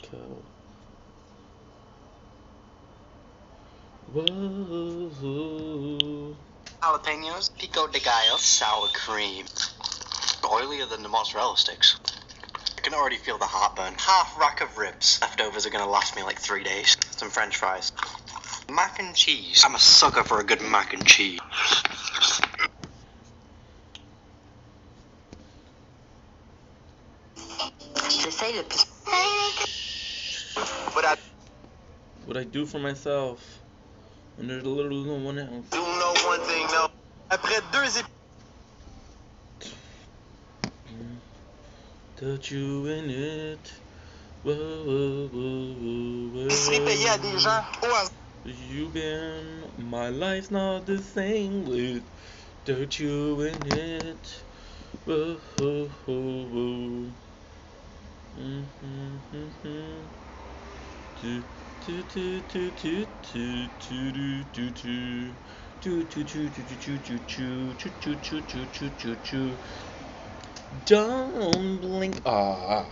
cow. Whoa. Jalapenos, pico de gallo, sour cream. Oilier than the mozzarella sticks. I can already feel the heartburn. Half rack of ribs. Leftovers are gonna last me like 3 days. Some french fries. Mac and cheese. I'm a sucker for a good mac and cheese. What I do for myself when there's literally no one else. Do know one thing, no. Après 2 Touch you in it. Whoa, whoa, whoa, whoa, épiceries payées à des gens au hasard. You been, my life's not the same with dirt you in it. Whoa, whoa, whoa, whoa. Do, do, do, do, do, do, do, do, do. Do, do, do, do, do, do, do, do, do, do, do, do, do, do. Don't blink. Ah.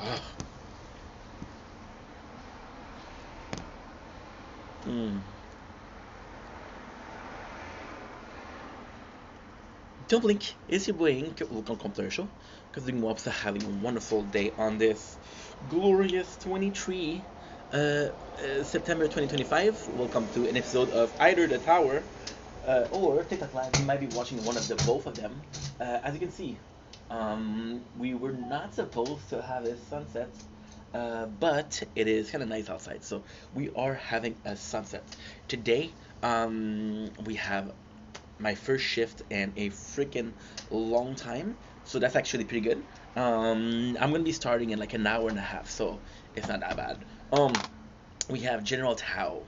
Don't blink. It's your boy Ink. Welcome to the show. Because we're having a wonderful day on this glorious 23 September 2025. Welcome to an episode of either The Tower or TikTok Live. You might be watching one of the both of them. As you can see, we were not supposed to have a sunset, but it is kind of nice outside, so we are having a sunset today. We have my first shift in a freaking long time, so that's actually pretty good. I'm gonna be starting in like an hour and a half, so it's not that bad. We have General Tao.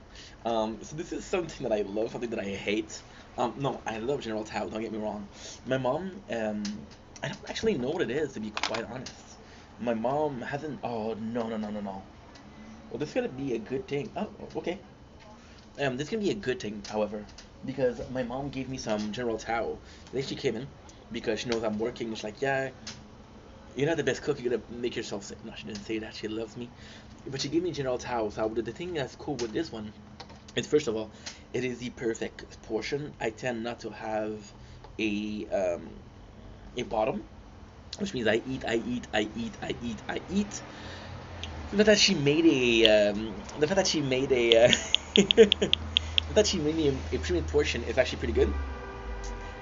So this is something that I love, something that I hate. No, I love General Tao. Don't get me wrong. My mom, I don't actually know what it is, to be quite honest. My mom hasn't. Oh, no, no, no, no, no. Well, this is gonna be a good thing. Oh, okay. This can be a good thing, however, because my mom gave me some General Tao. Then she came in because she knows I'm working. She's like, yeah, you're not the best cook. You're gonna make yourself sick. No, she didn't say that. She loves me, but she gave me General Tao. So the thing that's cool with this one is, first of all, it is the perfect portion. I tend not to have a bottom, which means I eat, I eat, I eat, I eat, I eat. The fact that she made the fact that she made a, the fact that she made me a premium portion is actually pretty good.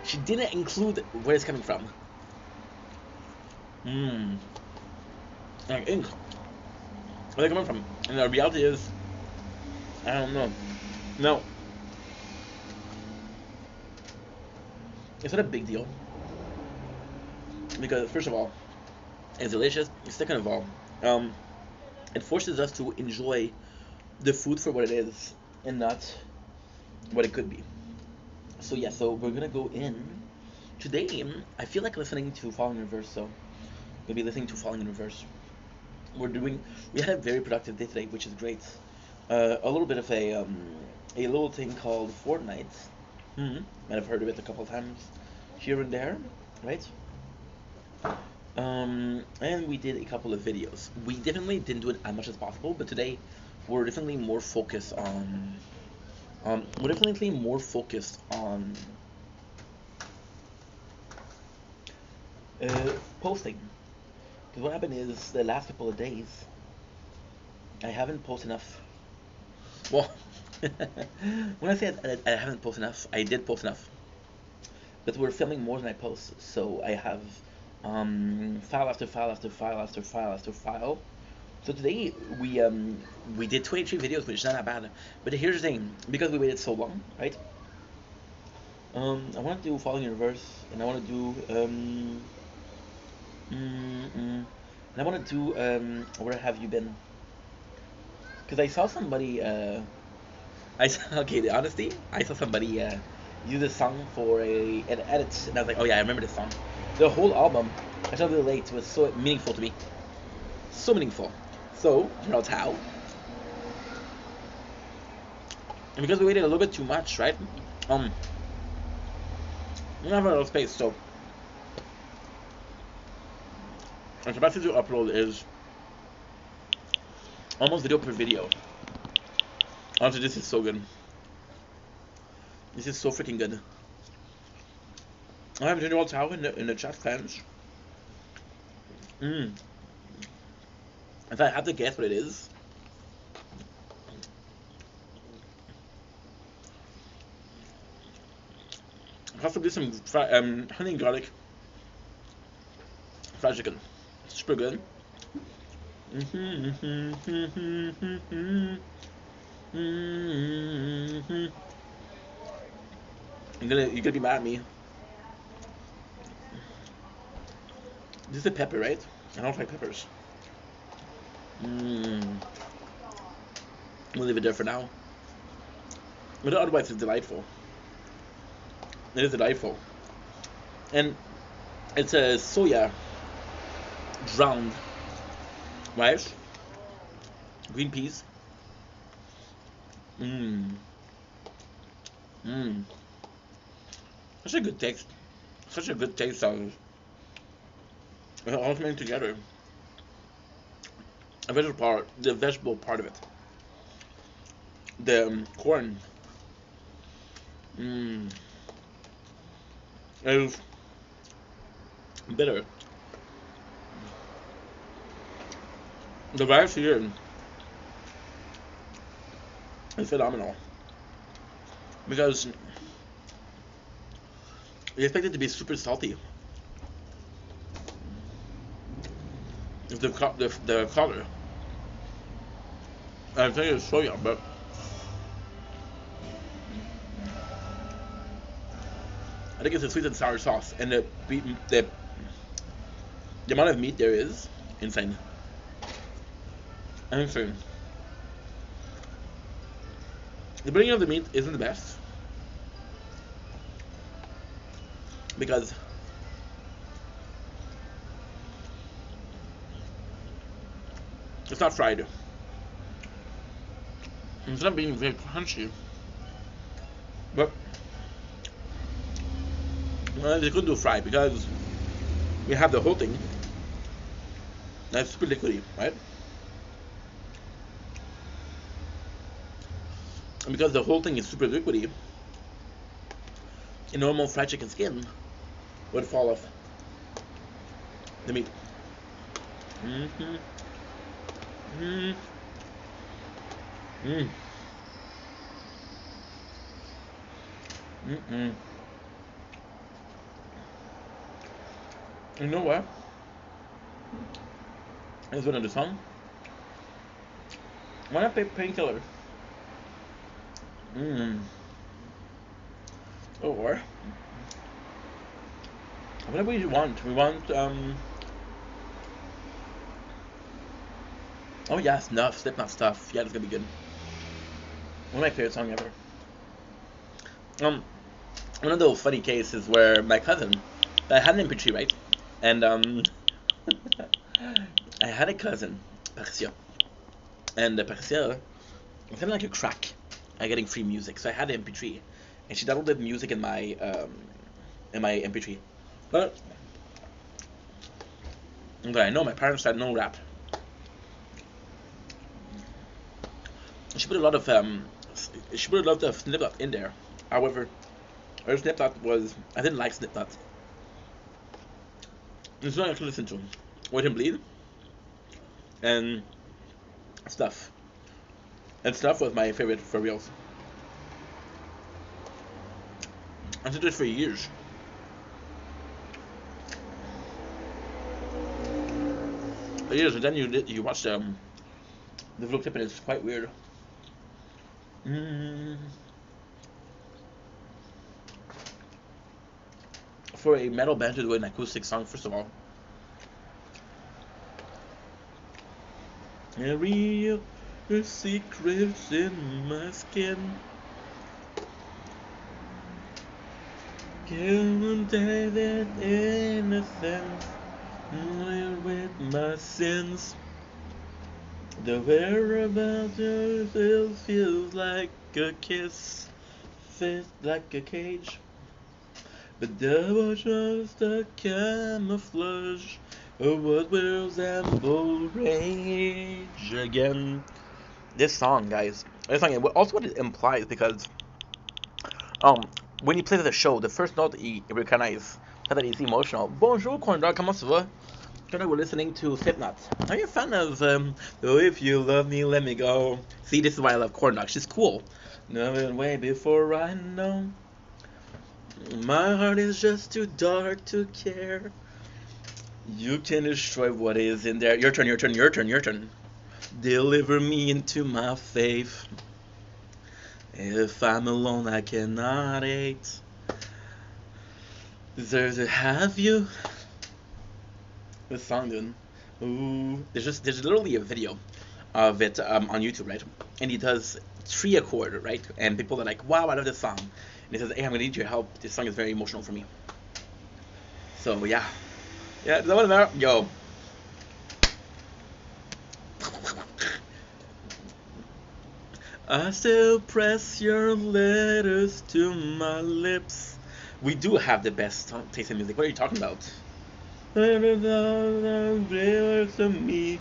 She didn't include where it's coming from. Mmm. Like ink. Where it's coming from. And the reality is, I don't know. No. It's not a big deal. Because first of all, it's delicious. Second of all, it forces us to enjoy the food for what it is and not what it could be. So yeah, so we're gonna go in today. I feel like listening to Falling in Reverse, so we'll be listening to Falling in Reverse. We had a very productive day today, which is great. A little bit of a little thing called Fortnite. Might have heard of it a couple of times here and there, right? And we did a couple of videos. We definitely didn't do it as much as possible, but today we're definitely more focused on. We're definitely more focused on posting. Because what happened is the last couple of days I haven't posted enough. Well, when I say I haven't posted enough, I did post enough. But we're filming more than I post, so I have file after file after file after file after file. So today we did 23 videos, which is not that bad. But here's the thing, because we waited so long, right? I want to do Falling in Reverse, and I want to do and I want to do Where Have You Been? Because I saw somebody I saw, okay, the honesty, I saw somebody use this song for an edit, and I was like, oh yeah, I remember this song. The whole album, I saw it a little late, was so meaningful to me, so meaningful. So, General Tao, and because we waited a little bit too much, right? We don't have a lot of space, so our capacity to upload is Almost video per video. Honestly, this is so good. This is so freaking good. I have General Tao in the chat fans. If I had to guess what it is, possibly some honey and garlic fried chicken. Super good. You're gonna be mad at me. This is a pepper, right? I don't like peppers. We'll leave it there for now. But otherwise, it's delightful. It is delightful. And it's a soya drowned rice, green peas. Such a good taste. Such a good taste of it all coming together. The vegetable part of it. The corn. Is bitter. The rice here is phenomenal because you expect it to be super salty. The color. I think it's soya, but I think it's a sweet and sour sauce, and the amount of meat there is insane. Insane. The beginning of the meat isn't the best because it's not fried. It's not being very crunchy, but they couldn't do fried because we have the whole thing that's super liquidy, right? And because the whole thing is super liquidy, a normal fried chicken skin would fall off the meat. You know what? Here's one of the song. Why not painkiller? Or whatever we want. We want oh yeah, Snuff, Slipknot Stuff. Yeah, that's gonna be good. One of my favorite songs ever. One of those funny cases where my cousin, I had an MP3, right? And I had a cousin, Patricia, and Patricia was kind of like a crack at getting free music. So I had an MP3, and she downloaded music in my MP3. But I know my parents had no rap. She put a lot of Slipknot in there. However, her Slipknot was, I didn't like Slipknot. It's not I could listen to. Wait and Bleed and Stuff. And Stuff was my favorite for reals. I did it for years. And then you watch the vlog clip and it's quite weird. For a metal band to do an acoustic song, first of all. Carry your secrets in my skin. Can't die that innocence with my sins. The whereabouts of yourself feels like a kiss, fits like a cage. But there was just a camouflage Oh, what will and rage again? This song, guys. This song, also what it implies, because um, when he plays at the show, the first note he recognizes that he's emotional. Bonjour, Corndog, comment ça va? Corndog, we're listening to Slipknot. Are you a fan of Oh, if you love me, let me go? See, this is why I love Corndog. She's cool. Nothing way before I know. My heart is just too dark to care. You can destroy what is in there. Your turn, your turn, your turn, your turn. Deliver me into my faith. If I'm alone, I cannot hate. Deserve to have you. This song, dude. Ooh, there's literally a video of it on YouTube, right? And he does three accord, right? And people are like, "Wow, I love this song." And he says, "Hey, I'm gonna need your help. This song is very emotional for me." So yeah, yeah. Does that one matter? Yo. I still press your letters to my lips. We do have the best taste in music. What are you talking about? To me.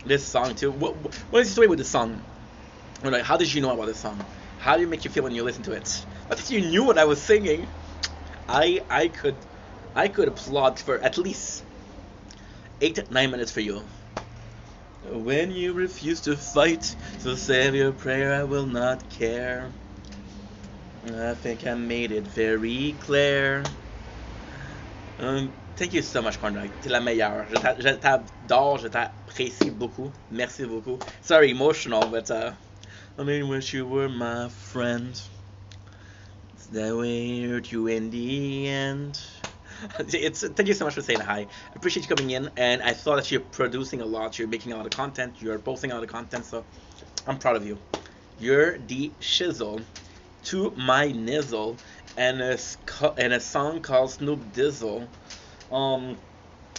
This song too. What is the story with this song? Or like, how did you know about this song? How did it make you feel when you listen to it? Not if you knew what I was singing. I could applaud for at least 8 9 minutes for you. When you refuse to fight, so save your prayer, I will not care. I think I made it very clear. Thank you so much, Conrad. T'es la meilleure. Je t'adore, je t'apprécie beaucoup. Merci beaucoup. Sorry, emotional, but I mean, wish you were my friend. That way hurt you in the end. It's thank you so much for saying hi. I appreciate you coming in, and I saw that you're producing a lot. You're making a lot of content. You're posting a lot of content, so I'm proud of you. You're the shizzle to my nizzle, and a song called Snoop Dizzle. Um,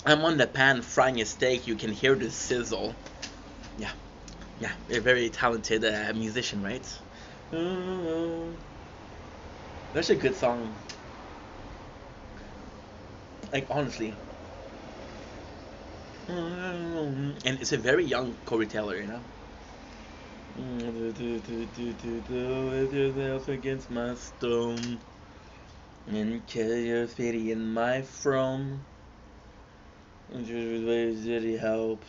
I'm on the pan frying a steak. You can hear the sizzle. Yeah, yeah. A very talented musician, right? Oh, that's a good song. Like honestly, and it's a very young Corey Taylor, you know. With yourself against my stone and kill your pity in my throne. Did he help?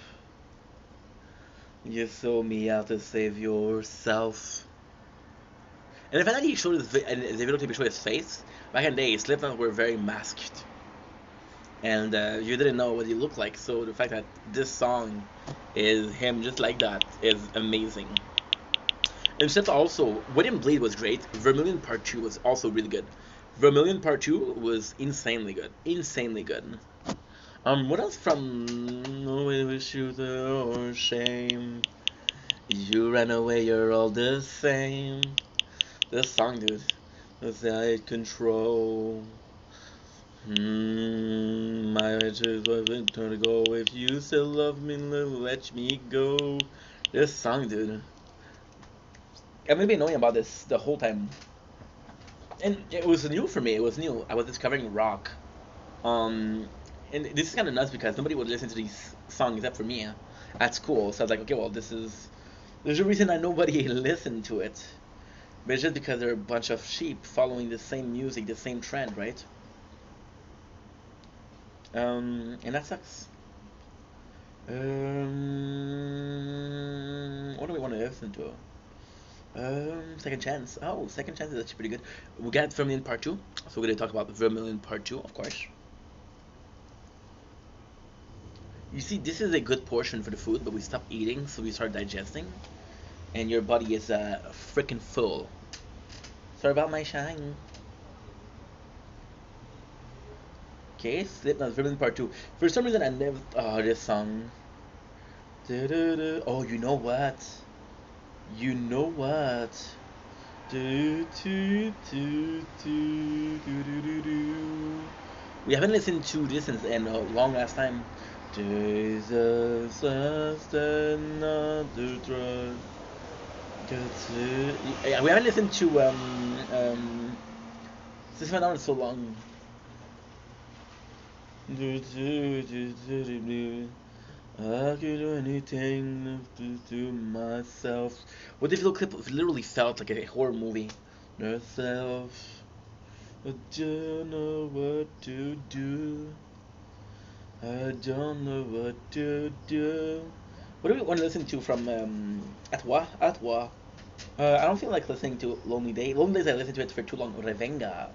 You sold me out to save yourself. And the fact that he showed and the video tape showed his face, back in the day, Slipknot were very masked. And you didn't know what he looked like, so the fact that this song is him just like that is amazing. And since also, Wet Bleed was great, Vermilion Part 2 was also really good. Vermilion Part 2 was insanely good. Insanely good. What else from No We Wish You the Shame? You ran away, you're all the same. This song, dude, was out control. My wishes wasn't gonna go. If you still love me, let me go. This song, dude. I'm gonna be knowing about this the whole time, and it was new for me. It was new. I was discovering rock. Um, and this is kind of nuts because nobody would listen to these songs except for me at school. So I was like, okay, well, there's a reason that nobody listened to it, but it's just because they're a bunch of sheep following the same music, the same trend, right? And that sucks. What do we want to listen to? Second Chance. Oh, Second Chance is actually pretty good. We got Vermilion Part 2, so we're going to talk about Vermilion Part 2, of course. You see, this is a good portion for the food, but we stop eating, so we start digesting, and your body is freaking full. Sorry about my shine. Okay, Slipknot Vermilion Part 2. For some reason, I never. Oh, this song. Oh, you know what? You know what? We haven't listened to this in a long last time. Jesus, last another drug. Yeah, we haven't listened to System of a Down in so long. I could do anything to myself. What the video clip literally felt like a horror movie. Yourself, I don't know what to do. I don't know what to do. What do we want to listen to from Atwa? Atwa. I don't feel like listening to Lonely Day. Lonely Days I listened to it for too long. Revenga.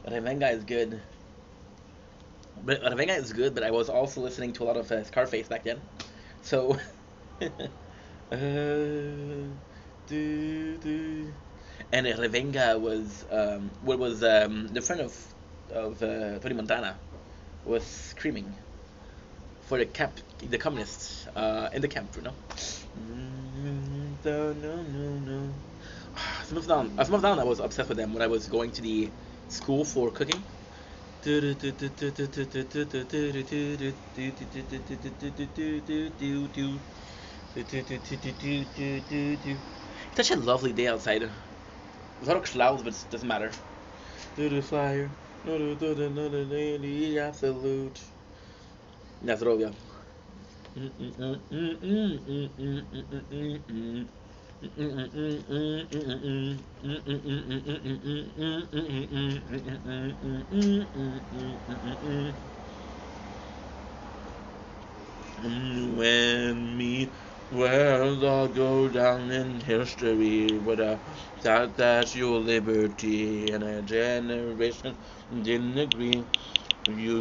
Revenga is good. But Revenga is good, but I was also listening to a lot of Scarface back then. So, do, do. And Revenga was what was the friend of Tony Montana was screaming for the camp, the communists in the camp, you know. No, no, no, no. Smooth Down. Smooth Down. I was obsessed with them when I was going to the school for cooking. Such a lovely day outside. A lot of clouds, but it doesn't matter. To the fire, another lady, absolute. That's Rovia. When me world all go down in history without that's your liberty and a generation didn't agree. You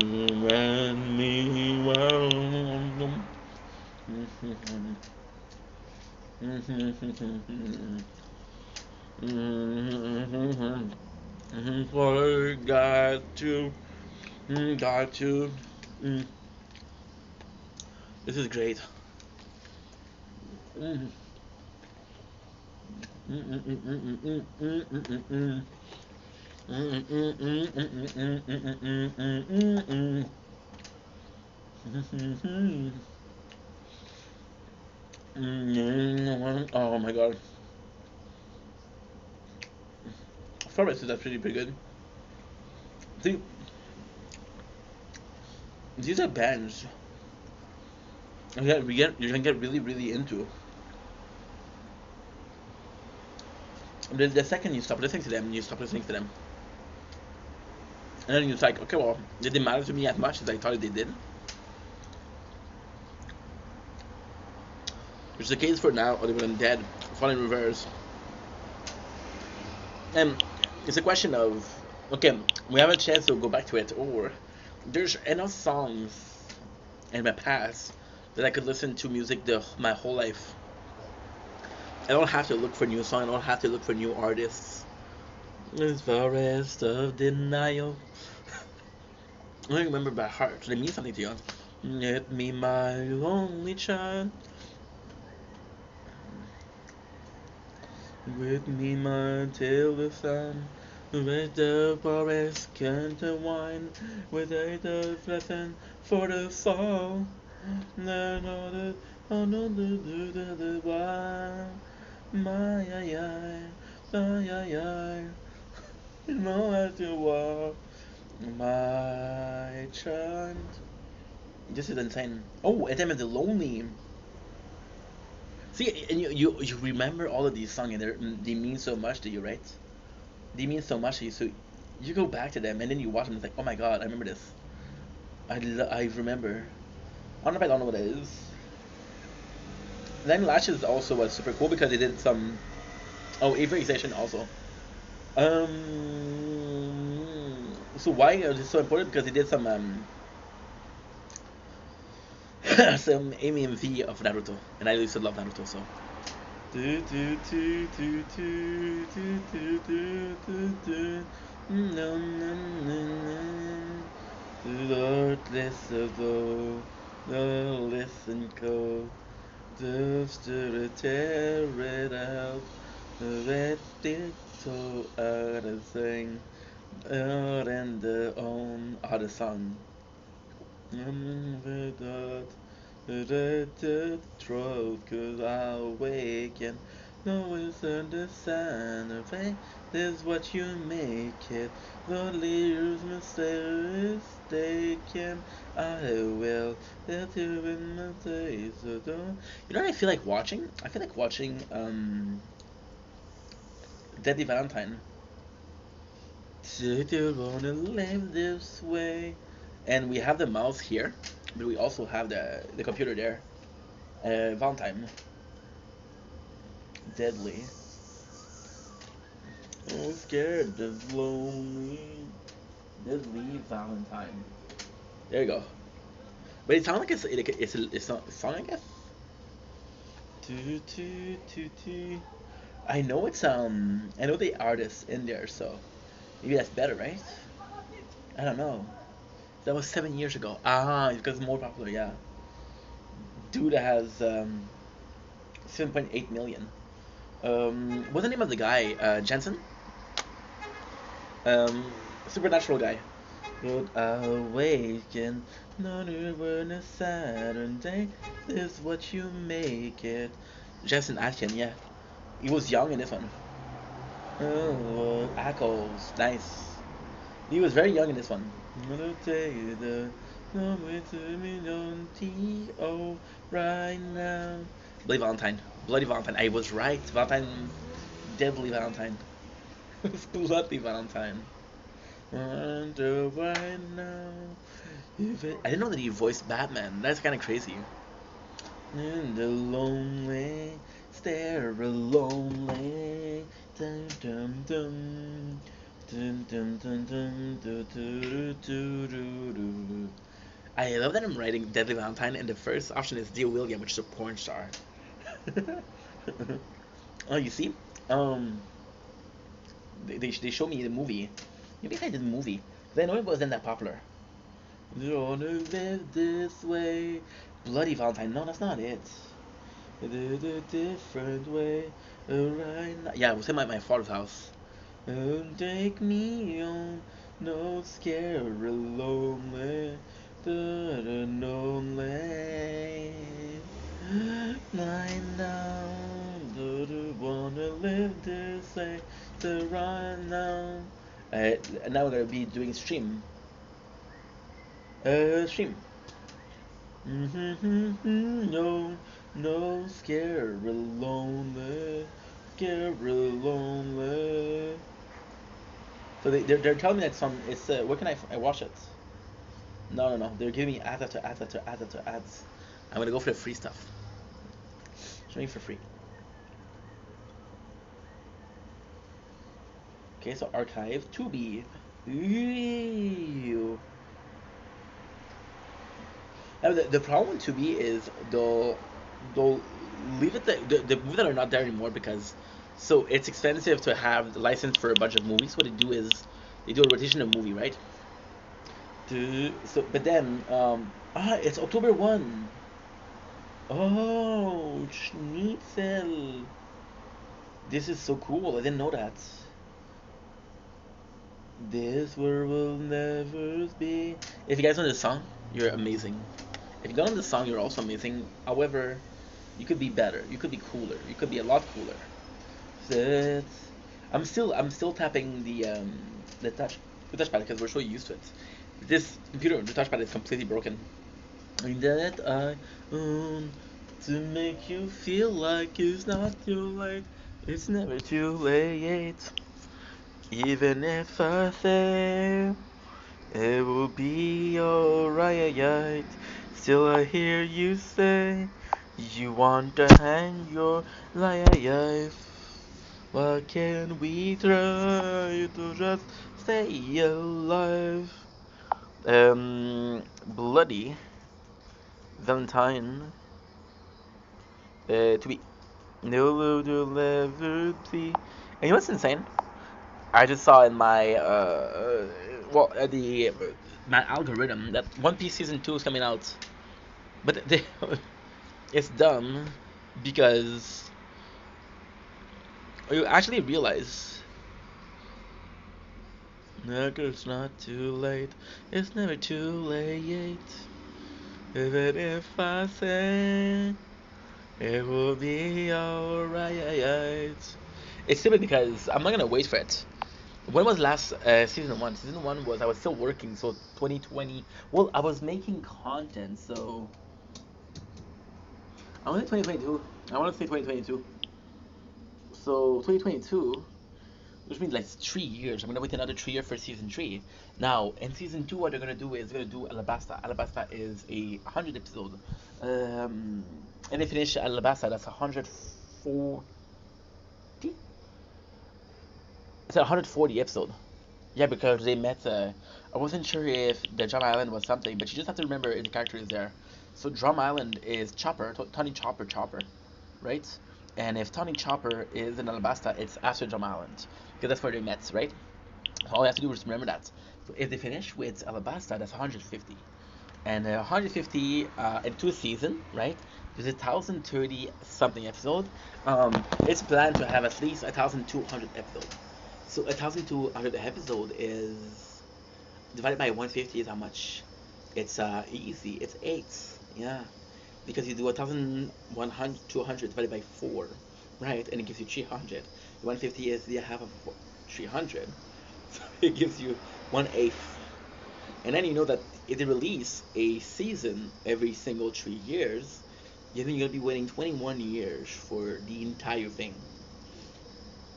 and me well. For got to. Mm, this is great. Mm. Oh my god. Forest is actually pretty good. See, these are bands you're gonna get really, really into. The second you stop listening to them, you stop listening to them. And then it's like, okay, well, they didn't matter to me as much as I thought they did. Which is the case for now, or they would dead, fall in reverse. And it's a question of, okay, we have a chance to go back to it, or there's enough songs in my past that I could listen to music my whole life. I don't have to look for new songs, I don't have to look for new artists. It's Forest of Denial. I don't remember by heart. They mean something to you. Let me, my only child. With me, my till the sun. With the forest can to wine. With the lesson for the fall. Then all the why. My ay. You know as you are. My child. This is insane. Oh, and then the lonely. See, and you remember all of these songs, and they mean so much to you, right? They mean so much to you, so you go back to them, and then you watch them. It's like, oh my god, I remember this. I remember. I don't know if I don't know what it is. Then Lashes also was super cool because they did some. Oh, Avery Station also. So why is it so important? Because they did some AMV of Naruto, and I used to love Naruto, so. Do, do, do, do, do, do, do, do, do, do. No, no, no, no. Lord, listen go, Lord, listen go. Just to tear it out, let it so out and sing, out and the own other song. Without the throat, cause I'll awaken. No, it's understand. This is what you make it. The leaders mistaken. I will let you in my days. So don't. You know what I feel like watching? I feel like watching Deadly Valentine. Do you wanna live this way? And we have the mouse here, but we also have the computer there. Valentine. Deadly. Oh, scared of lonely. Deadly Valentine. There you go. But it sounds like it's a song, I guess. I know I know the artist in there, so maybe that's better, right? I don't know. That was 7 years ago. Ah, because it's more popular, yeah. Dude has 7.8 million. What's the name of the guy? Jensen? Um, Supernatural guy. Would awaken, not even a Saturday. This is what you make it. Jensen Atkin, yeah. He was young in this one. Oh, Echoes, nice. He was very young in this one. I'm gonna take the number to me on T.O. right now. Bloody Valentine. Bloody Valentine. I was right. Valentine. Deadly Valentine. Bloody Valentine. Wonder right now. I didn't know that he voiced Batman. That's kind of crazy. In the lonely, stare lonely. Dum dum dum. Dun, dun, dun, dun, du, du, du, du, du. I love that I'm writing Deadly Valentine, and the first option is Dear William, which is a porn star. Oh, you see? Um, they show me the movie. Maybe if I did the movie, 'cause I know it wasn't that popular. You wanna live this way? Bloody Valentine. No, that's not it. Did a different way. Right now. Yeah, it was in my father's house. Take me on, no scare lonely, the lonely. Lie down, do wanna live this way, the right now. Now we're gonna be doing stream. Stream. No, no scare lonely, scare lonely. So they're telling me that song is where can I watch it? No, no, no. They're giving me ads after ads after ads after ads. I'm gonna go for the free stuff. Streaming for free. Okay, so archive to be. Ew. Now the problem with Tubi is they'll leave it the movies that are not there anymore because so it's expensive to have the license for a bunch of movies. What they do is they do a rotation of movie, right? So but then it's October 1. Oh, Schnitzel. This is so cool. I didn't know that. This world will never be. If you guys know this song, you're amazing. If you don't know the song, you're also amazing. However, you could be better. You could be cooler. You could be a lot cooler. That I'm still tapping the touchpad because we're so used to it. This computer, the touchpad is completely broken. And that I own to make you feel like it's not too late. It's never too late. Even if I say it will be alright. Still, I hear you say you want to hang your life. Why can't we try to just stay alive? Bloody Valentine. To be no to ever be. And you know what's insane? I just saw in my the my algorithm that One Piece season 2 is coming out, but it's dumb because you actually realize that it's not too late. It's never too late. Even if I say it will be alright. It's stupid because I'm not gonna wait for it. When was last season one? Season one was I was still working, so 2020. Well, I was making content, so I want to say 2022. I want to say 2022. So 2022, which means like 3 years. I'm gonna wait another 3 years for season three. Now in season two, what they're gonna do is they're gonna do Alabasta. Alabasta is a 100 episode. Um, and they finish Alabasta. That's 140. It's a 140 episode. Yeah, because they met. I wasn't sure if the Drum Island was something, but you just have to remember the character is there. So Drum Island is Chopper, Tony Chopper, Chopper, right? And if Tony Chopper is in Alabasta, it's after Drum Island because that's where they met, right? So all you have to do is remember that. So if they finish with Alabasta, that's 150, and 150 in two season, right? There's 1,030 something episode. It's planned to have at least 1,200 episodes. So 1,200 episode is divided by 150 is how much? It's easy. It's eight. Yeah, because you do 1,100 200 divided by four, right? And it gives you 300. 150 is the half of 300, so it gives you 1/8. And then you know that if they release a season every single 3 years, you're gonna be waiting 21 years for the entire thing.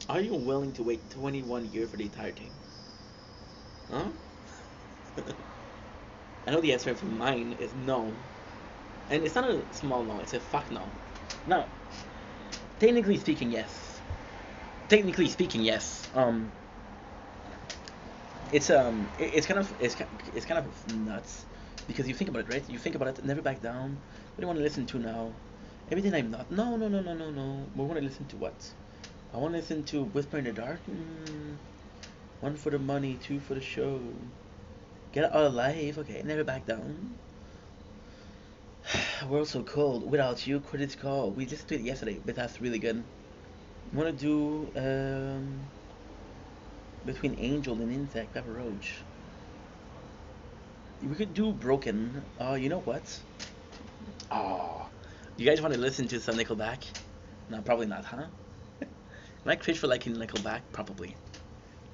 Are you willing to wait 21 years for the entire thing? Huh? I know the answer for mine is no. And it's not a small no, it's a fuck no. Now, technically speaking, yes. Technically speaking, yes. It's kind of nuts because you think about it, right? You think about it, never back down. What do you want to listen to now? Everything I'm not. No, no, no, no, no, no. We want to listen to what? I want to listen to Whisper in the Dark. One for the money, two for the show. Get out alive. Okay, never back down. World so cold. Without you, credits call. We listened to it yesterday, but that's really good. Want to do between Angel and Insect, Pepper Roach. We could do Broken. You know what? Oh, you guys want to listen to some Nickelback? No, probably not, huh? Am I cringe for liking Nickelback? Probably.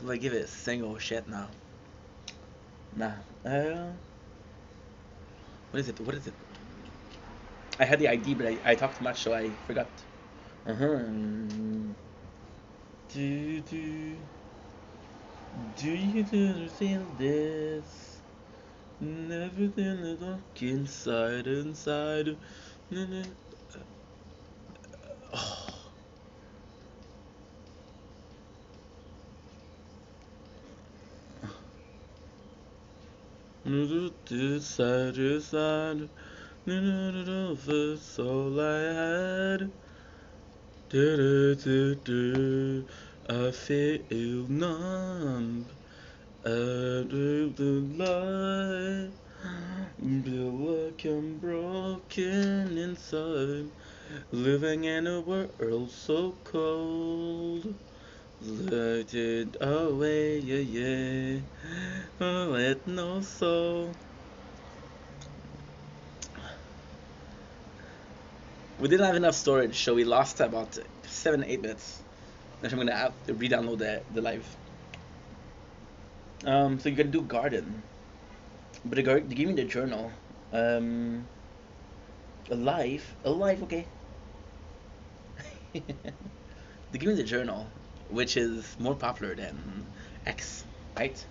Will I give it a single shit? No. Nah. What is it? What is it? I had the ID, but I talked too much, so I forgot. Uh huh. Do do do you feel this? Everything is dark inside. Oh. Side to side, that's all I had. I feel numb. I do the light. Feel like I'm broken inside. Living in a world so cold. Let it away, yeah, yeah. Let no soul. We didn't have enough storage, so we lost about 7 8 minutes. Now I'm gonna have to re-download the live. So you gotta do garden, but they gave me the journal. Um, alive, okay. They gave me the journal, which is more popular than X, right?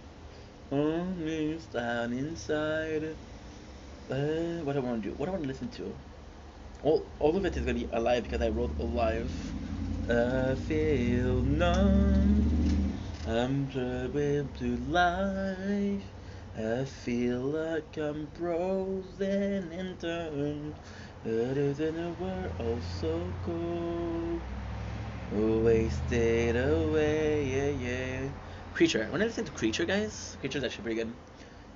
Only down inside. What I want to do? What I want to listen to? All of it is gonna be alive because I wrote alive. I feel numb. I'm driven to life. I feel like I'm frozen in time. Other than a world so cold. Wasted away, yeah, yeah. Creature. When I listen to Creature, guys, Creature's actually pretty good.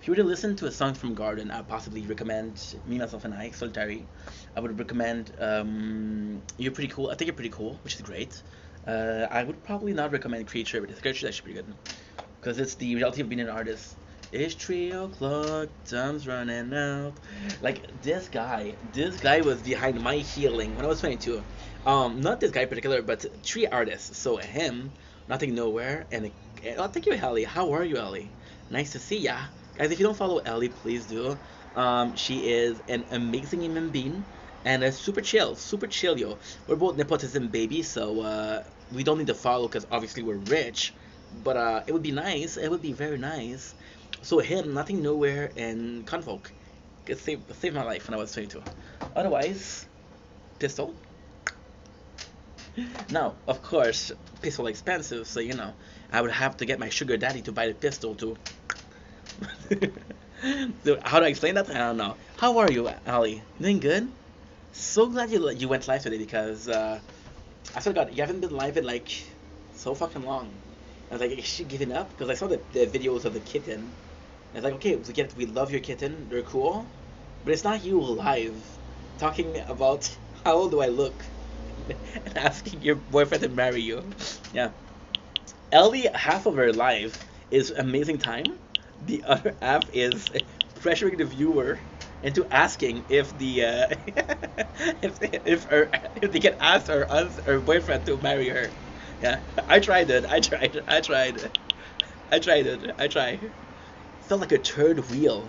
If you were to listen to a song from Garden, I'd possibly recommend Me, Myself, and I, Solitary. I would recommend You're Pretty Cool. I think You're Pretty Cool, which is great. I would probably not recommend Creature, but Creature is actually pretty good. Because it's the reality of being an artist. It's 3 o'clock, time's running out. Like this guy was behind my healing when I was 22. Not this guy in particular, but three artists. So him, Nothing Nowhere, and oh, thank you, Ellie. How are you, Ellie? Nice to see ya, guys. If you don't follow Ellie, please do. She is an amazing human being and a super chill, yo. We're both nepotism babies, so we don't need to follow because obviously we're rich. But it would be nice. It would be very nice. So him, Nothing Nowhere, and Convoke could save my life when I was 22. Otherwise, pistol. Now, of course, pistol expensive, so I would have to get my sugar daddy to buy the pistol too. So how do I explain that? I don't know. How are you, Ali? Doing good? So glad you went live today because I swear to God, you haven't been live in like so fucking long. I was like, is she giving up? Because I saw the videos of the kitten. I was like, okay, we love your kitten. They're cool, but it's not you live talking about how old do I look and asking your boyfriend to marry you. Yeah. Ellie, half of her life is amazing time. The other half is pressuring the viewer into asking if the if they can ask her boyfriend to marry her. Yeah, I tried it. I tried. Felt like a third wheel.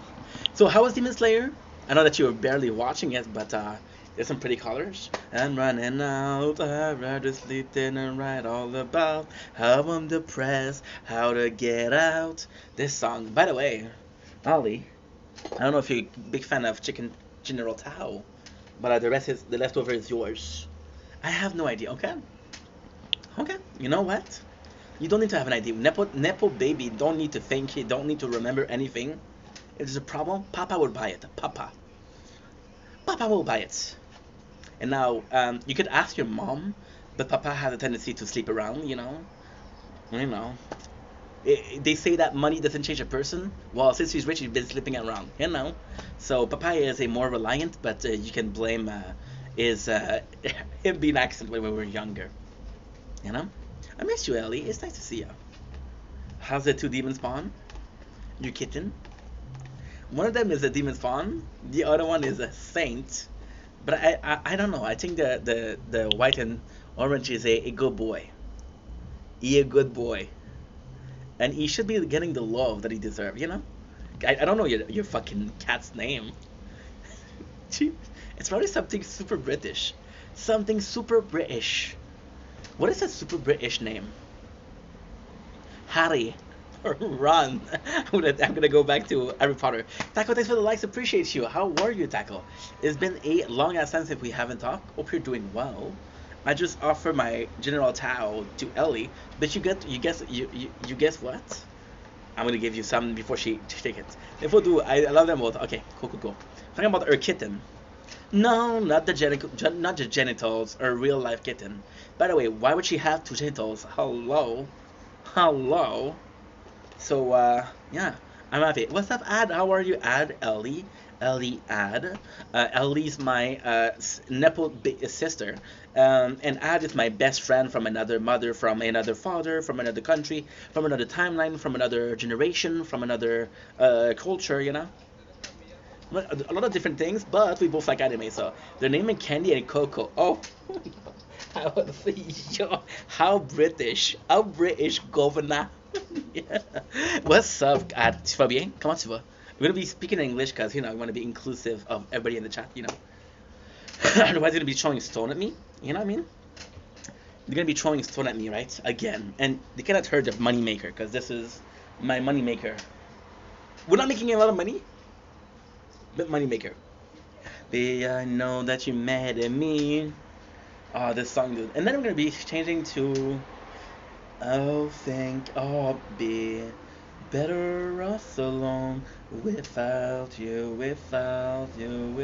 So how was Demon Slayer? I know that you were barely watching it, but there's some pretty colors. I'm running out. I'd rather sleep than and write all about how I'm depressed, how to get out. This song, by the way, Ollie. I don't know if you're a big fan of Chicken General Tao, but the leftover is yours. I have no idea. Okay, okay. You know what? You don't need to have an idea. Nepo baby don't need to think. He don't need to remember anything. If there's a problem, Papa will buy it. Papa will buy it. And now, you could ask your mom, but Papa has a tendency to sleep around. You know. They say that money doesn't change a person. Well, since he's rich, he's been sleeping around. So Papa is a more reliant, but you can blame is him being absent when we were younger. You know. I miss you, Ellie. It's nice to see you. How's the two demon spawn? Your kitten? One of them is a demon spawn. The other one is a saint. But I don't know. I think the white and orange is a good boy. He a good boy. And he should be getting the love that he deserves. I don't know your fucking cat's name. It's probably something super British. Something super British. What is a super British name? Harry. Or Ron. I'm gonna go back to Harry Potter. Taco, thanks for the likes. Appreciate you. How are you, Taco? It's been a long ass time since we haven't talked. Hope you're doing well. I just offer my General Tao to Ellie, but you guess what? I'm gonna give you some before she take it. If we do, I love them both. Okay, cool. Talking about her kitten. No, not the genitals, or real life kitten. By the way, why would she have two genitals? Hello. So yeah, I'm happy. What's up, Ad? How are you, Ad? Ellie Ad. Ellie's my nepo sister. And Ad is my best friend from another mother, from another father, from another country, from another timeline, from another generation, from another culture. A lot of different things, but we both like anime, so they're naming Candy and Coco. Oh, how British governor. Yeah. What's up, tu vas bien? Comment tu vas? We're gonna be speaking in English because we want to be inclusive of everybody in the chat. Otherwise, they're gonna be throwing stone at me. You know what I mean? They're gonna be throwing stone at me, right? Again, and they cannot hurt the money maker because this is my money maker. We're not making a lot of money, but money maker. Baby, I know that you're mad at me. Oh, this song, dude. And then I'm gonna be changing to I'll be better off alone without you, without you.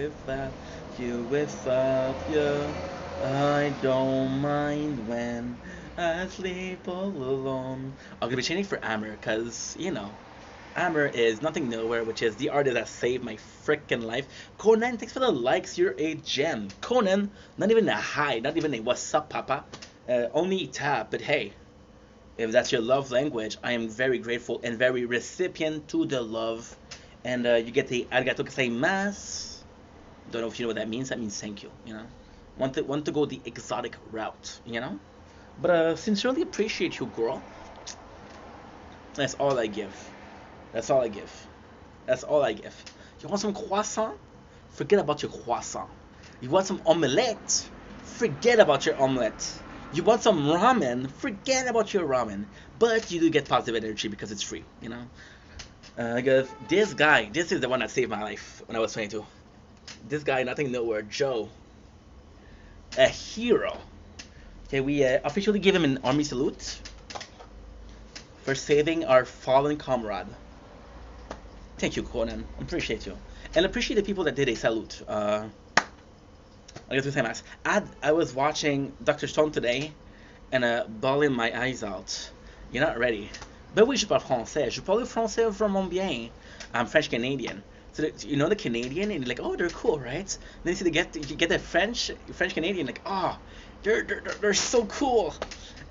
I don't mind when I sleep all alone. I'm gonna be changing for Amber, because, Amber is Nothing Nowhere, which is the artist that saved my freaking life. Conan, thanks for the likes. You're a gem. Conan, not even a hi, not even a what's up, papa. Only tap, but hey. If that's your love language, I am very grateful and very recipient to the love. And you get the arigato gozaimasu. Don't know if you know what that means. That means thank you. Want to go the exotic route. But sincerely appreciate you, girl. That's all I give. That's all I give. That's all I give. You want some croissant? Forget about your croissant. You want some omelette? Forget about your omelette. You want some ramen? Forget about your ramen. But you do get positive energy because it's free. Because this guy, this is the one that saved my life when I was 22. This guy, nothing nowhere, Joe, a hero. Okay, we officially give him an army salute for saving our fallen comrade. Thank you, Conan. Appreciate you. And appreciate the people that did a salute. I guess I was watching Dr. Stone today and bawling my eyes out. You're not ready. Ben oui, je parle français. Je parle français vraiment bien. I'm French Canadian. So the Canadian, and you're like, oh, they're cool, right? And then you see you get the French Canadian, like, oh, they're so cool.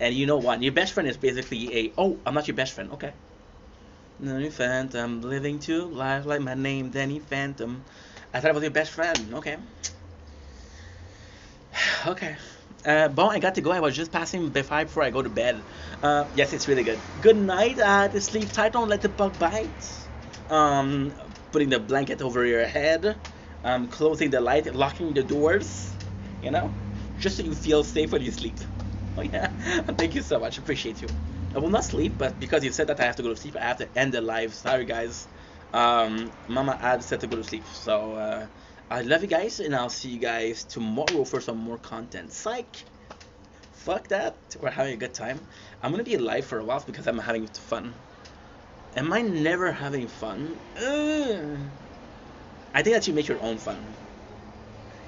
And you know what? Your best friend is basically I'm not your best friend. Okay. Danny Phantom, living two lives like my name, Danny Phantom. I thought I was your best friend. Okay. Okay. Bon, I got to go. I was just passing before I go to bed. Yes, it's really good. Good night. To sleep tight. Don't let the bug bite. Putting the blanket over your head. Closing the light. Locking the doors. Just so you feel safe when you sleep. Oh yeah. Thank you so much. Appreciate you. I will not sleep, but because you said that I have to go to sleep, I have to end the live. Sorry, guys. Mama Ad said to go to sleep. So, I love you guys, and I'll see you guys tomorrow for some more content. Psych! Fuck that. We're having a good time. I'm gonna be live for a while because I'm having fun. Am I never having fun? I think that you make your own fun.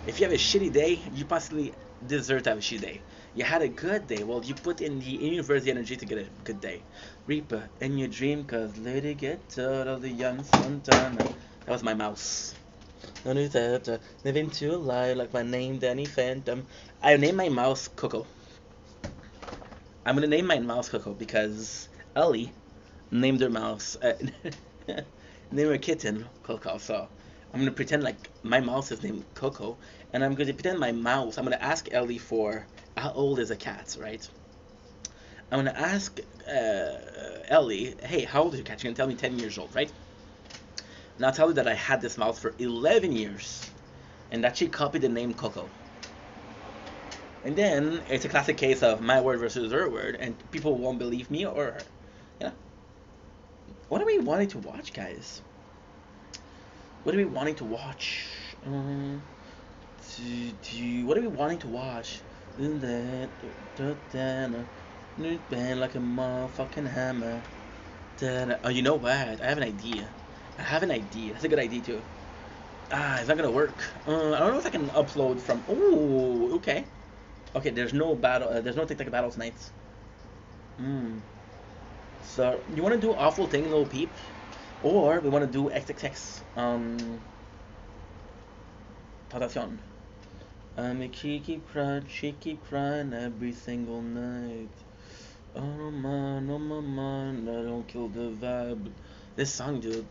If you have a shitty day, you possibly deserve to have a shitty day. You had a good day. Well, you put in the universe the energy to get a good day. Reaper, in your dream, cause lady get out of the young Santana. That was my mouse. Living to a lie like my name, Danny Phantom. I named my mouse Coco. I'm gonna name my mouse Coco because Ellie named her mouse, named her kitten Coco. So I'm gonna pretend like my mouse is named Coco, and I'm gonna pretend my mouse. I'm gonna ask Ellie for how old is a cat, right? I'm gonna ask Ellie, hey, how old is your cat? She's gonna tell me 10 years old, right? And I'll tell her that I had this mouse for 11 years, and that she copied the name Coco. And then it's a classic case of my word versus her word, and people won't believe me or her. What are we wanting to watch, guys? What are we wanting to watch? What are we wanting to watch? Band like a motherfucking hammer. Oh, you know what? I have an idea. That's a good idea too. It's not gonna work. I don't know if I can upload from. Oh, okay. Okay, there's no battle. There's no TikTok battle tonight. So you want to do awful thing, little peep, or we want to do XXX. Tentation. She keep crying every single night. Oh my mind, I don't kill the vibe. This song, dude.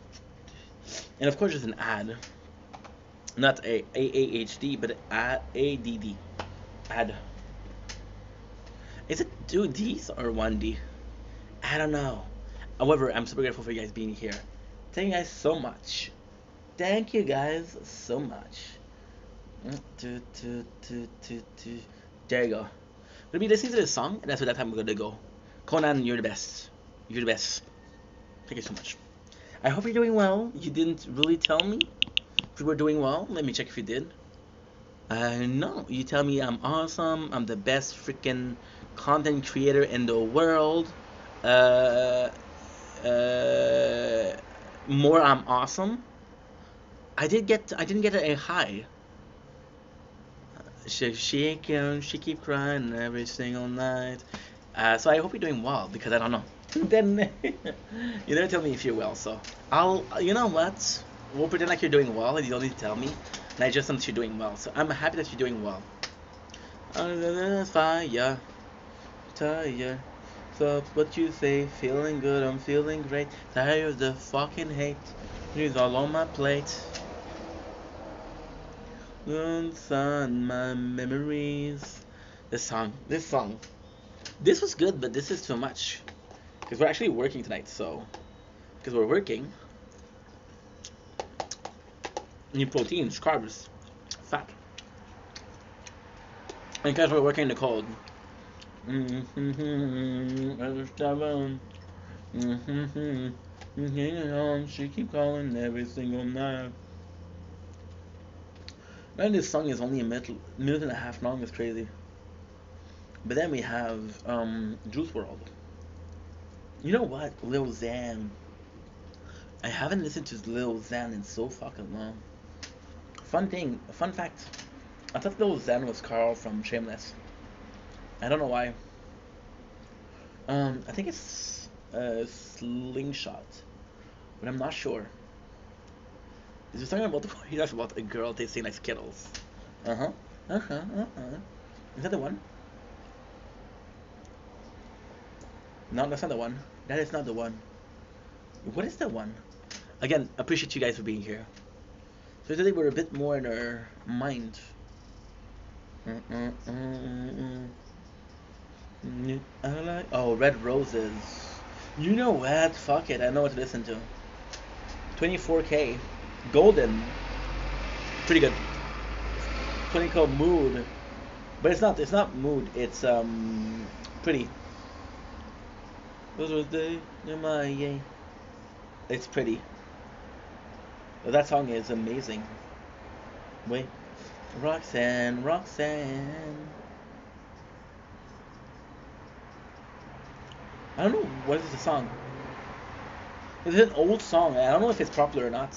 And of course, there's an ad. Not a AAHD, but ADD. Ad. Is it 2 Ds or 1 D? I don't know. However, I'm super grateful for you guys being here. Thank you guys so much. Thank you guys so much. There you go. We'll be listening to this song, and that's what that time we're gonna go. Conan, you're the best. You're the best. Thank you so much. I hope you're doing well. You didn't really tell me if you were doing well. Let me check if you did. No, you tell me I'm awesome. I'm the best freaking content creator in the world. More I'm awesome. I didn't get a high. She keep crying every single night. So I hope you're doing well because I don't know. Then you never tell me if you're well. So you know what? We'll pretend like you're doing well and you don't need to tell me. And I just know that you're doing well. So I'm happy that you're doing well. Fire, tire. So what you say? Feeling good, I'm feeling great. Tired of the fucking hate. It's all on my plate. On my memories. This was good, but this is too much. Because we're actually working tonight, so. Because we're working, you need proteins, carbs, fat. And because we're working in the cold. She keep calling every single night. And this song is only a minute and a half long. It's crazy. But then we have Juice World. You know what? Lil Xan. I haven't listened to Lil Xan in so fucking long. Fun fact. I thought Lil Xan was Carl from Shameless. I don't know why. I think it's Slingshot, but I'm not sure. Is he talking about he talks about a girl tasting like Skittles? Uh huh. Uh huh. Uh huh. Is that the one? No, that's not the one. That is not the one. What is the one? Again, appreciate you guys for being here. So today we're a bit more in our mind. I like Red Roses. You know what? Fuck it. I know what to listen to. 24K, Golden, pretty good. 20 called Mood, but it's not Mood. It's pretty. Those were the my yeah. It's pretty. That song is amazing. Wait, Roxanne, Roxanne. I don't know what is the song. It's an old song. I don't know if it's popular or not,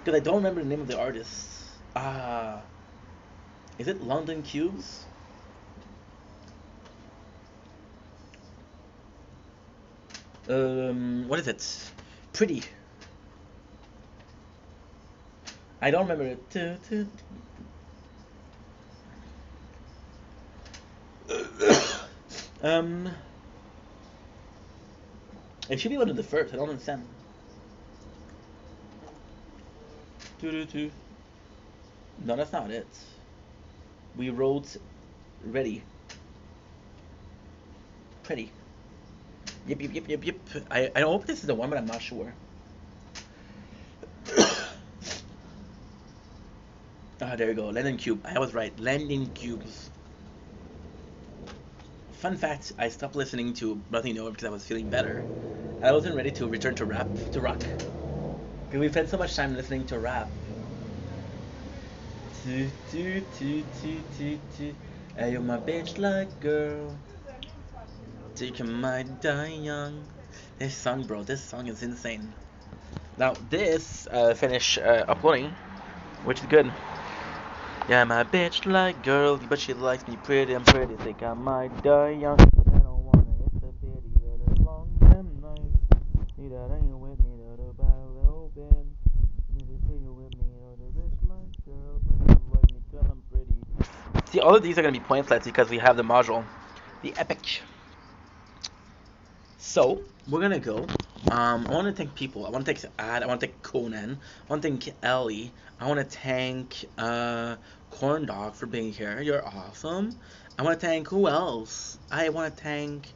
because I don't remember the name of the artist. Ah, is it London Cubes? What is it? Pretty. I don't remember it. um, it should be one of the first. I don't understand. No, that's not it. We wrote ready. Pretty. Yep. I hope this is the one, but I'm not sure. Ah, there you go. Landing Cube. I was right. Landing Cubes. Fun fact, I stopped listening to Nothing New because I was feeling better. I wasn't ready to return to rock. Because we've spent so much time listening to rap. Hey, you're my bitch like girl. Taking my die young. This song, bro, this song is insane. Now, this finish uploading, which is good. Yeah, my bitch like girl, but she likes me pretty. I'm pretty, think I might die young. I don't wanna, it's a pity that a long damn night. Need that ain't with me, that about a little bit. Need to take you with me, the bitch like girl, but she like me 'cause I'm pretty. See, all of these are gonna be pointless because we have the module, the epic. So we're gonna go. I want to thank people. I want to thank Ad. I want to thank Conan. I want to thank Ellie. I want to thank Corn Dog for being here. You're awesome. I want to thank who else? I want to thank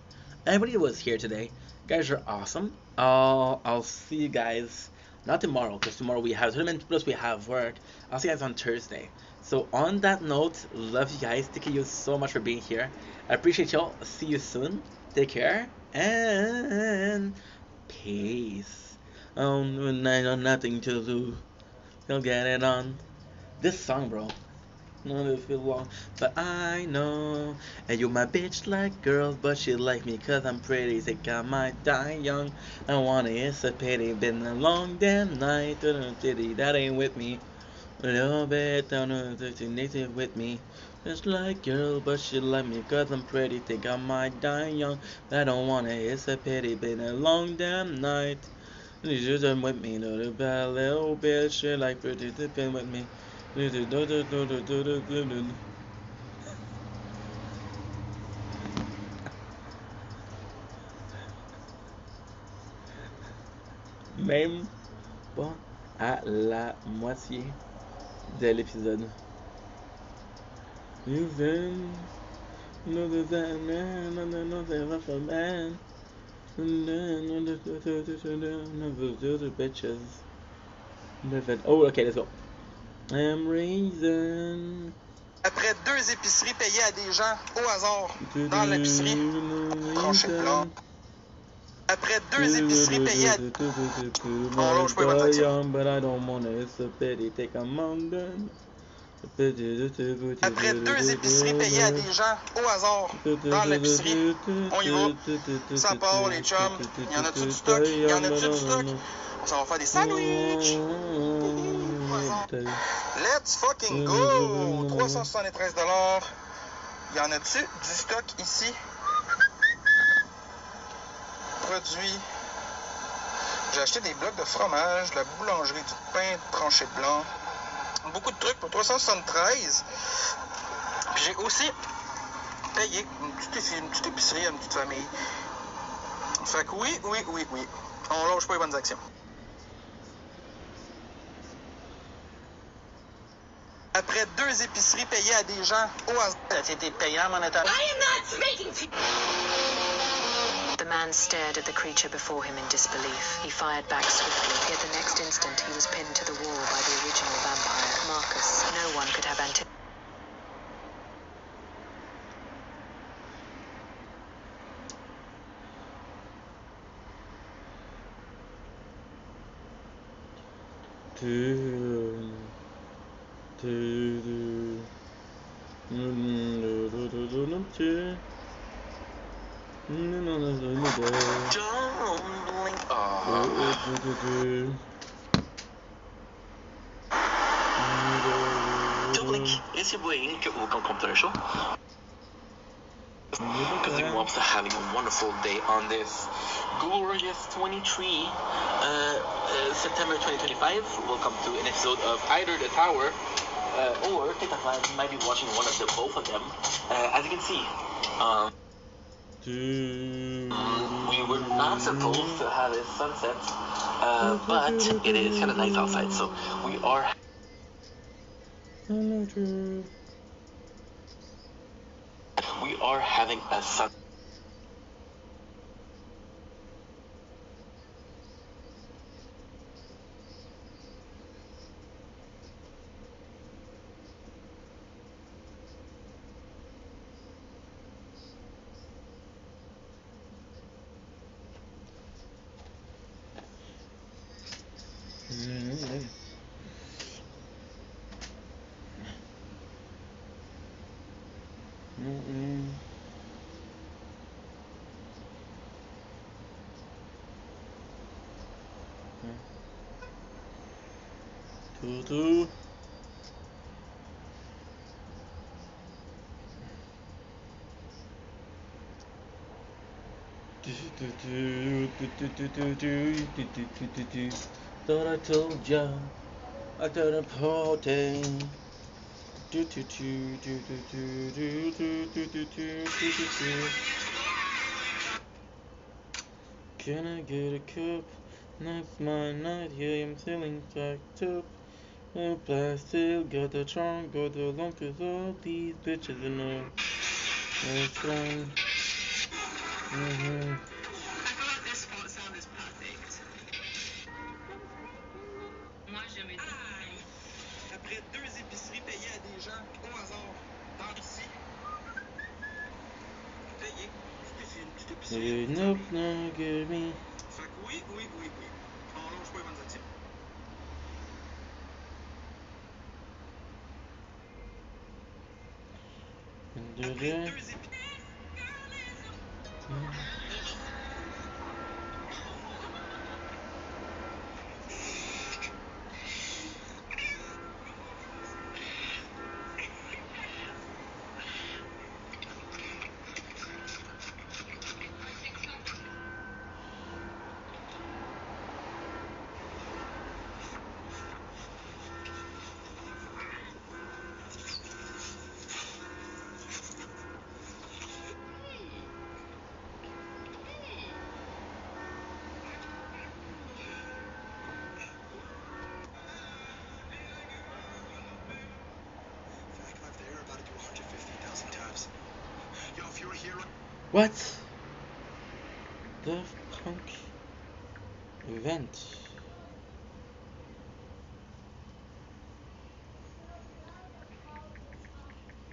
everybody who was here today. Guys, you're awesome. I'll see you guys not tomorrow because tomorrow we have tournament plus we have work. I'll see you guys on Thursday. So on that note, love you guys. Thank you so much for being here. I appreciate y'all. See you soon. Take care and peace. When I got nothing to lose, don't get it on. This song, bro. None of it feel long, but I know. And you my bitch like girls, but she like me 'cause I'm pretty. Think I might die young. I wanna, it's a pity. Been a long damn night. That ain't with me. A little bit down to native with me. Just like girl, but she like me 'cause I'm pretty. Think I might die young. I don't wanna, it's a pity. Been a long damn night. You just done with me, little bit, little bit. She like pretty, been with me. Même pas à la moitié de l'épisode. Bitches. Oh, okay, let's go. I'm raisin. Après 2 épiceries payées à des gens au hasard dans l'épicerie, tranché blanc. Après 2 épiceries payées à... On lâche pas les bonnes actions. But I don't wanna, it's a pity, take a mountain. Après 2 épiceries payées à des gens au hasard dans l'épicerie, on y va. Ça part les chums. Il y en a-tu du stock? Il y en a-tu du stock? On s'en va faire des sandwichs. Let's fucking go! 373 $. Il y en a-tu du stock ici? Produit. J'ai acheté des blocs de fromage, de la boulangerie, du pain tranché blanc. Beaucoup de trucs pour 373. Puis j'ai aussi payé une petite épicerie à une petite famille. Fait que oui. On lâche pas les bonnes actions. Après 2 épiceries payées à des gens au hasard. C'était payant monétairement. I am not speaking to you. The man stared at the creature before him in disbelief. He fired back swiftly, yet the next instant he was pinned to the wall by the original vampire, Marcus. No one could have anticipated. Don't blink. It's your boy Ink. Welcome to the show. Because you are having a wonderful day on this glorious September 2025. Welcome to an episode of either The Tower or technically I might be watching one of both of them. As you can see, we were not supposed to have a sunset, but it is kind of nice outside, so we are. We are having a sun. Thought I told ya I got a party. Can I get a cup? That's my night, yeah, I'm feeling jacked up. No plastic, got the trunk, got the long, cause all these bitches in the restaurant. This sound is perfect. Moi, j'aime bien. Après 2 épiceries payées à des gens au hasard dans ici. Payé. C'est une petite épicerie. Nope, no, get me. Fait que oui. On lâche pas les bonnes actions. Après 2 épiceries. What the punk event?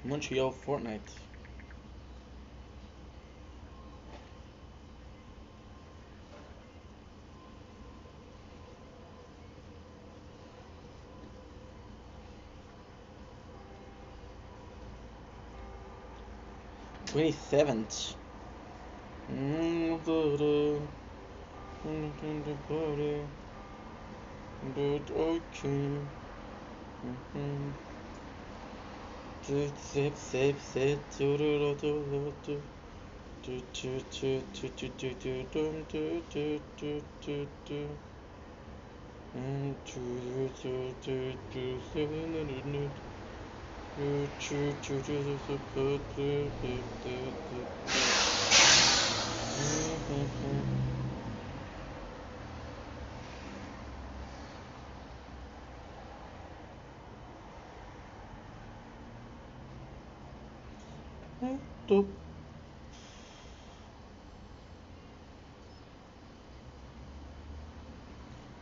Montreal Fortnite. #27. But okay. Sip, sip, sip, do do do do do do do do do do do do do do do do do. And do do do do do do do. Do do do do do do do do do. Stop.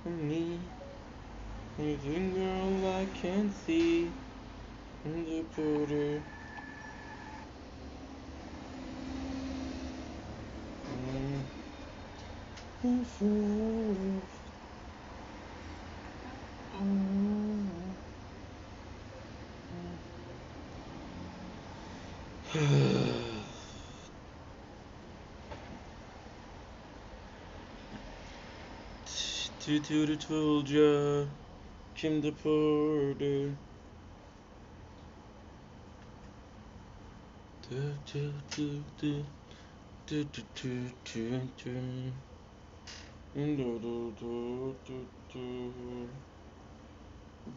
Me, anything girl I can see in the border. Tutu told ya, Kim the Porter. Do do do do do do do do do. Do do do do do.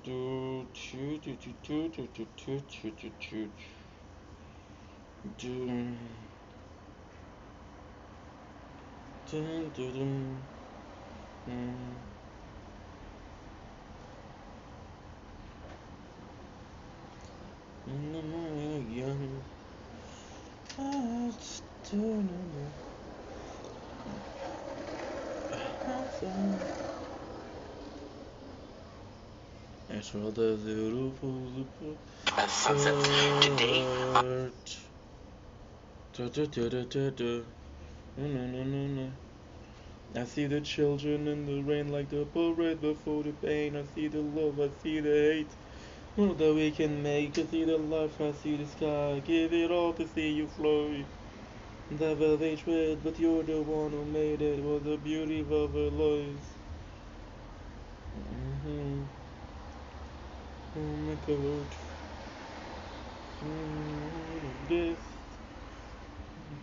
Do do do do do do do do do do do. Do. Dun dun dun. In the morning, young. As well as beautiful today. No. I see the children in the rain like the parade before the pain. I see the love, I see the hate. All that we can make. I see the life, I see the sky. Give it all to see you fly. Never they tread, but you're the one who made it. Was the beauty of our lives. Oh my God. This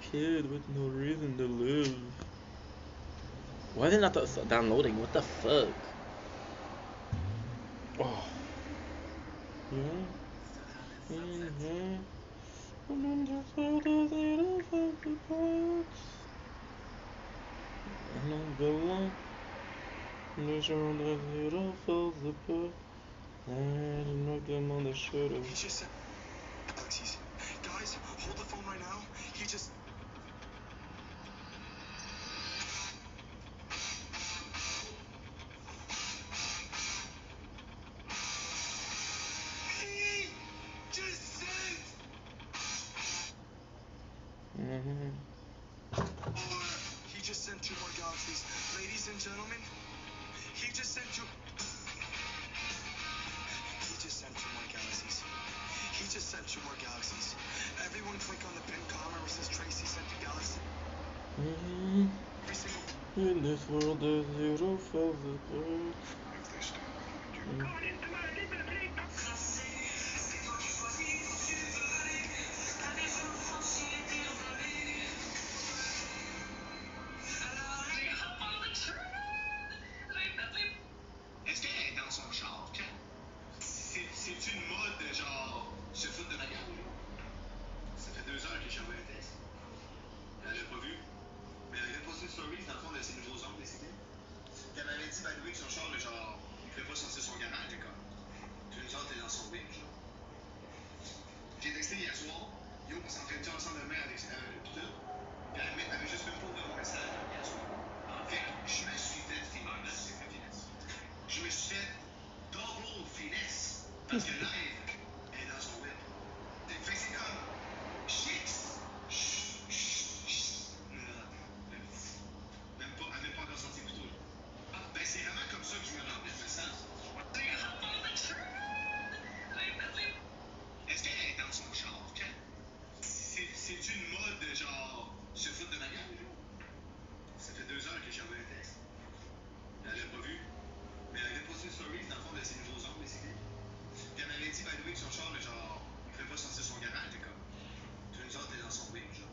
kid with no reason to live. Why is it not downloading? What the fuck? Oh. Yeah. And then just felt as it all fell apart. And I'm going. The show that it all falls apart. And you knocked them on the shoulder. He just said, Alexis, guys, hold the phone right now. He just. He just said. Or he just sent 2 more galaxies. Ladies and gentlemen, he just sent 2. He just sent 2 more galaxies. He just sent 2 more galaxies. Everyone click on the pinned comment where it says Tracy sent a galaxy. Every single. In this world, the zero falls apart. Est-ce qu'elle est dans son char? C'est une mode de genre se foutre de ma gueule? Ça fait 2 heures que j'ai envoyé un texte. Elle l'a pas vu. Mais elle avait posté une story dans le fond de ses nouveaux ongles dessinés. Elle m'avait dit, by the way, que son char, genre, il pouvait pas sortir son garage, comme. Puis nous autres, t'es dans son wing, genre. J'ai texté hier soir. Yo, on s'entraîne-tu ensemble demain avec pis tout? Puis elle avait juste même pas ouvert mon message hier soir. Fait que je me suis fait finesse. Je me suis fait double finesse. Parce que live est dans son whip. Fait que c'est comme. Chicks! Même pas, elle n'a même pas encore sorti le couteau. Ah, ben c'est vraiment comme ça que je me sens. Est-ce qu'elle est dans son char, Kat? C'est une mode de genre se foutre de ma gueule, genre? Ça fait 2 heures que j'ai envoyé un texte. Elle l'avait pas vu. Mais elle avait posté une story dans le fond de ses nouveaux ongles, basically. Puis elle m'avait dit, by the way, que son char, genre, il pouvait pas sortir son garage. J'étais comme, tous les autres, t'es dans son whip, genre.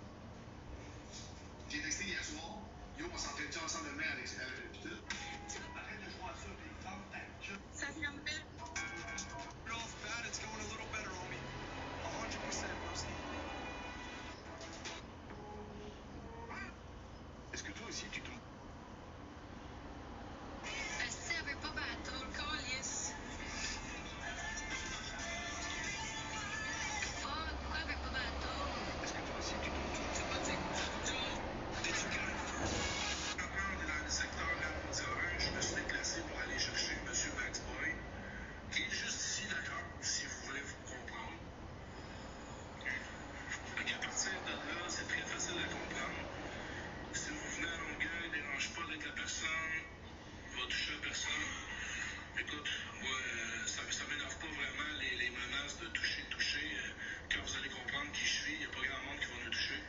J'ai texté hier soir. Yo, on s'entraîne-tu ensemble demain avec pis tout? Arrête de jouer à ça, pis ferme ta gueule. Ça vient de belle. Off bad, it's going a little better, homie. 100%, Rusty. Est-ce que toi aussi, tu trouves... Esti, elle veut pas bateau, le calice. Fuck, pourquoi elle veut pas bateau? Est-ce que toi aussi, tu trouves... C'est pas tic. T'es-tu calme? Maintenant, on est dans le secteur de la Orange. Je me suis déplacé pour aller chercher M. Maxboy, qui est juste ici, d'ailleurs, si vous voulez vous comprendre. Donc, à partir de là, c'est très facile à comprendre. Si vous venez à Longueuil, dérange pas avec la personne, va toucher à personne. Écoute, moi, ça m'énerve pas vraiment les menaces de toucher. Quand vous allez comprendre qui je suis, il n'y a pas grand monde qui va nous toucher.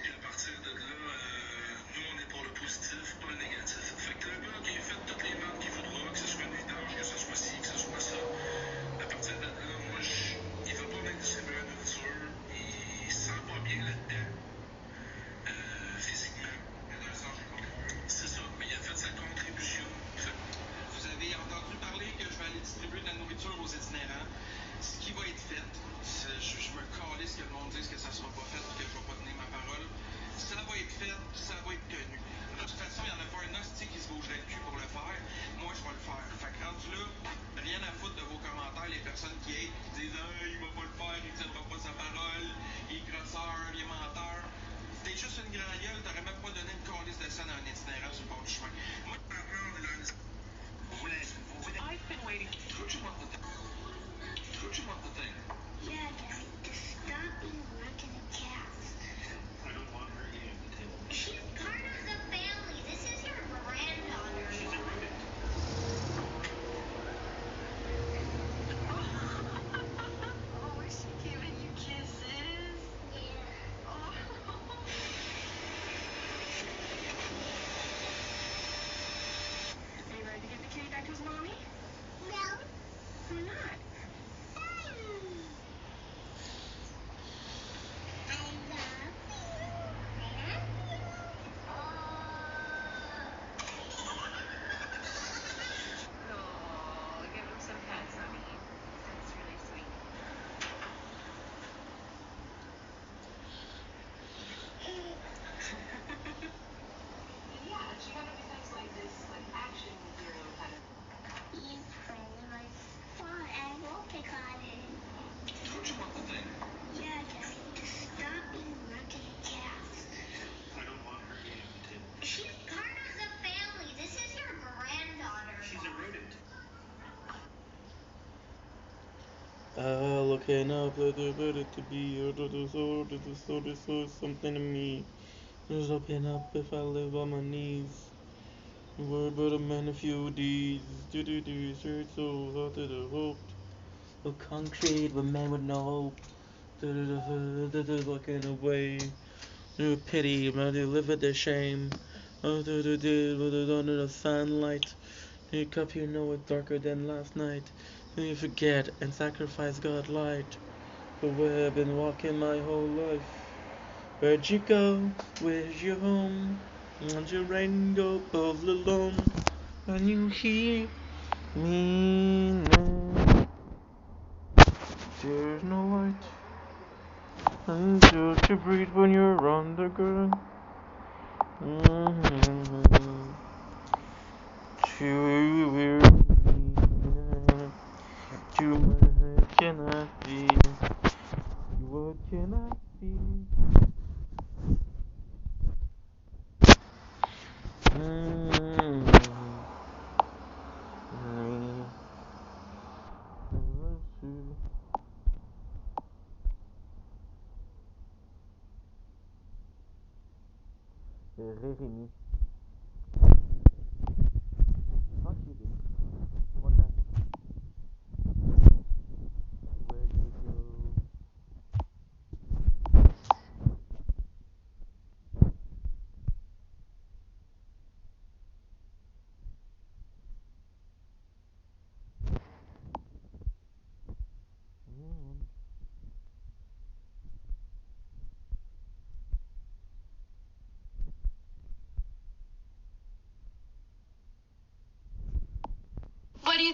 Et à partir de là, nous, on est pour le positif, pas le négatif. Fait que le gars qui fait toutes les marques qu'il voudra, que ce soit une vidange, que ce soit ci, que ce soit ça, à partir de là, moi, il va pas mettre distribuer la nourriture, il se sent pas bien là-dedans, physiquement. C'est ça, mais il a fait sa contribution. Vous avez entendu parler que je vais aller distribuer de la nourriture aux itinérants. Ce qui va être fait, je me calisse que le monde dise que ça sera pas fait ou que je vais pas tenir ma parole. Ça va être fait, ça va être tenu. De toute façon, il n'y en a pas un hostie qui se bougerait le cul pour le faire. Moi, je vais le faire. Fait que rendu là, rien à foutre de vos commentaires, les personnes qui hatent, qui disent il va pas le faire, il tiendra pas sa parole, il est grosseur, il est menteur. T'es juste une grande gueule, t'aurais même pas donné une calisse de scène à un itinérant sur le bord du chemin. Moi, vous voulez... I've been waiting. Don't you want the thing? Don't you want the thing? Yeah, Daddy, just stop being rude to the cats. I don't want her eating the table. She's part of the family. This is your granddaughter. She's a rodent. Oh, is she giving you kisses? Yeah. Oh. Are you ready to get the kitty back to his mommy? No. Why not? Oh, give him some pats, honey. That's really sweet. Yeah, she gotta be things like this, like action hero kind of. You play my phone and we'll pick on it. Don't you want the thing? Yeah, Daddy, just stop being rude to the cats. I don't want her eating the table. She's part of the family. This is your granddaughter. She's a rodent. Looking up at the better to be, so something to me. Just open up if I live on my knees. Word but a man a few deeds. Search souls out to the hope of concrete, but man with no hope. Looking away. No pity, but they live with their shame. But under the sunlight. You cup here know it darker than last night. And you forget and sacrifice God light. But where I've been walking my whole life. Where'd you go? Where's your home? And your rainbow of alone. Can you hear me now? There's no light. And just to breathe when you're on the ground. To where to where can I be? What can I be?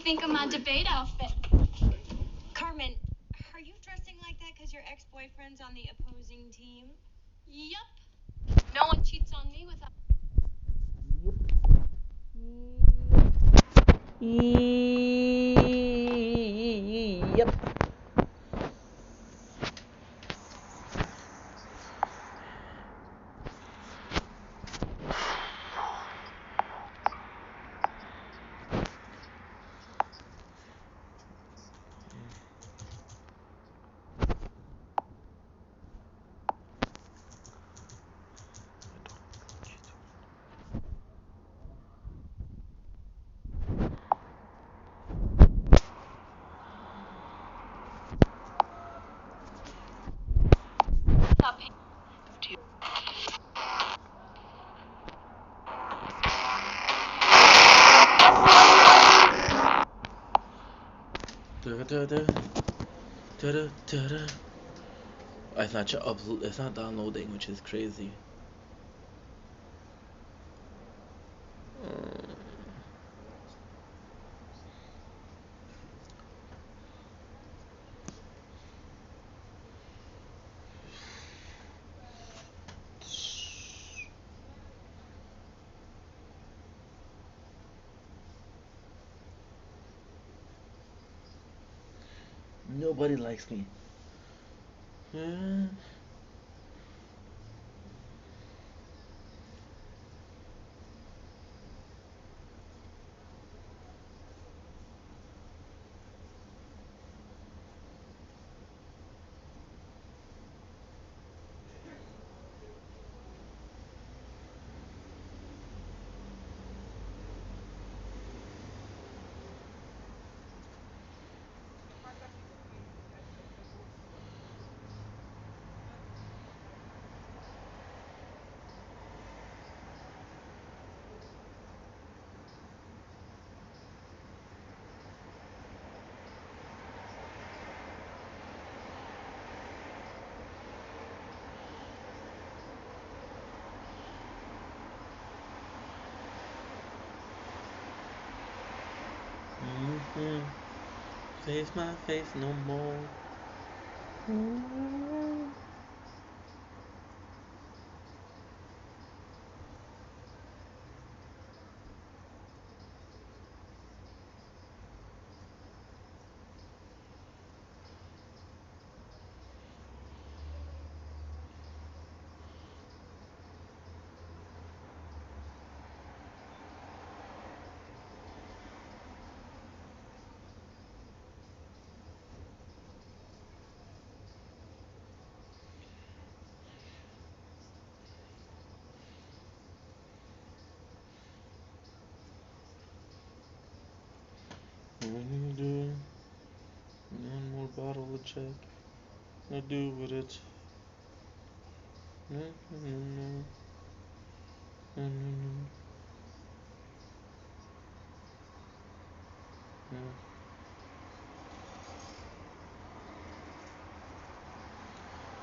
think of my debate outfit? Carmen, are you dressing like that because your ex-boyfriend's on the opposing team? Yup. No one cheats on me without... Yep. It's not downloading, which is crazy. Nobody likes me. Face my face no more. One more bottle to check. I do with it. No.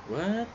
What?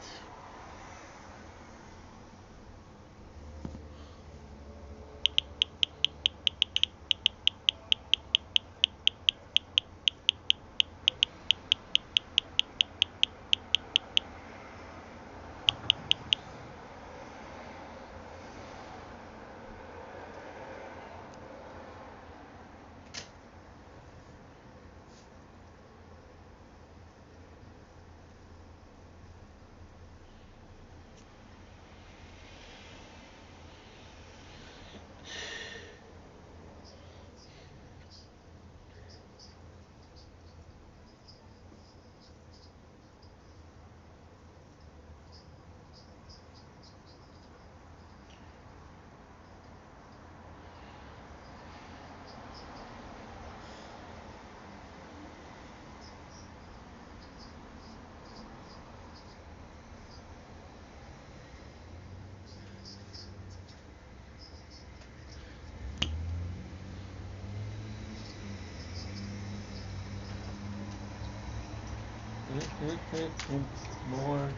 More.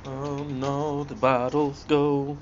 Oh no, the bottles go.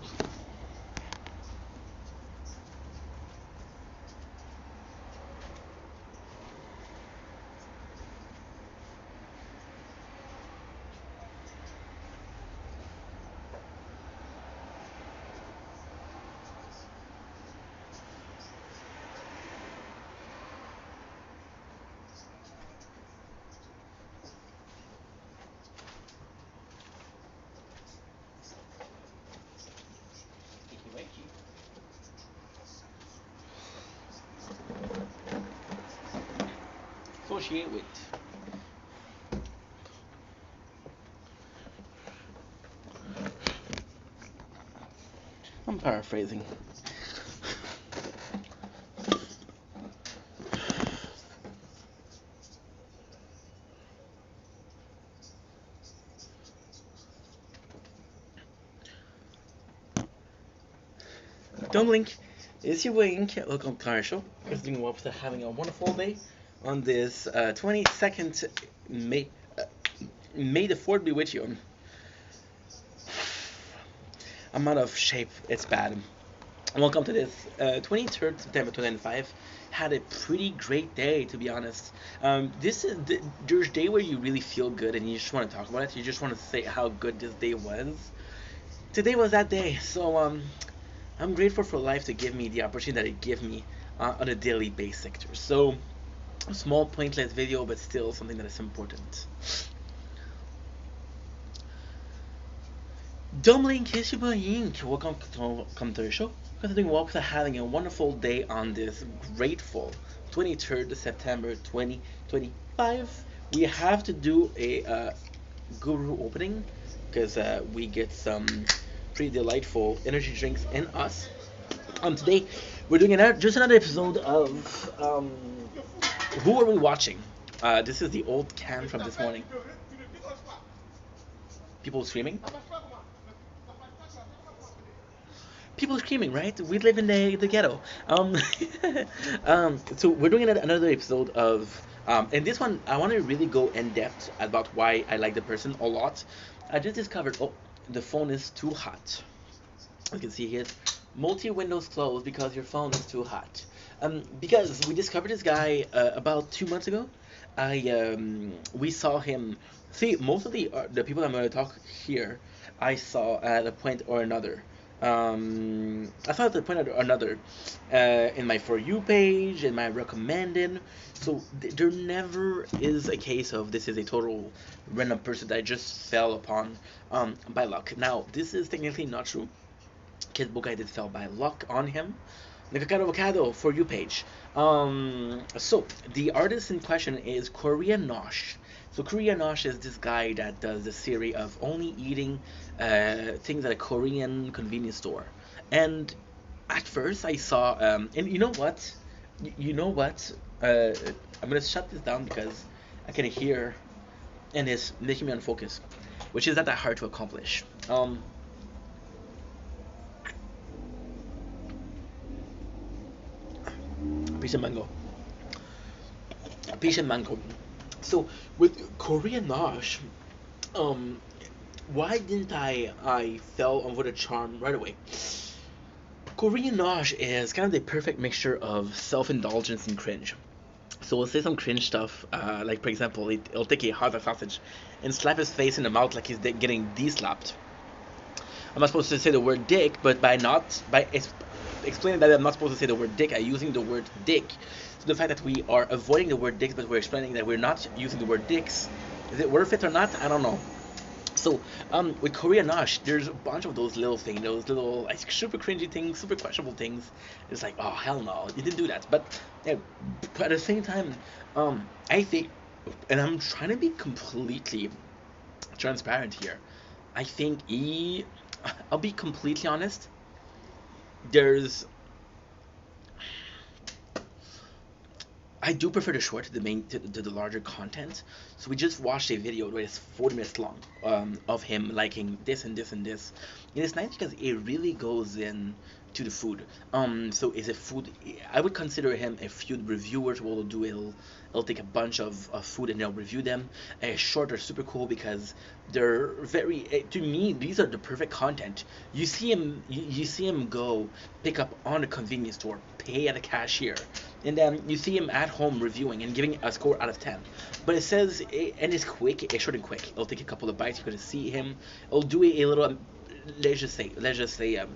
negotiate with. I'm paraphrasing. Don't blink. It's your Wink. Welcome to our show. It's doing well for having a wonderful day on this 22nd May. May the 4th be with you. I'm out of shape. It's bad. Welcome to this 23rd September 2005. Had a pretty great day, to be honest. This is there's a day where you really feel good and you just want to talk about it. You just want to say how good this day was. Today was that day. So I'm grateful for life to give me the opportunity that it give me on a daily basis. So a small pointless video, but still something that is important. Dumbling Kishiba welcome to the show. Continuing walk to having a wonderful day on this grateful 23rd September 2025. We have to do a guru opening because we get some pretty delightful energy drinks in us. Today we're doing just another episode of Who Are We Watching? This is the old can from this morning. People screaming. People screaming, right? We live in the ghetto. So we're doing another episode of, and this one I want to really go in depth about why I like the person a lot. I just discovered, oh, the phone is too hot. You can see here, multi-windows closed because your phone is too hot. Because we discovered this guy about 2 months ago. We saw him. See, most of the people I'm going to talk here, I saw at a point or another. I saw at the point or another in my For You page, in my recommended. So there never is a case of this is a total random person that I just fell upon by luck. Now, this is technically not true. Kid Book I did fell by luck on him. Nikakado Avocado For You page. So the artist in question is Korean Nosh. So Korean Nosh is this guy that does the series of only eating things at a Korean convenience store. And at first I saw, and you know what? You know what? I'm gonna shut this down because I can hear, and it's making me unfocused, which is not that hard to accomplish. Peach and mango. Peach and mango. So with Korean Nosh, why didn't I fell over the charm right away? Korean Nosh is kind of the perfect mixture of self-indulgence and cringe. So we'll say some cringe stuff, like for example, it'll take a hot dog sausage and slap his face in the mouth like he's getting de-slapped. I'm not supposed to say the word dick, but by explaining that I'm not supposed to say the word dick, I'm using the word dick. So the fact that we are avoiding the word dicks, but we're explaining that we're not using the word dicks, is it worth it or not? I don't know. So, with Korean Nosh, there's a bunch of those little things, those little like super cringy things, super questionable things. It's like, oh hell no, you didn't do that. But yeah, but at the same time, I think, and I'm trying to be completely transparent here. I think I'll be completely honest. There's I do prefer the short to to the larger content. So we just watched a video that is 40 minutes long of him liking this and this and this. And it's nice because it really goes in to the food. So is it food? I would consider him a food reviewer. So what he'll do, he'll take a bunch of food and he'll review them. Short are super cool because they're very to me these are the perfect content. You see him go pick up on a convenience store, pay at a cashier, and then you see him at home reviewing and giving a score out of 10. But it says and it's quick, it's short and quick. It'll take a couple of bites. You're gonna see him. It'll do a little. Let's just say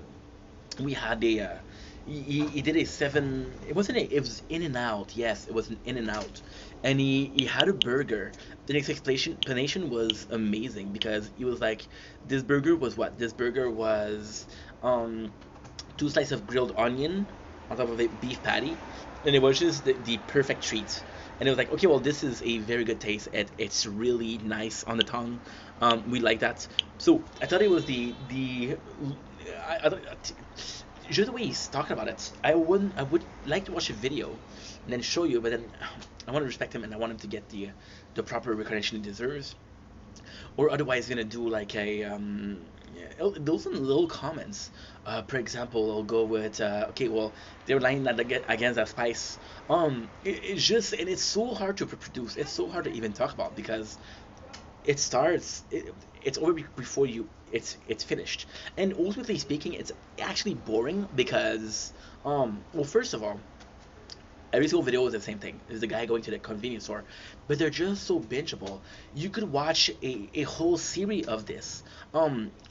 we had a he did a seven. It was In and Out. Yes, it was an In and Out, and he had a burger. The next explanation was amazing because he was like, this burger was what? This burger was two slices of grilled onion on top of a beef patty, and it was just the perfect treat. and it was like, okay, well, this is a very good taste. It's really nice on the tongue. We like that. So I thought it was I thought, just the way he's talking about it. I would like to watch a video and then show you, but then I want to respect him and I want him to get the proper recognition he deserves, or otherwise gonna do like a yeah, those are little comments. For example, I'll go with okay, well, they're lying that against that spice. It's just, and it's so hard to produce. It's so hard to even talk about because it starts. It's over before you. It's finished. And ultimately speaking, it's actually boring because well, first of all, every single video is the same thing. Is the guy going to the convenience store, but they're just so bingeable. You could watch a whole series of this.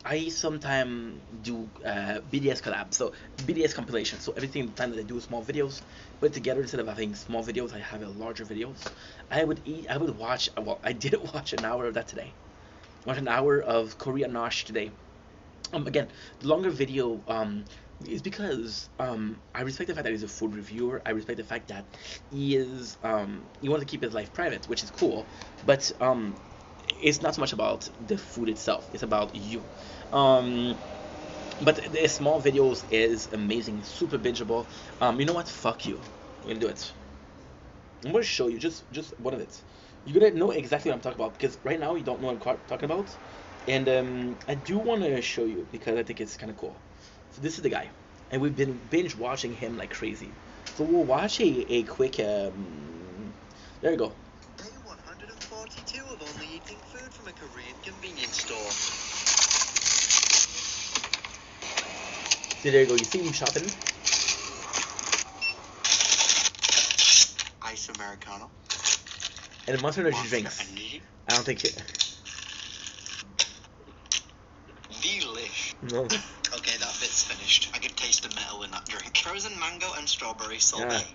I sometimes do BDS collabs, so BDS compilation. So every single time that I do small videos, put together instead of having small videos, I have a larger videos. I would watch. Well, I did watch an hour of that today. Watch an hour of Korean Nosh today. Again, the longer video is because I respect the fact that he's a food reviewer. I respect the fact that he wants to keep his life private, which is cool. But it's not so much about the food itself. It's about you. Um, but the small videos is amazing, super bingeable. You know what? Fuck you. I'm gonna do it. I'm gonna show you just one of it. You're gonna know exactly what I'm talking about because right now you don't know what I'm talking about, and I do want to show you because I think it's kind of cool. So this is the guy, and we've been binge watching him like crazy. So we'll watch a quick. There you go. Day 142 of only eating food from a Korean convenience store. See, there you go. You see him shopping. Ice Americano. And the Monster Energy Monster drinks. Energy. I don't think Delish. no. Okay, that bit's finished. I could taste the metal in that drink. Frozen mango and strawberry sorbet.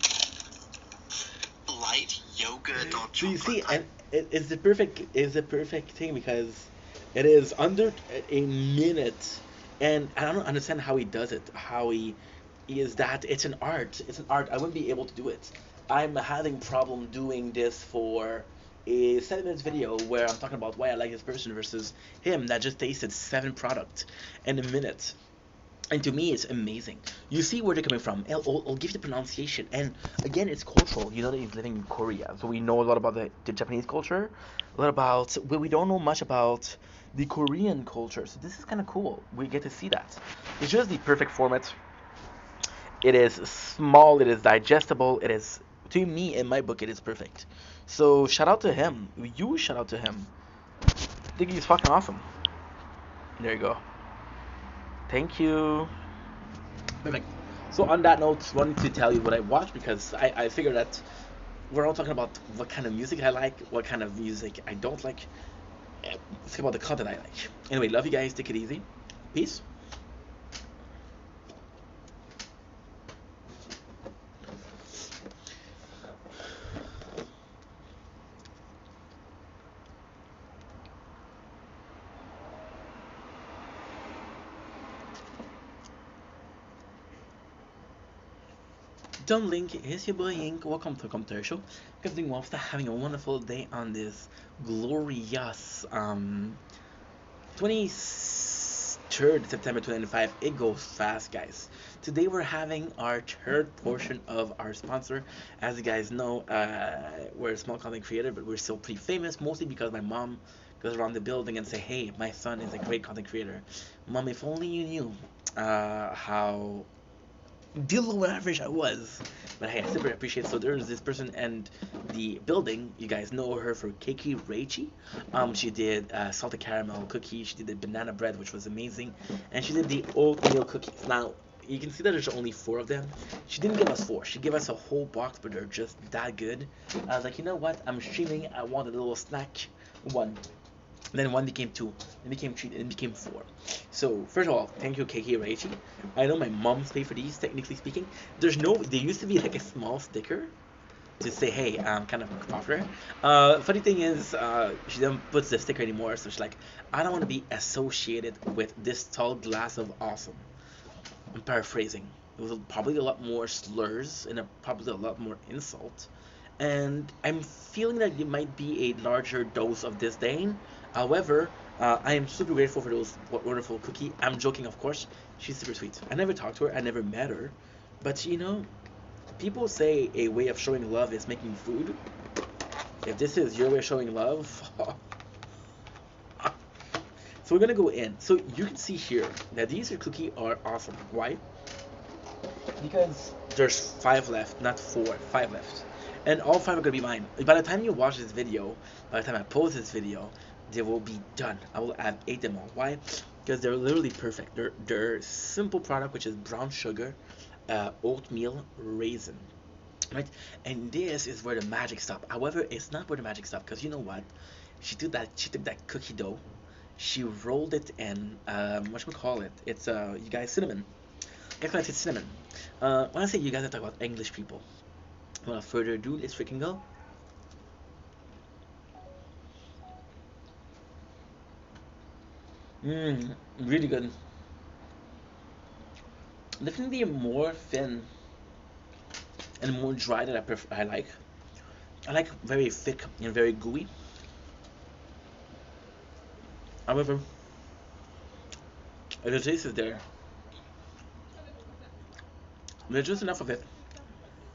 Light yogurt or So you see, chocolate. and it's the perfect thing because it is under a minute, and I don't understand how he does it. How he is that? It's an art. It's an art. I wouldn't be able to do it. I'm having problem doing this for a 7 minutes video where I'm talking about why I like this person versus him that just tasted 7 product in a minute. And to me, it's amazing. You see where they're coming from. I'll give you the pronunciation. And again, it's cultural. You know that he's living in Korea. So we know a lot about the Japanese culture. A lot about, but we don't know much about the Korean culture. So this is kind of cool. We get to see that. It's just the perfect format. It is small. It is digestible. It is, to me, in my book, it is perfect. So shout out to him. You shout out to him. I think he's fucking awesome. There you go. Thank you. Perfect. So on that note, wanted to tell you what I watched because I figured that we're all talking about what kind of music I like, what kind of music I don't like. Let's talk about the content I like. Anyway, love you guys. Take it easy. Peace. Don't Link, it's your boy Ink. Welcome to Computer Show. Guys, doing well, having a wonderful day on this glorious 23rd September 2025. It goes fast, guys. Today we're having our third portion of our sponsor. As you guys know, we're a small content creator, but we're still pretty famous, mostly because my mom goes around the building and say, "Hey, my son is a great content creator." Mom, if only you knew how below average I was. But hey, I super appreciate it. So there's this person and the building. You guys know her for Keiki Reichi. She did salted caramel cookie. She did the banana bread, which was amazing, and she did the oatmeal cookies. Now you can see that there's only 4 of them. She didn't give us 4. She gave us a whole box, but they're just that good. I was like, you know what? I'm streaming. I want a little snack. One. Then one became 2, then became 3, then became 4. So first of all, thank you KK Reichi. I know my mom's paid for these, technically speaking. There used to be like a small sticker to say, hey, I'm kind of popular. Funny thing is, she doesn't put the sticker anymore, so she's like, I don't want to be associated with this tall glass of awesome. I'm paraphrasing. It was probably a lot more slurs and probably a lot more insult. and I'm feeling that it might be a larger dose of disdain. However, I am super grateful for those wonderful cookie. I'm joking, of course. She's super sweet. I never talked to her. I never met her, but people say a way of showing love is making food. If this is your way of showing love, so we're gonna go in. So you can see here that these cookies are awesome. Why? Because there's five left, not four, five left. And all five are gonna be mine. By the time you watch this video, by the time I post this video, they will be done. I will have ate them all. Why? Because they're literally perfect. They're simple product, which is brown sugar, oatmeal, raisin. Right? And this is where the magic stops. However, it's not where the magic stops, because you know what? She took that cookie dough, she rolled it in what should we call it? It's you guys cinnamon. Guess when I say cinnamon. When I say you guys, I talk about English people. Without further ado, let's freaking go. Really good. Definitely more thin and more dry than I like. I like very thick and very gooey. However, the taste is there. There's just enough of it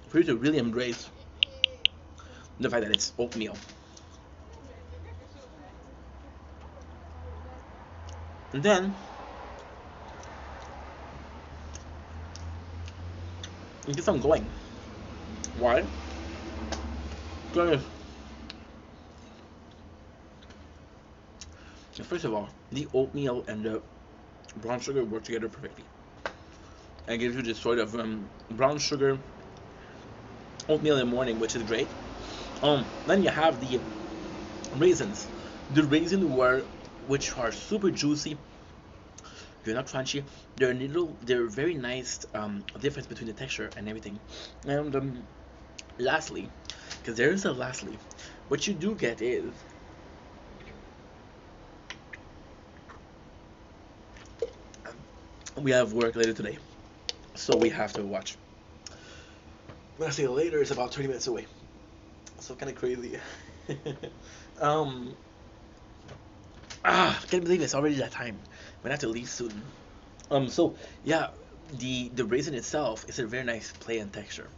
for you to really embrace the fact that it's oatmeal. And then it keeps on going. Why? Because first of all, the oatmeal and the brown sugar work together perfectly, and gives you this sort of brown sugar oatmeal in the morning, which is great. Then you have the raisins. The raisins which are super juicy. They're not crunchy. They're very nice. Difference between the texture and everything. And lastly, because there is a lastly, what you do get is we have work later today, so we have to watch. When I say later, it's about 20 minutes away, so kind of crazy. um, can't believe it's already that time. We have to leave soon. So yeah, the raisin itself is a very nice play and texture.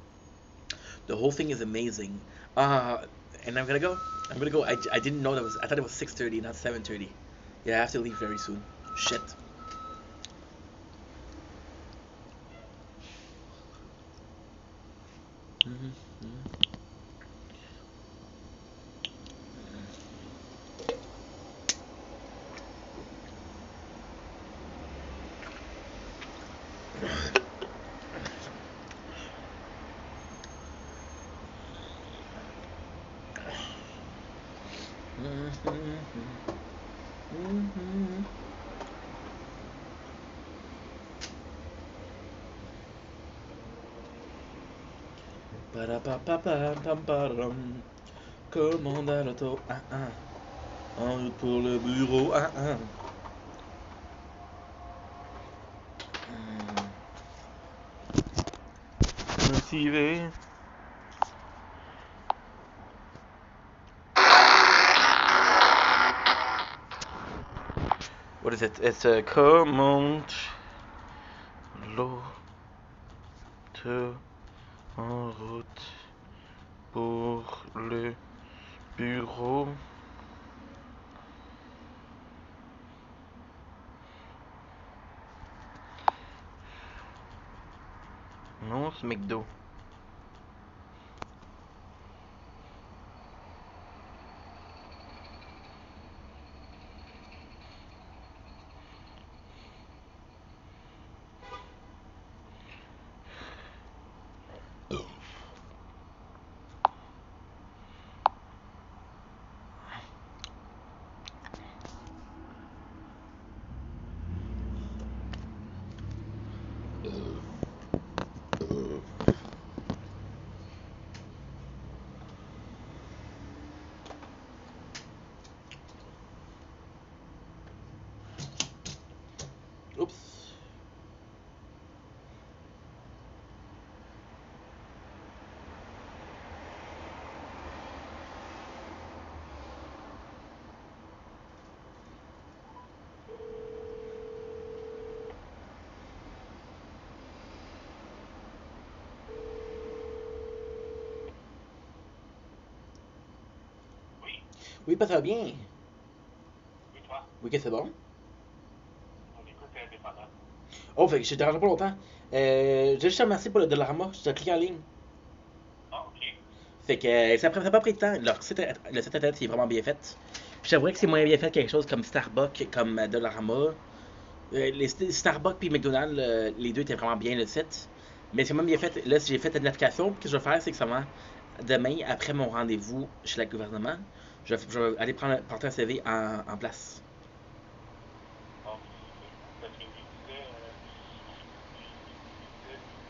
The whole thing is amazing. And I'm gonna go. I'm gonna go. I didn't know that was. I thought it was 6:30, not 7:30. Yeah, I have to leave very soon. Shit. Mm-hmm. Ba-da-ba-ba-ba-ba-ba-dum. Commande à l'auto, en route pour le bureau, Motivé. What is it? It's a commande l'auto en route pour le bureau. Non, c'est McDo. Oui, pas ça va bien. Oui, toi, Oui, que c'est bon. on écoute indépendant. Oh, fait que je te dérange pas longtemps. Je vais juste te remercier pour le Dollarama. Je te clique en ligne. Ah, ok. Fait que ça n'a pas pris de temps. Le site internet c'est vraiment bien fait. Je t'avouerais que c'est moins bien fait que quelque chose comme Starbucks, comme Dollarama. Starbucks puis McDonald's, les deux étaient vraiment bien le site. Mais c'est même bien fait. Là, si j'ai fait une application, ce que je vais faire, c'est que ça va demain, après mon rendez-vous chez le gouvernement, je vais aller porter un CV en place. Bon, parce que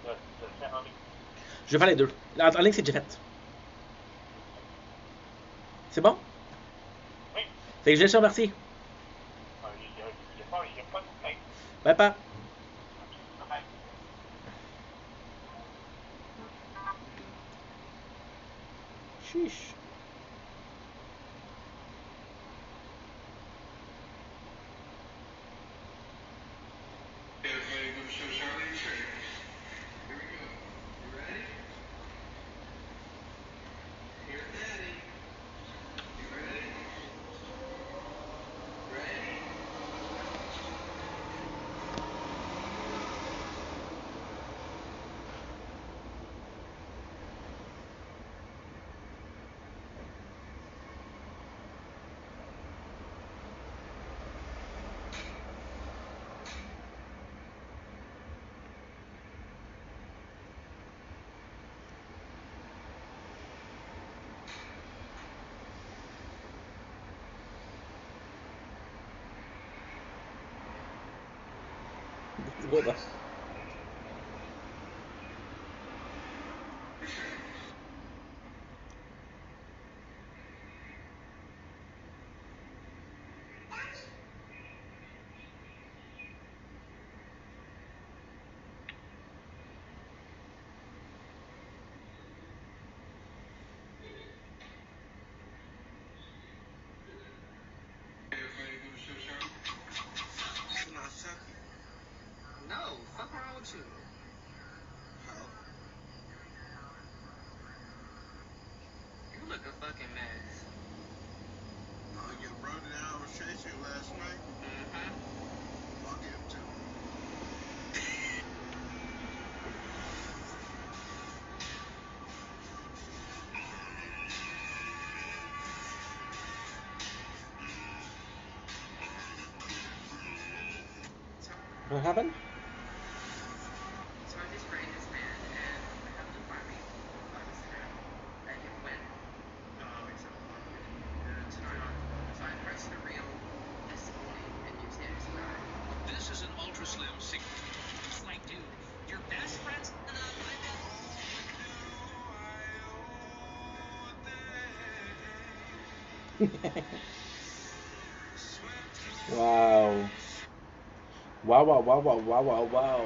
de le faire en ligne. Je vais faire les deux. En ligne, c'est déjà fait. C'est bon? Oui. Fait que je te remercie. Il y a pas de problème. Bye bye. Bye. Chiche. Everybody go show Charlie a trick. Here we go. You ready? Here's Daddy. You ready? Ready? Voilà. Everybody go show Charlie. Not sucking. No, fuck wrong with you? How? You look a fucking mess. Oh, your brother that I was chasing last night? Mm-hmm. Fuck him too. What happened? So I just framed this man and I have him find me on Instagram and hit win. Tonight on. So I pressed the reel this morning and used the XLR. This is an ultra slim six. It's like, dude, your best friend's Wow. Wow, wow, wow, wow, wow, wow, wow.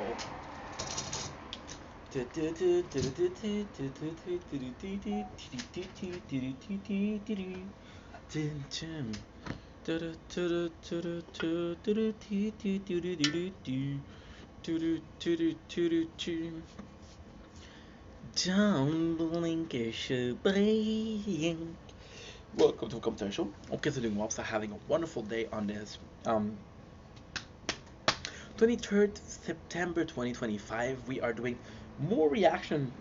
Don't blink, it should blink. Welcome to Computer Show. Hope you're doing well. So having a wonderful day on this 23rd September 2025. We are doing more reaction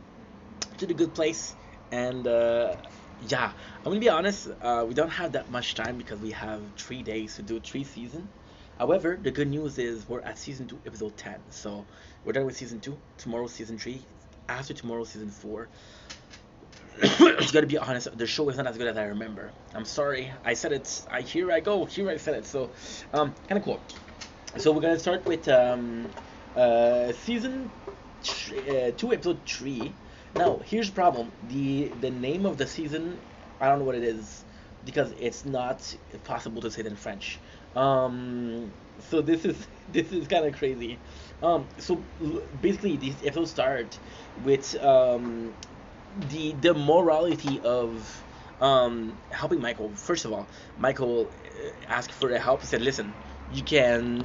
to The Good Place, and yeah, I'm gonna be honest. We don't have that much time because we have 3 days to do 3 seasons. However, the good news is we're at season 2, episode 10. So we're done with season 2. Tomorrow, season 3. After tomorrow, season 4. It's gotta be honest. The show is not as good as I remember. I'm sorry. I said it. Here I go. Here I said it. So, kind of cool. So we're gonna start with season 2, episode 3. Now here's the problem. The name of the season, I don't know what it is because it's not possible to say it in French. So this is this is kind of crazy. Basically, these episodes start with the morality of helping Michael. First of all, Michael asked for the help. He said, "Listen, you can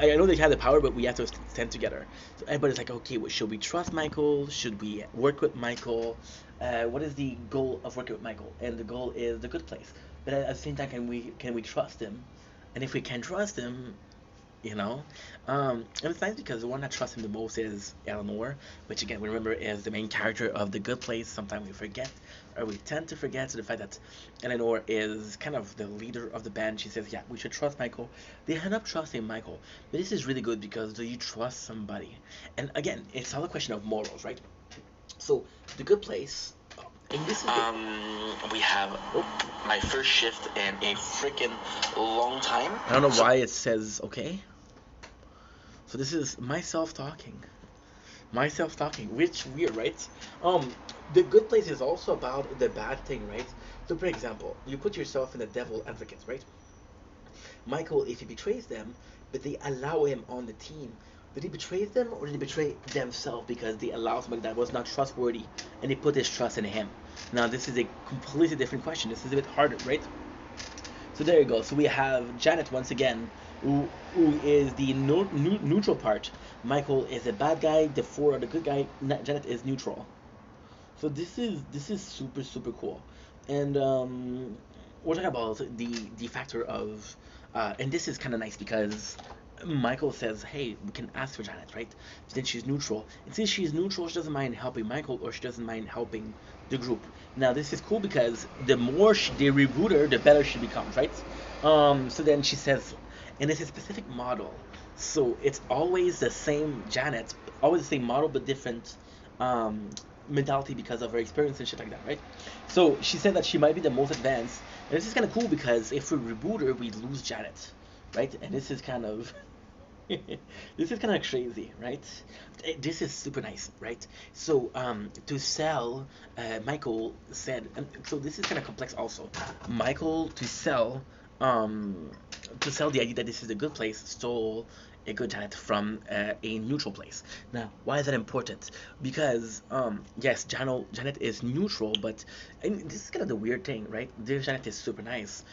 I know they have the power, but we have to stand together. So everybody's like, okay, well, should we trust Michael? Should we work with Michael? What is the goal of working with Michael? And the goal is the good place. But at the same time, can we trust him? And if we can trust him, you know. And it's nice because the one that trusts him the most is Eleanor, which again we remember is the main character of The Good Place. Sometimes we forget, or we tend to forget, to the fact that Eleanor is kind of the leader of the band. She says, "Yeah, we should trust Michael." They end up trusting Michael, but this is really good because do you trust somebody? And again, it's all a question of morals, right? So The Good Place. And this is We have my first shift in a freaking long time. I don't know why it says okay. So this is myself talking. Myself talking, which weird, right? The Good Place is also about the bad thing, right? So, for example, you put yourself in the devil advocate, right? Michael, if he betrays them, but they allow him on the team, did he betray them or did he betray themselves because they allowed somebody that was not trustworthy and they put his trust in him? Now, this is a completely different question. This is a bit harder, right? So there you go. So we have Janet once again, who is the neutral part. Michael is a bad guy. The four are the good guy. Janet is neutral. So this is super super cool, and we're talking about the factor of, and this is kind of nice because Michael says, "Hey, we can ask for Janet, right? Since she's neutral, and since she's neutral, she doesn't mind helping Michael, or she doesn't mind helping the group." Now this is cool because the more they reboot her, the better she becomes, right? So then she says, and it's a specific model, so it's always the same Janet, always the same model but different um, mentality because of her experience and shit like that, right? So she said that she might be the most advanced, and this is kind of cool because if we reboot her, we lose Janet, right? And this is kind of this is kind of crazy, right? This is super nice, right? So to sell, Michael said, and so this is kind of complex also. Michael um, to sell the idea that this is a good place stole a good Janet from a neutral place. Now, why is that important? Because yes, Janet is neutral, but and this is kind of the weird thing, right? This Janet is super nice.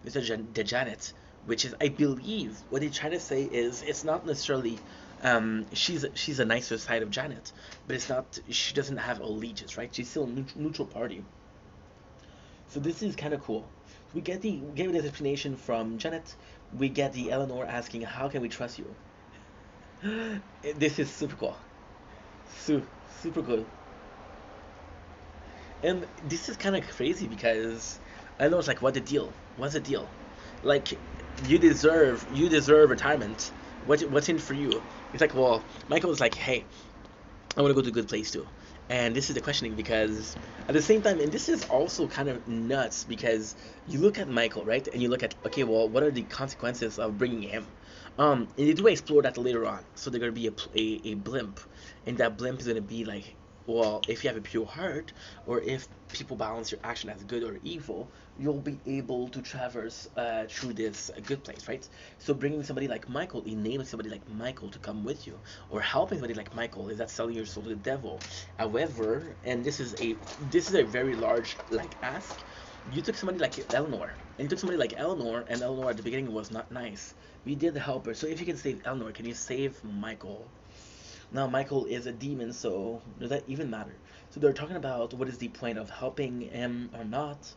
It's the Janet, which is, I believe, what they're trying to say is it's not necessarily she's a nicer side of Janet, but it's not, she doesn't have allegiance, right? She's still a neutral party. So this is kind of cool. We get this explanation from Janet. We get the Eleanor asking, "How can we trust you?" This is super cool. Su Super good. And this is kind of crazy because Eleanor's like, "What the deal? What's the deal? Like, you deserve retirement. What's in for you?" It's like, well, Michael was like, "Hey, I want to go to a good place too." And this is the questioning because at the same time, and this is also kind of nuts because you look at Michael, right? And you look at, okay, well, what are the consequences of bringing him? And they do explore that later on. So they're going to be a blimp. And that blimp is going to be like, well, if you have a pure heart, or if people balance your action as good or evil, you'll be able to traverse through this good place, right? So bringing somebody like Michael, enabling somebody like Michael to come with you, or helping somebody like Michael, is that selling your soul to the devil? However, and this is a very large like ask. You took somebody like Eleanor, and you took somebody like Eleanor, and Eleanor at the beginning was not nice. We did help her. So if you can save Eleanor, can you save Michael? Now Michael is a demon, so does that even matter? So they're talking about what is the point of helping him or not.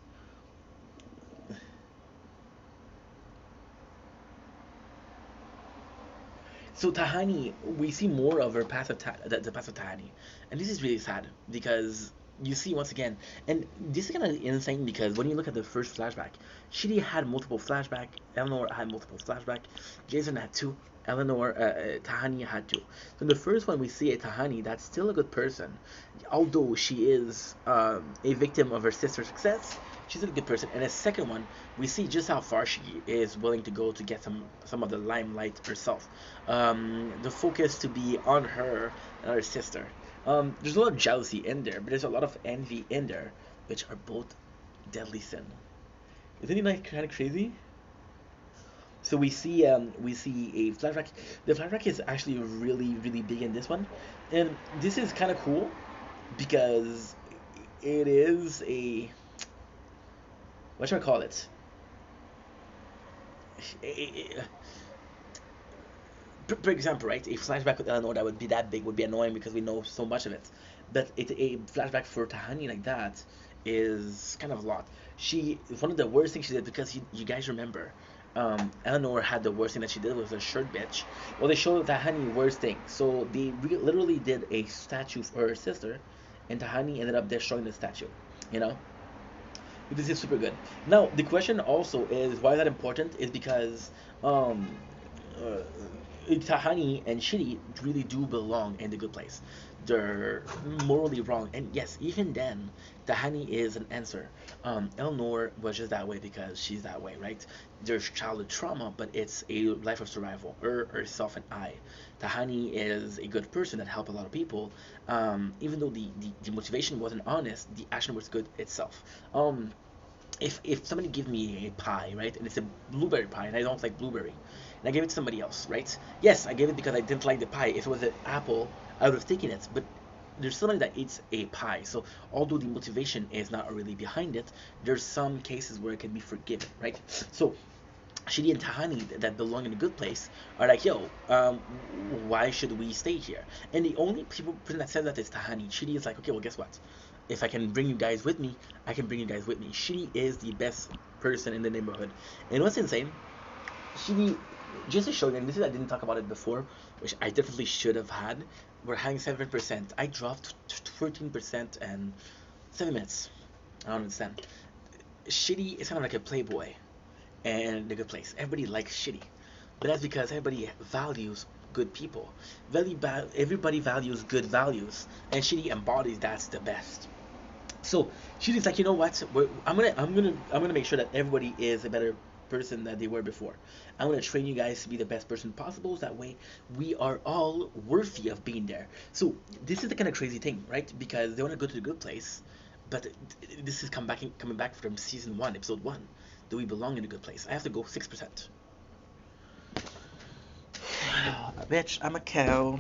So Tahani, we see more of her passive the passive Tahani, and this is really sad because you see once again, and this is kind of insane because when you look at the first flashback, Shidi had multiple flashback, Eleanor had multiple flashback, Jason had two, Tahani had two. So in the first one, we see a Tahani that's still a good person, although she is a victim of her sister's success. She's a good person. And the second one, we see just how far she is willing to go to get some of the limelight herself. The focus to be on her and her sister. There's a lot of jealousy in there, but there's a lot of envy in there, which are both deadly sin. Isn't it like kind of crazy? So we see a flashback. The flashback is actually really really big in this one, and this is kind of cool because it is a, what should I call it? for example, right, a flashback with Eleanor that would be that big would be annoying because we know so much of it. But a flashback for Tahani like that is kind of a lot. She One of the worst things she did, because you guys remember, Eleanor had the worst thing that she did was a shirt bitch. Well, they showed Tahani worst thing, so they literally did a statue for her sister, and Tahani ended up destroying the statue. You know, this is super good. Now, the question also is why is that important? Is because um, uh, Tahani and Shitty really do belong in the good place. They're morally wrong, and yes, even then, Tahani is an answer. Eleanor was just that way because she's that way, right? There's childhood trauma, but it's a life of survival. Herself and I. Tahani is a good person that helped a lot of people. Even though the motivation wasn't honest, the action was good itself. If somebody give me a pie, right, and it's a blueberry pie, and I don't like blueberry, and I gave it to somebody else, right? Yes, I gave it because I didn't like the pie. If it was an apple, I would have taken it. But there's somebody that eats a pie, so although the motivation is not really behind it, there's some cases where it can be forgiven, right? So Shidi and Tahani that belong in a good place are like, yo, why should we stay here? And the only person that says that is Tahani. Shidi is like, okay, well, guess what? If I can bring you guys with me, I can bring you guys with me. Shidi is the best person in the neighborhood. And what's insane, Shidi, just to show you, and this is, I didn't talk about it before, which I definitely should have had. We're having 7%. I dropped 14% and 7 minutes. I don't understand. Shidi is kind of like a playboy and a good place. Everybody likes Shitty, but that's because everybody values good people. Everybody values good values, and Shitty embodies that's the best. So Shitty's like, you know what? I'm gonna make sure that everybody is a better person than they were before. I'm gonna train you guys to be the best person possible. So that way, we are all worthy of being there. So this is the kind of crazy thing, right? Because they want to go to the good place, but this is coming back from season one, episode one. Do we belong in a good place? I have to go 6%. Bitch, I'm a cow.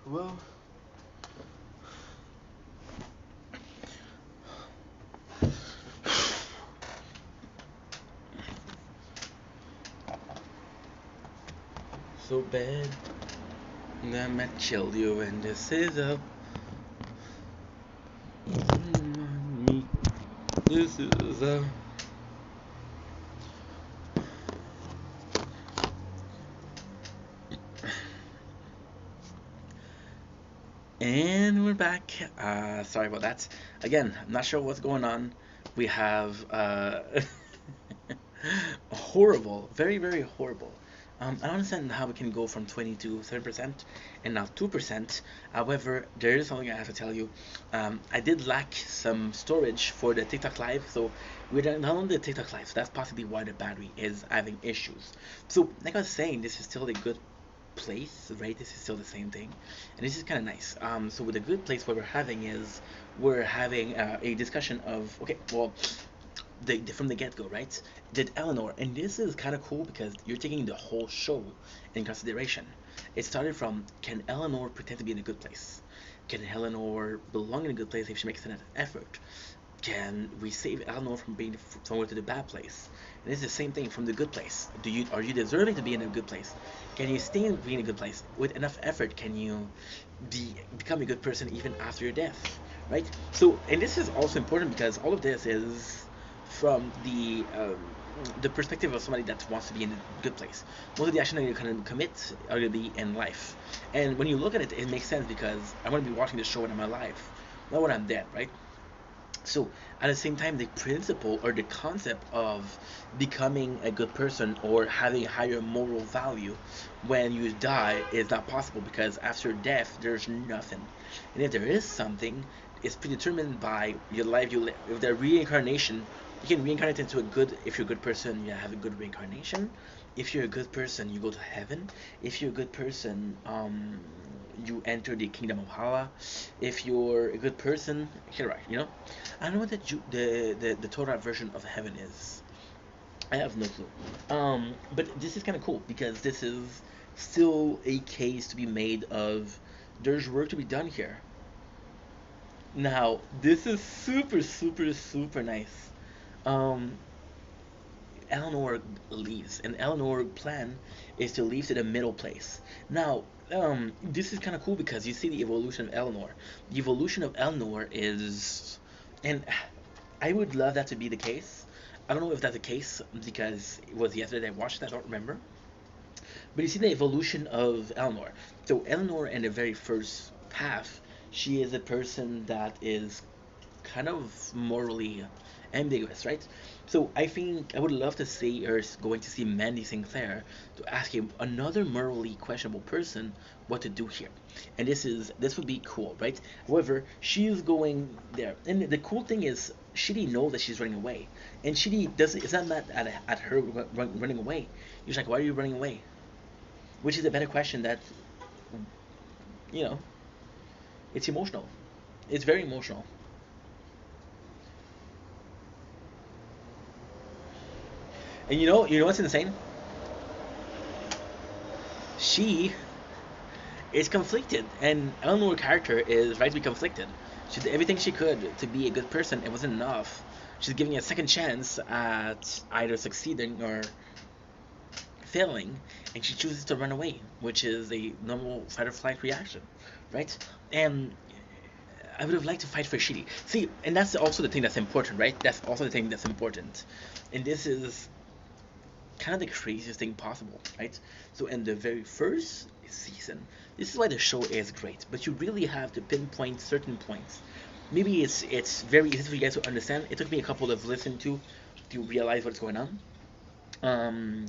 Whoa. So bad that I chill you and this is up. This is up. And we're back. Sorry about that. Again, I'm not sure what's going on. We have horrible, very, very horrible. I don't understand how we can go from 20 to 7% and now 2%. However, there is something I have to tell you. I did lack some storage for the TikTok Live, so we're not on the TikTok Live, so that's possibly why the battery is having issues. So, like I was saying, this is still a good place, right? This is still the same thing, and this is kind of nice. So with a good place, what we're having a discussion of, okay, well, from the get-go, right? Did Eleanor, and this is kind of cool because you're taking the whole show in consideration. It started from, can Eleanor pretend to be in a good place? Can Eleanor belong in a good place if she makes an effort? Can we save Eleanor from being somewhere to the bad place? And it's the same thing from the good place. Are you deserving to be in a good place? Can you stay in being a good place with enough effort? Can you become a good person even after your death, right? So, and this is also important because all of this is from the perspective of somebody that wants to be in a good place. Most of the action that you're going to commit are going to be in life, and when you look at it, it makes sense because I want to be watching this show when I'm alive, not when I'm dead, right? So at the same time, the principle or the concept of becoming a good person or having higher moral value when you die is not possible, because after death there's nothing. And if there is something, it's predetermined by your life you live. If the reincarnation, you can reincarnate into a good. If you're a good person, you have a good reincarnation. If you're a good person, you go to heaven. If you're a good person, you enter the kingdom of Allah. If you're a good person, here, right, you know. I don't know what the Torah version of heaven is. I have no clue. But this is kind of cool because this is still a case to be made of. There's work to be done here. Now, this is super, super, super nice. Um, Eleanor leaves, and Eleanor's plan is to leave to the middle place. Now, this is kind of cool because you see the evolution of Eleanor. The evolution of Eleanor is, and I would love that to be the case. I don't know if that's the case because it was yesterday I watched it, I don't remember. But you see the evolution of Eleanor. So Eleanor in the very first path, she is a person that is kind of morally ambiguous, right? So I think I would love to see her going to see Mandy Sinclair to ask him, another morally questionable person, what to do here. And this would be cool, right? However, she is going there, and the cool thing is Shitty knows that she's running away, and Shitty doesn't. It's not mad at her running away. He's like, why are you running away? Which is a better question. That you know, it's emotional. It's very emotional. And you know what's insane? She is conflicted, and Eleanor's character is right to be conflicted. She did everything she could to be a good person. It wasn't enough. She's giving a second chance at either succeeding or failing, and she chooses to run away, which is a normal fight or flight reaction, right? And I would have liked to fight for Shiri. See, and that's also the thing that's important, right? That's also the thing that's important. And this is kind of the craziest thing possible, right? So in the very first season, this is why the show is great, but you really have to pinpoint certain points. Maybe it's very easy for you guys to understand. It took me a couple of listen to realize what's going on. Um,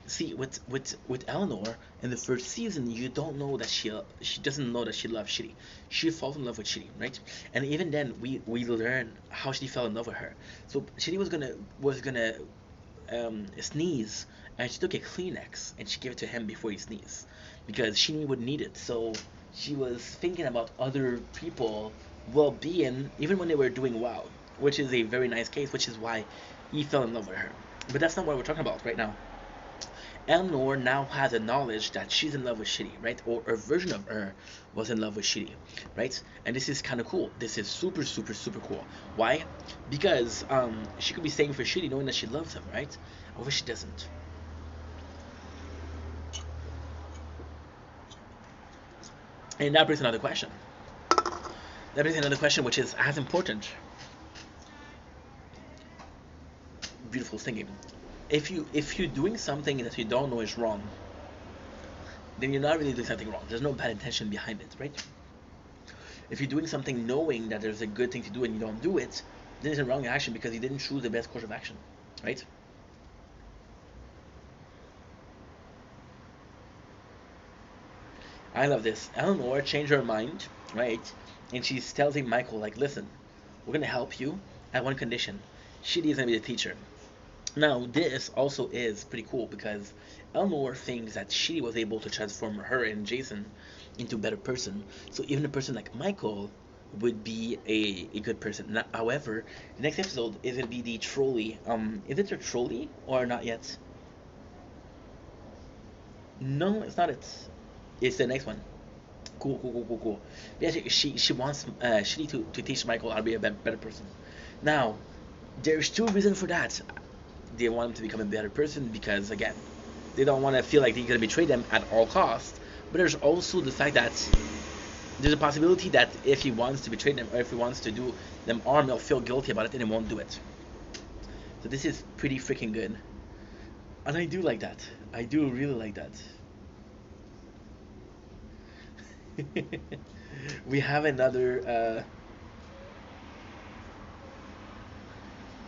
See, with Eleanor in the first season, you don't know that she doesn't know that she loves Shitty. She falls in love with Shitty, right? And even then, we learn how Shitty fell in love with her. So Shitty was gonna sneeze, and she took a Kleenex and she gave it to him before he sneezed because she knew he would need it. So she was thinking about other people well-being even when they were doing well, which is a very nice case, which is why he fell in love with her. But that's not what we're talking about right now. Eleanor now has a knowledge that she's in love with Shitty, right? Or a version of her was in love with Shitty, right? And this is kind of cool. This is super, super, super cool. Why? Because she could be staying for Shitty knowing that she loves him, right? I wish she doesn't. And that brings another question. That brings another question, which is as important. Beautiful thinking. If you're doing something that you don't know is wrong, then you're not really doing something wrong. There's no bad intention behind it, right? If you're doing something knowing that there's a good thing to do and you don't do it, then it's a wrong action because you didn't choose the best course of action, right? I love this. Eleanor changed her mind, right? And she's telling Michael, like, listen, we're gonna help you at one condition. Shitty is gonna be the teacher. Now, this also is pretty cool because Eleanor thinks that she was able to transform her and Jason into a better person. So even a person like Michael would be a good person. Now, however, the next episode is gonna be the trolley. Is it a trolley or not yet? No, it's not it. It's the next one. Cool, cool, cool, cool, cool. Yeah, she wants Shitty to teach Michael how to be a better person. Now, there's two reasons for that. They want him to become a better person because again, they don't want to feel like they're gonna betray them at all costs. But there's also the fact that there's a possibility that if he wants to betray them or if he wants to do them harm, they'll feel guilty about it and they won't do it. So this is pretty freaking good, and I do like that. I do really like that. We have another.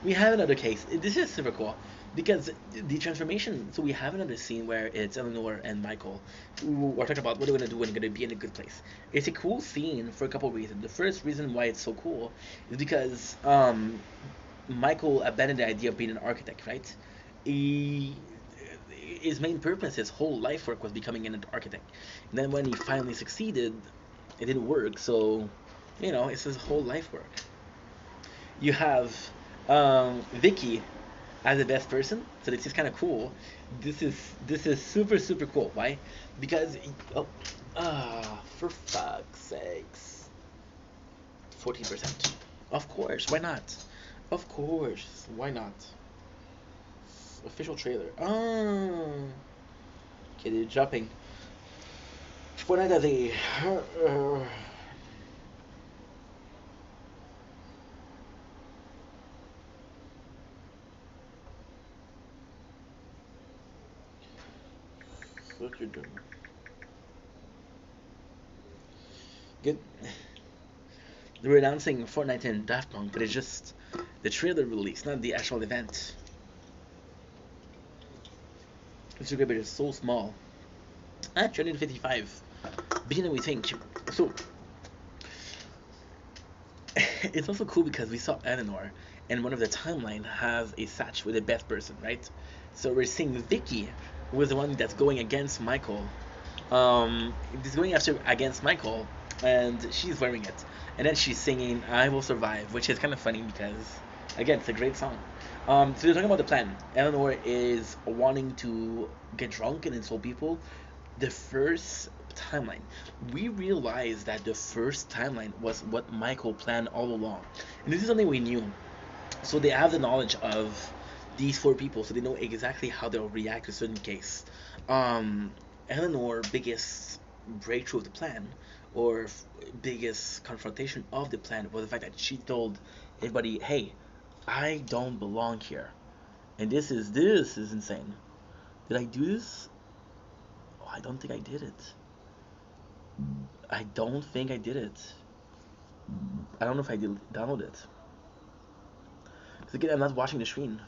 we have another case. This is super cool because the transformation. So we have another scene where it's Eleanor and Michael who are talking about what they're gonna do when they're gonna be in a good place. It's a cool scene for a couple of reasons. The first reason why it's so cool is because Michael abandoned the idea of being an architect, right? He, his main purpose, his whole life work was becoming an architect. And then when he finally succeeded, it didn't work. So, it's his whole life work. You have Vicky as the best person, so this is kind of cool. This is super super cool. Why? Because for fuck's sakes, 14%. Of course, why not? Of course, why not? Official trailer. Oh, okay, they're jumping. Fuera de. What you doing? Good. They were announcing Fortnite and Daft Punk, but it's just the trailer release, not the actual event. This group is so small. Actually, 155 bigger than we think. So it's also cool because we saw Eleanor, and one of the timeline has a satch with the best person, right? So we're seeing Vicky, who was the one that's going against Michael. Is going after against Michael, and she's wearing it, and then she's singing "I Will Survive," which is kind of funny because, again, it's a great song. So they're talking about the plan. Eleanor is wanting to get drunk and insult people. The first timeline, we realized that the first timeline was what Michael planned all along, and this is something we knew. So they have the knowledge of these four people, so they know exactly how they'll react to a certain case. Um, Eleanor biggest breakthrough of the plan, or biggest confrontation of the plan, was the fact that she told everybody, "Hey, I don't belong here, and this is insane. Did I do this? Oh, I don't think I did it. I don't think I did it. I don't know if I did download it. Because again, I'm not watching the screen.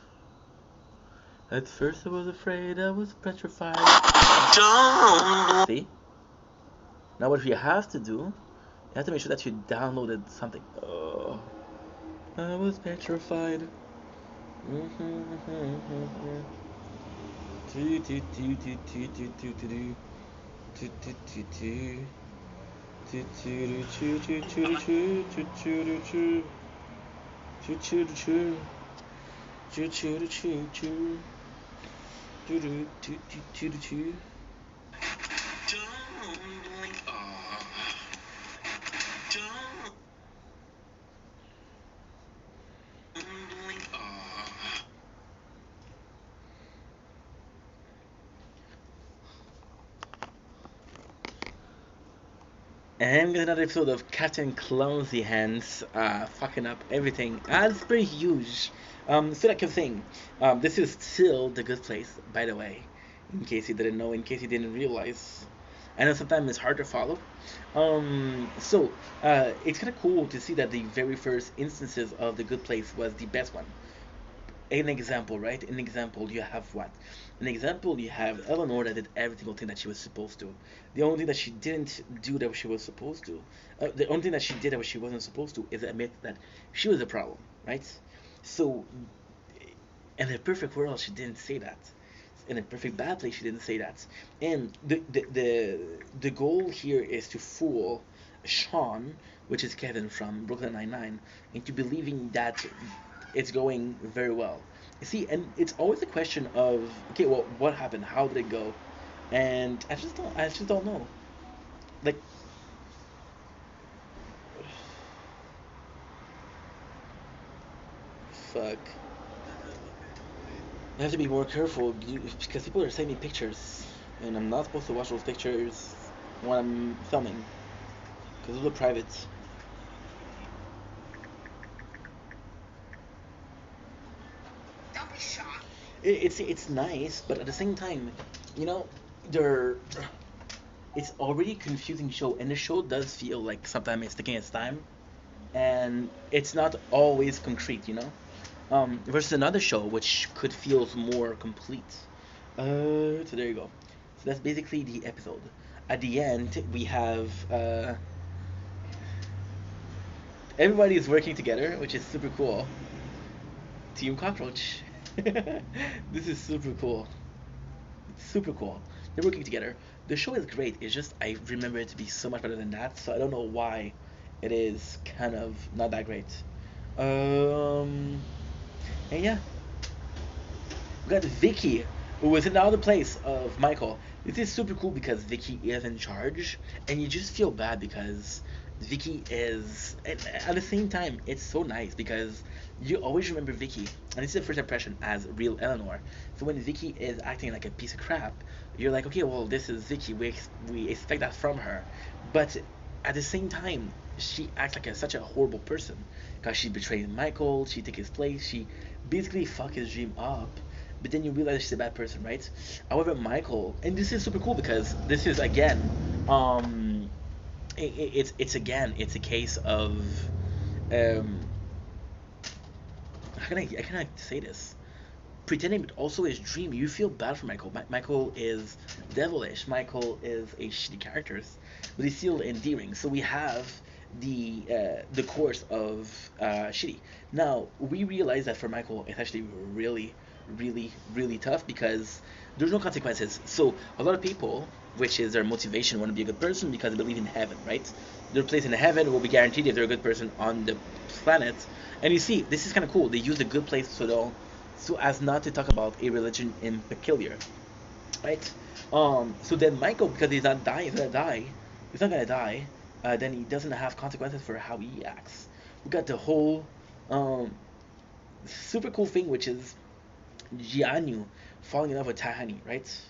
At first I was afraid, I was petrified. See? Now what you have to do, you have to make sure that you downloaded something. Oh, I was petrified. And we got another episode of Captain Clumsy Hands fucking up everything. It's pretty huge. So like I was saying, this is still the good place, by the way, in case you didn't know, in case you didn't realize. I know sometimes it's hard to follow. It's kind of cool to see that the very first instances of the good place was the best one. An example, right? An example, you have what? An example, you have Eleanor that did every single thing that she was supposed to. The only thing that she didn't do that she was supposed to, the only thing that she did that she wasn't supposed to is admit that she was a problem, right? So, in a perfect world, she didn't say that. In a perfect bad place, she didn't say that. And the goal here is to fool Sean, which is Kevin from Brooklyn Nine-Nine, into believing that it's going very well. You see, and it's always a question of, okay, well, what happened? How did it go? And I just don't know. Like, fuck. I have to be more careful because people are sending me pictures, and I'm not supposed to watch those pictures when I'm filming because those are private. Don't be shocked. It's nice, but at the same time, you know, they're it's already a confusing show, and the show does feel like sometimes it's taking its time, and it's not always concrete, you know. versus another show which could feel more complete. So there you go. So that's basically the episode. At the end, we have everybody is working together, which is super cool. Team Cockroach. This is super cool. It's super cool. They're working together. The show is great. It's just I remember it to be so much better than that, so I don't know why it is kind of not that great. Um, and yeah, we got Vicky, who was in the other place of Michael. This is super cool because Vicky is in charge, and you just feel bad because Vicky is. At the same time, it's so nice because you always remember Vicky, and this is the first impression as real Eleanor. So when Vicky is acting like a piece of crap, you're like, okay, well, this is Vicky. We expect that from her, but at the same time, she acts like such a horrible person because she betrayed Michael. She took his place. She basically fucked his dream up, but then you realize she's a bad person, right? However, Michael, and this is super cool because this is again, it's again, it's a case of, um, how can I say this? Pretending, but also his dream. You feel bad for Michael. Michael is devilish. Michael is a shitty character, but he's still endearing. So we have the course of shitty. Now we realize that for Michael, it's actually really, really, really tough because there's no consequences. So a lot of people, which is their motivation, want to be a good person because they believe in heaven, right? Their place in heaven will be guaranteed if they're a good person on the planet. And you see, this is kind of cool. They use the good place so as not to talk about a religion in peculiar, right? So then Michael, because he's not gonna die, then he doesn't have consequences for how he acts. We got the whole um, super cool thing, which is Jianyu falling in love with Tahani, right?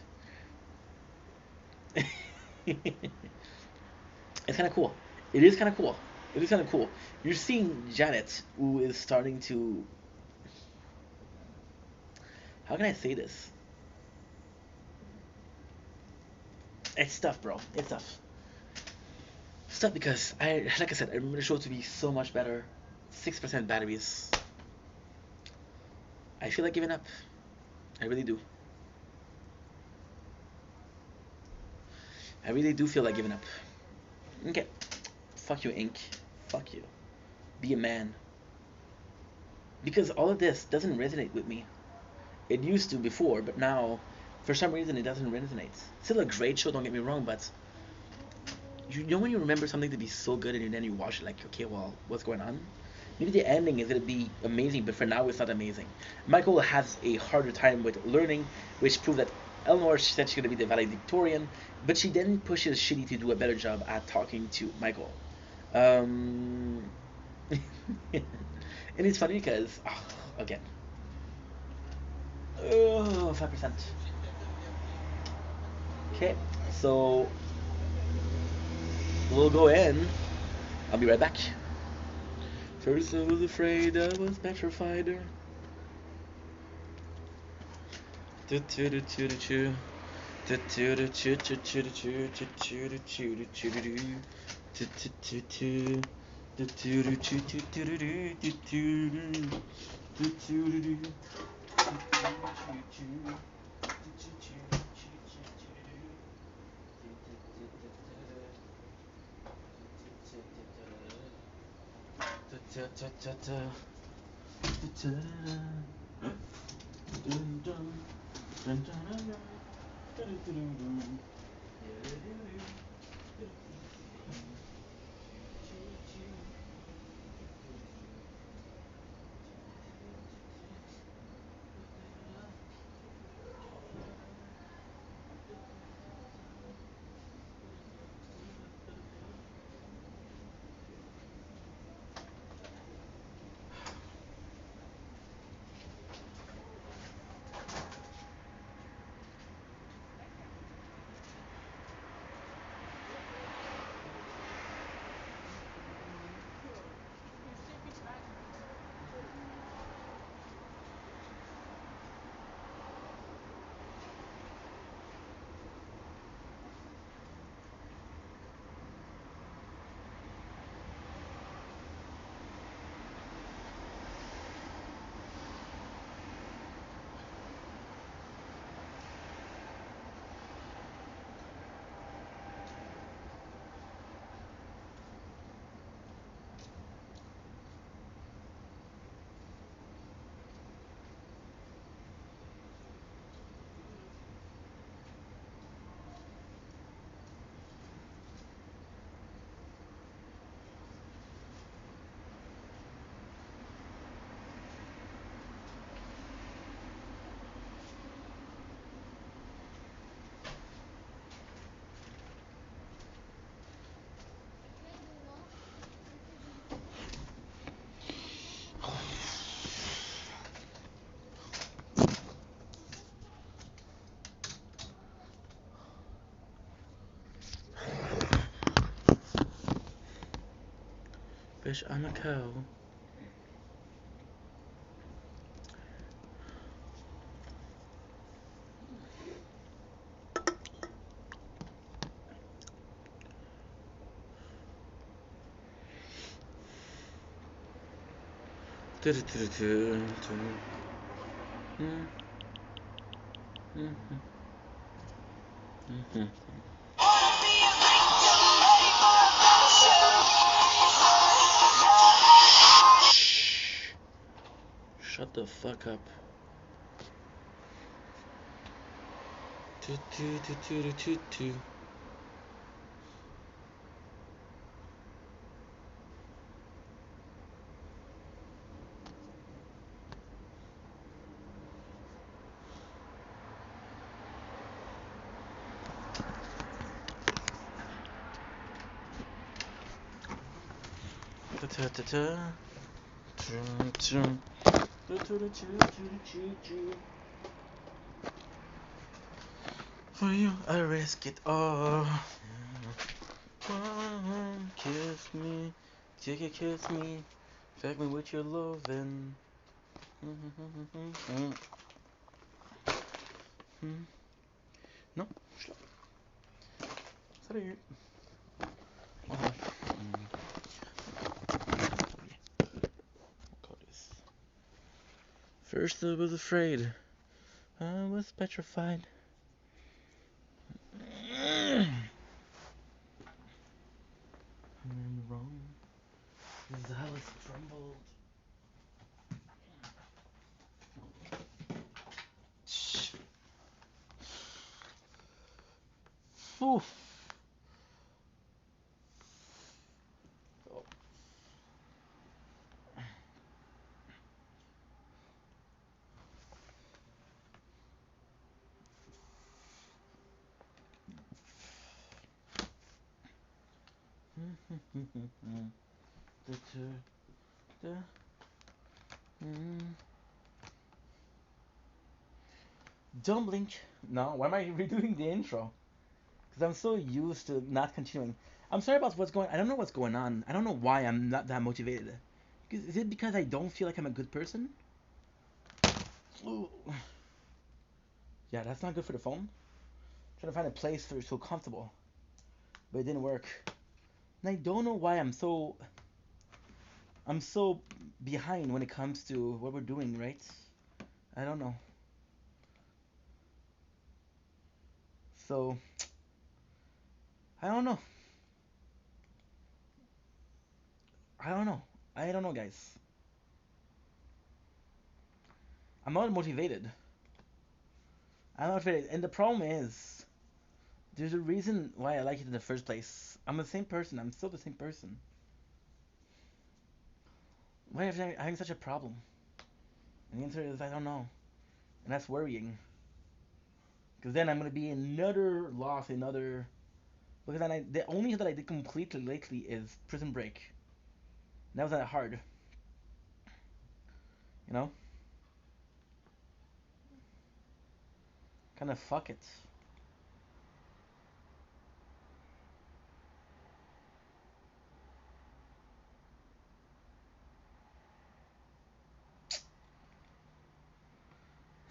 It's kind of cool. It is kind of cool. It is kind of cool. You're seeing Janet, who is starting to. How can I say this? It's tough, bro. It's tough. It's tough because like I said, I remember the show to be so much better. 6% batteries. I feel like giving up. I really do. I really do feel like giving up. Okay. Fuck you, Ink. Fuck you. Be a man. Because all of this doesn't resonate with me. It used to before, but now, for some reason, it doesn't resonate. Still a great show, don't get me wrong, but you know when you remember something to be so good and then you watch it like, okay, well, what's going on? Maybe the ending is gonna be amazing, but for now it's not amazing. Michael has a harder time with learning, which proved that Eleanor said she's gonna be the valedictorian, but she then pushes Shitty to do a better job at talking to Michael. Um, and it's funny because, again, 5%. Okay, so we'll go in. I'll be right back. First I was afraid, I was petrified. Bitch, I'm a cow. Shut the fuck up. For you, I risk it all. Kiss me, take a kiss me, infect me with your lovin'. No, stop. Sorry. First I was afraid, I was petrified. I'm wrong, as Alice trembled. Ooh. Don't blink. No, why am I redoing the intro? Because I'm so used to not continuing. I'm sorry about what's going. I don't know what's going on. I don't know why I'm not that motivated. Is it because I don't feel like I'm a good person? Ooh. Yeah, that's not good for the phone. Trying to find a place for it so comfortable, but it didn't work. And I don't know why I'm so behind when it comes to what we're doing, right? I don't know. So I don't know. I don't know. I don't know, guys. I'm not motivated. I'm not motivated, and the problem is, there's a reason why I like it in the first place. I'm the same person. I'm still the same person. Why am I having such a problem? And the answer is I don't know, and that's worrying. Because then I'm gonna be another loss, another. Because then the only that I did completely lately is Prison Break. And that was not hard, you know. Kind of fuck it.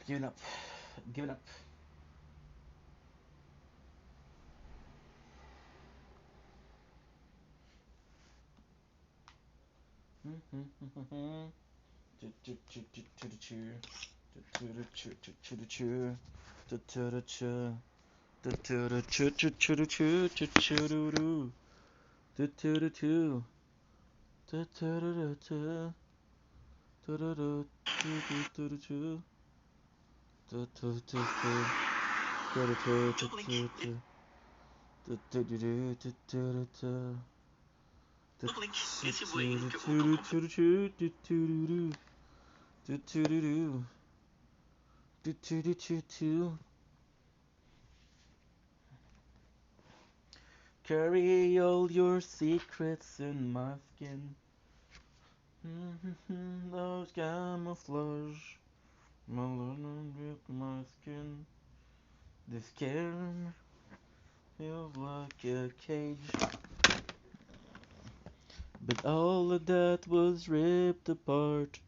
Giving up. Giving up. Carry all your secrets in my skin. Those camouflage. Melanin with my skin. This skin feels like a cage. but all of that was ripped apart.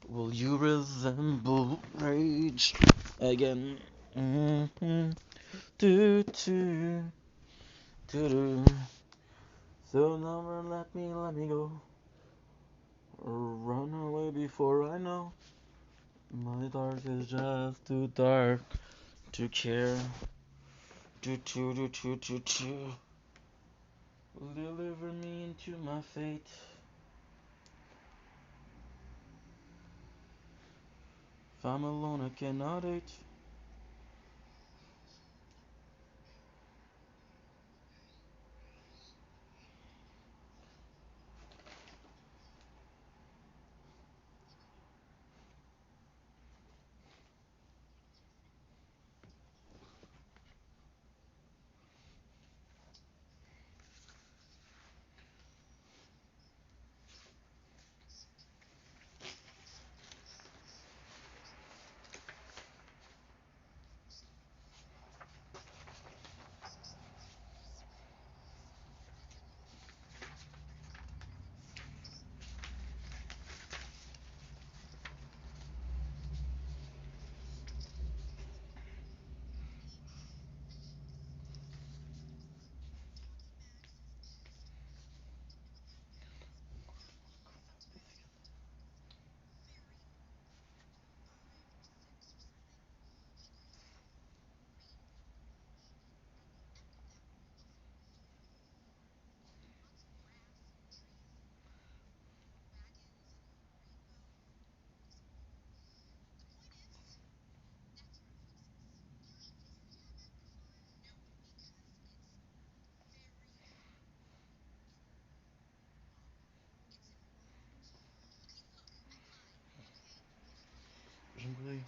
Will you resemble rage again? Mm-hmm. Do, do, do, do. So never let me go. Run away before I know. My dark is just too dark to care. Do, do, do, do, do, do. Deliver me into my fate. If I'm alone, I cannot hate. Really?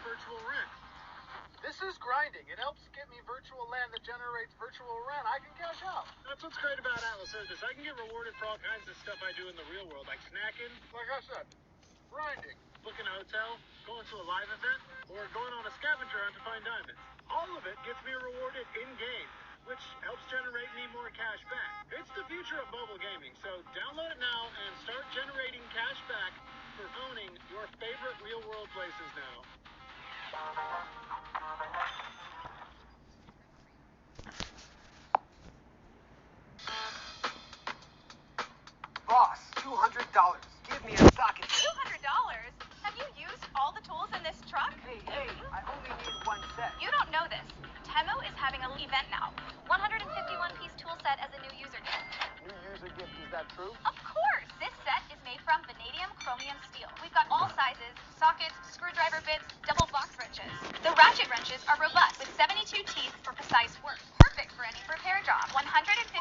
virtual rent. This is grinding. It helps get me virtual land that generates virtual rent. I can cash out. That's what's great about Atlas Service. I can get rewarded for all kinds of stuff I do in the real world, like snacking, like I said, grinding, booking a hotel, going to a live event, or going on a scavenger hunt to find diamonds. All of it gets me rewarded in-game, which helps generate me more cash back. It's the future of mobile gaming, so download it now and start generating cash back for owning your favorite real-world places now. Boss, $200. Give me a socket. $200? Have you used all the tools in this truck? Hey, I only need one set. You don't know this. Temu is having an event now. 151-piece tool set as a new user gift. New user gift, is that true? Of course! This set is made from vanadium chromium steel. We've got all sizes, sockets, screwdriver bits, double box wrenches. The ratchet wrenches are robust with 72 teeth for precise work. Perfect for any repair job. 150...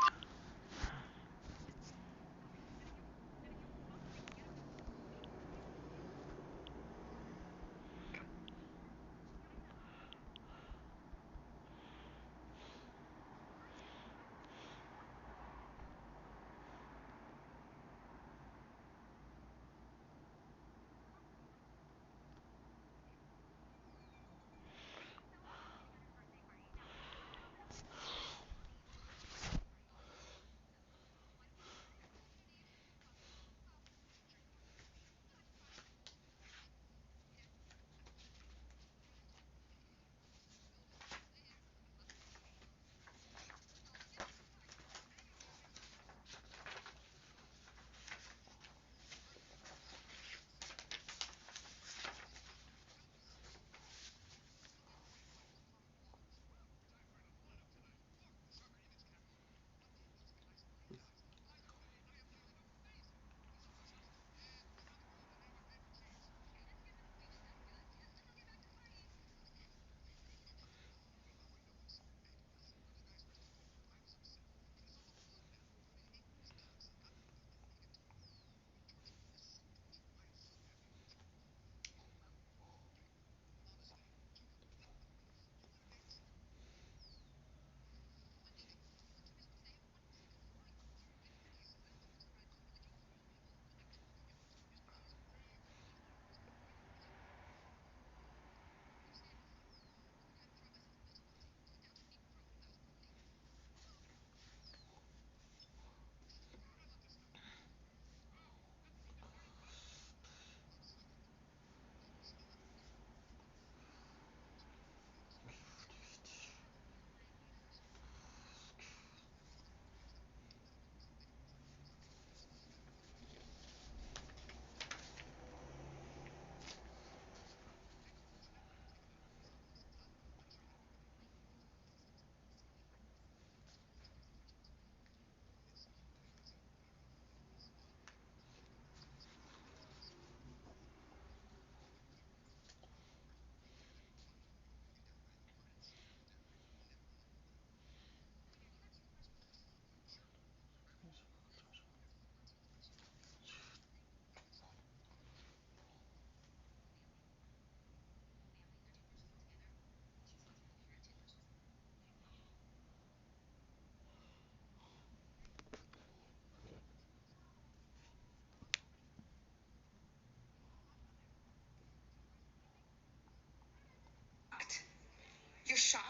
You're shocked?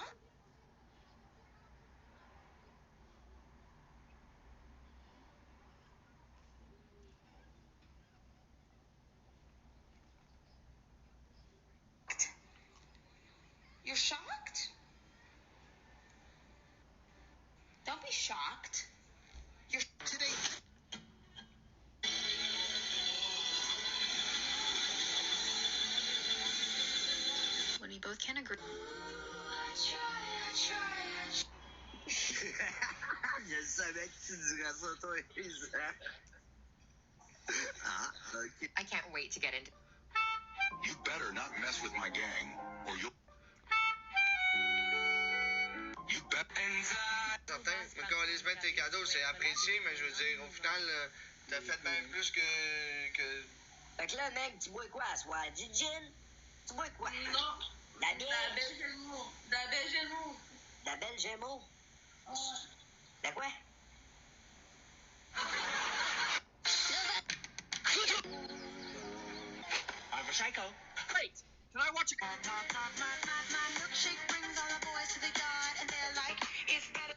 You're shocked? Don't be shocked. You're today. When we both can agree. Je savais que tu dirais ça, toi, Isa. Ah, ok. I can't wait to get into. You better not mess with my gang, or you'll. You bet. Certain, mais quand les mettre tes cadeaux, c'est apprécié, mais je veux dire, au final, t'as fait bien plus que. Fait que là, mec, tu bois quoi à soir? Du gin? Tu vois quoi? Non. La bière. La belle Gémeaux. La belle Gémeaux. La belle Gémeaux. La quoi? I'm a psycho. Great. Can I watch a... My milkshake brings all the boys to the yard, and they're like, it's better.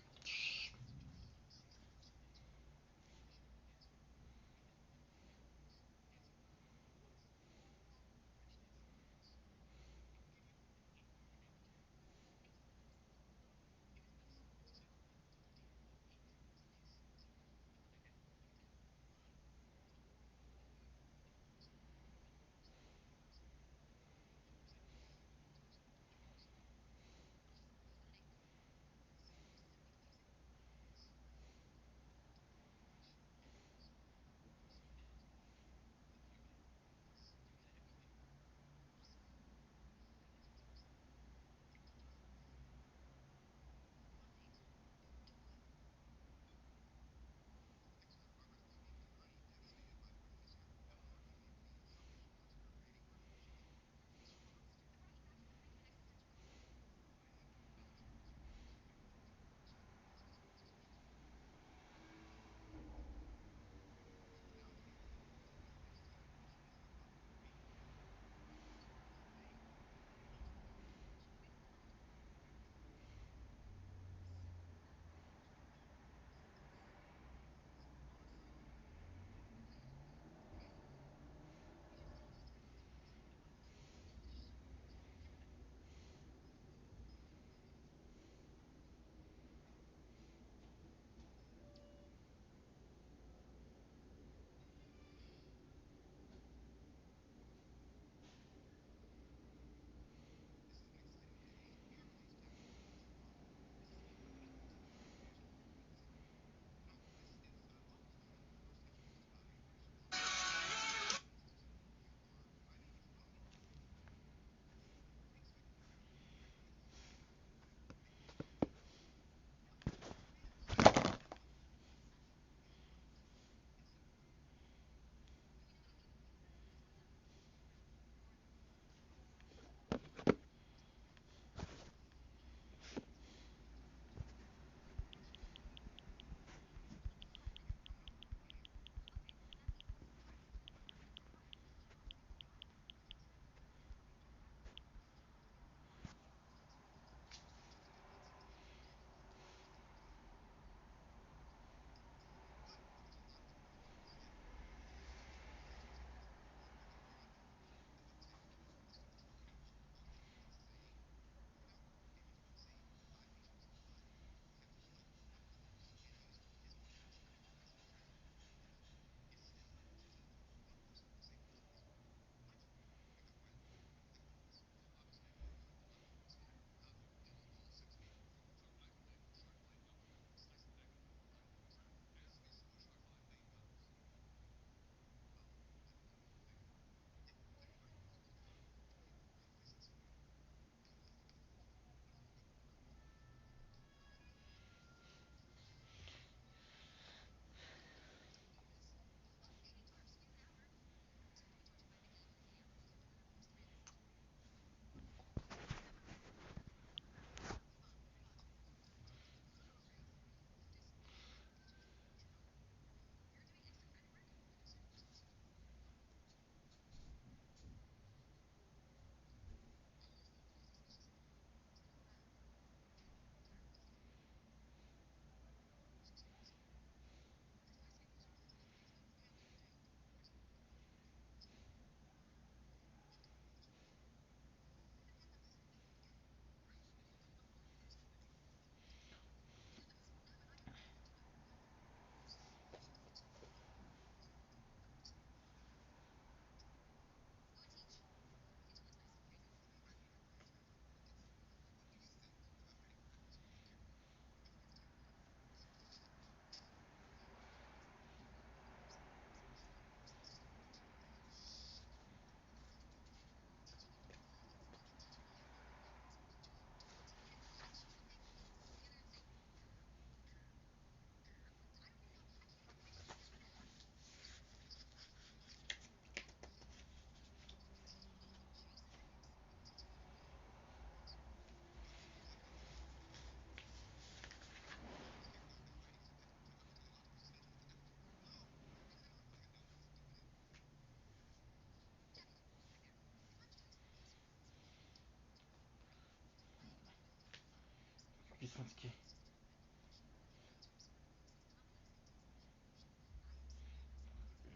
fatigué.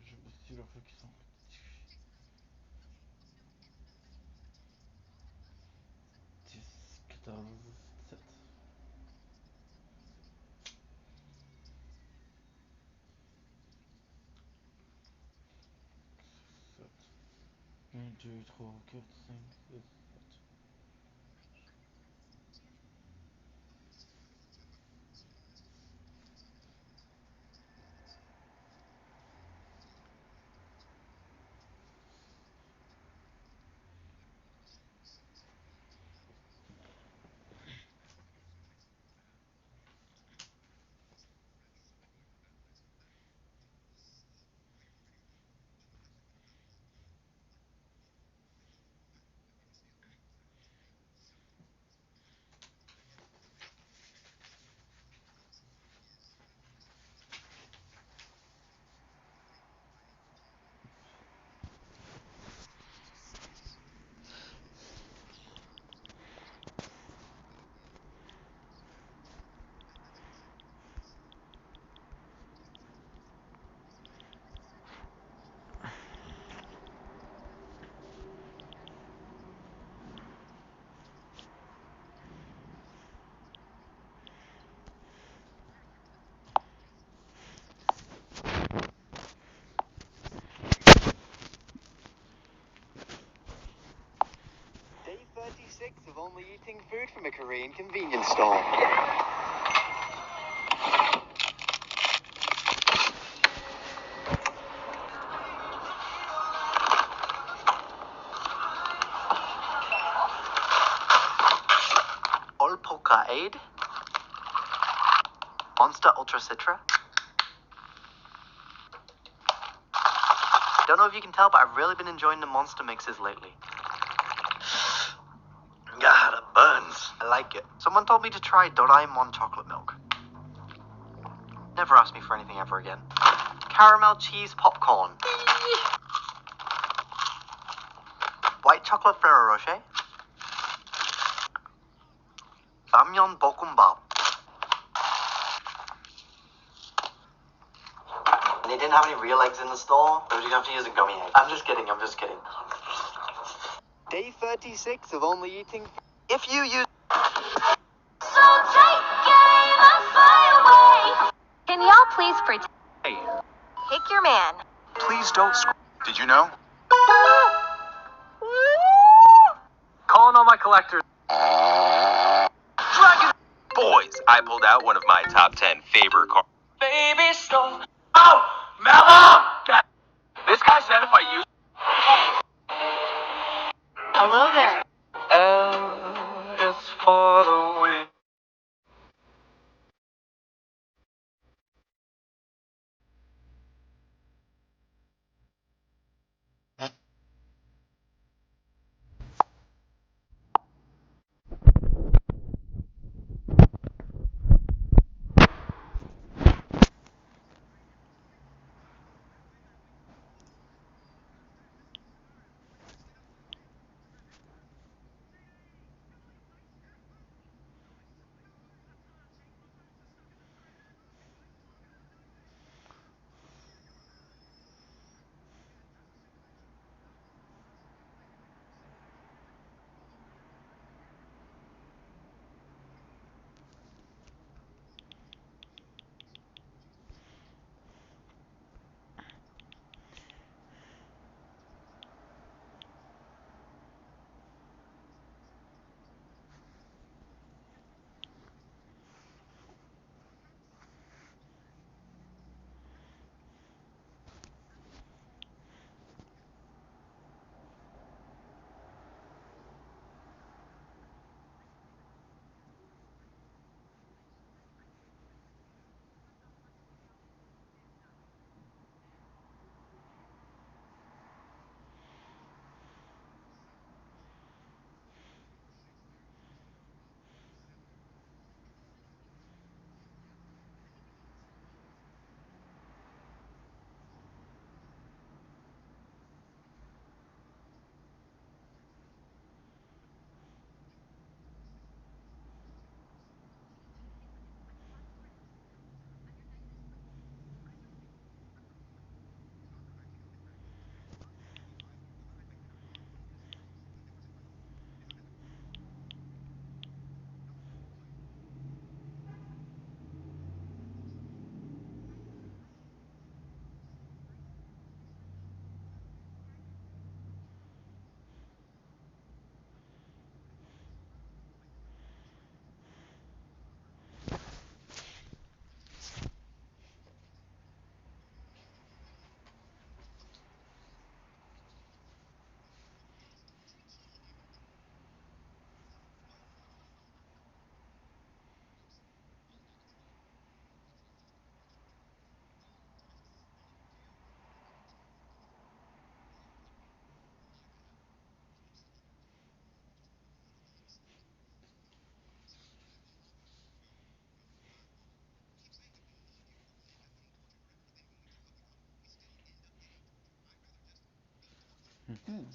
Je me suis leur feu qui sont 10, 14, 17. 1, 2, 3, 4, 5, 6, 7. Day 36 of only eating food from a Korean convenience store. All Polka Aid. Monster Ultra Citra. Don't know if you can tell, but I've really been enjoying the monster mixes lately. God, it burns. I like it. Someone told me to try Doraemon chocolate milk. Never ask me for anything ever again. Caramel cheese popcorn. White chocolate Ferrero Rocher. Ramyeon bokkeumbap. They didn't have any real eggs in the store, so you'd have to use a gummy egg. I'm just kidding. Day 36 of only eating. If you use. So take game and fly away. Can y'all please pretend? Hey, Pick your man. please don't. Did you know? Calling all my collectors. Dragon Boys, I pulled out one of my top 10 favorite cards. Baby stole. Oh, Mellow! This guy said if I use. Hello there. L is for the win. Mhm.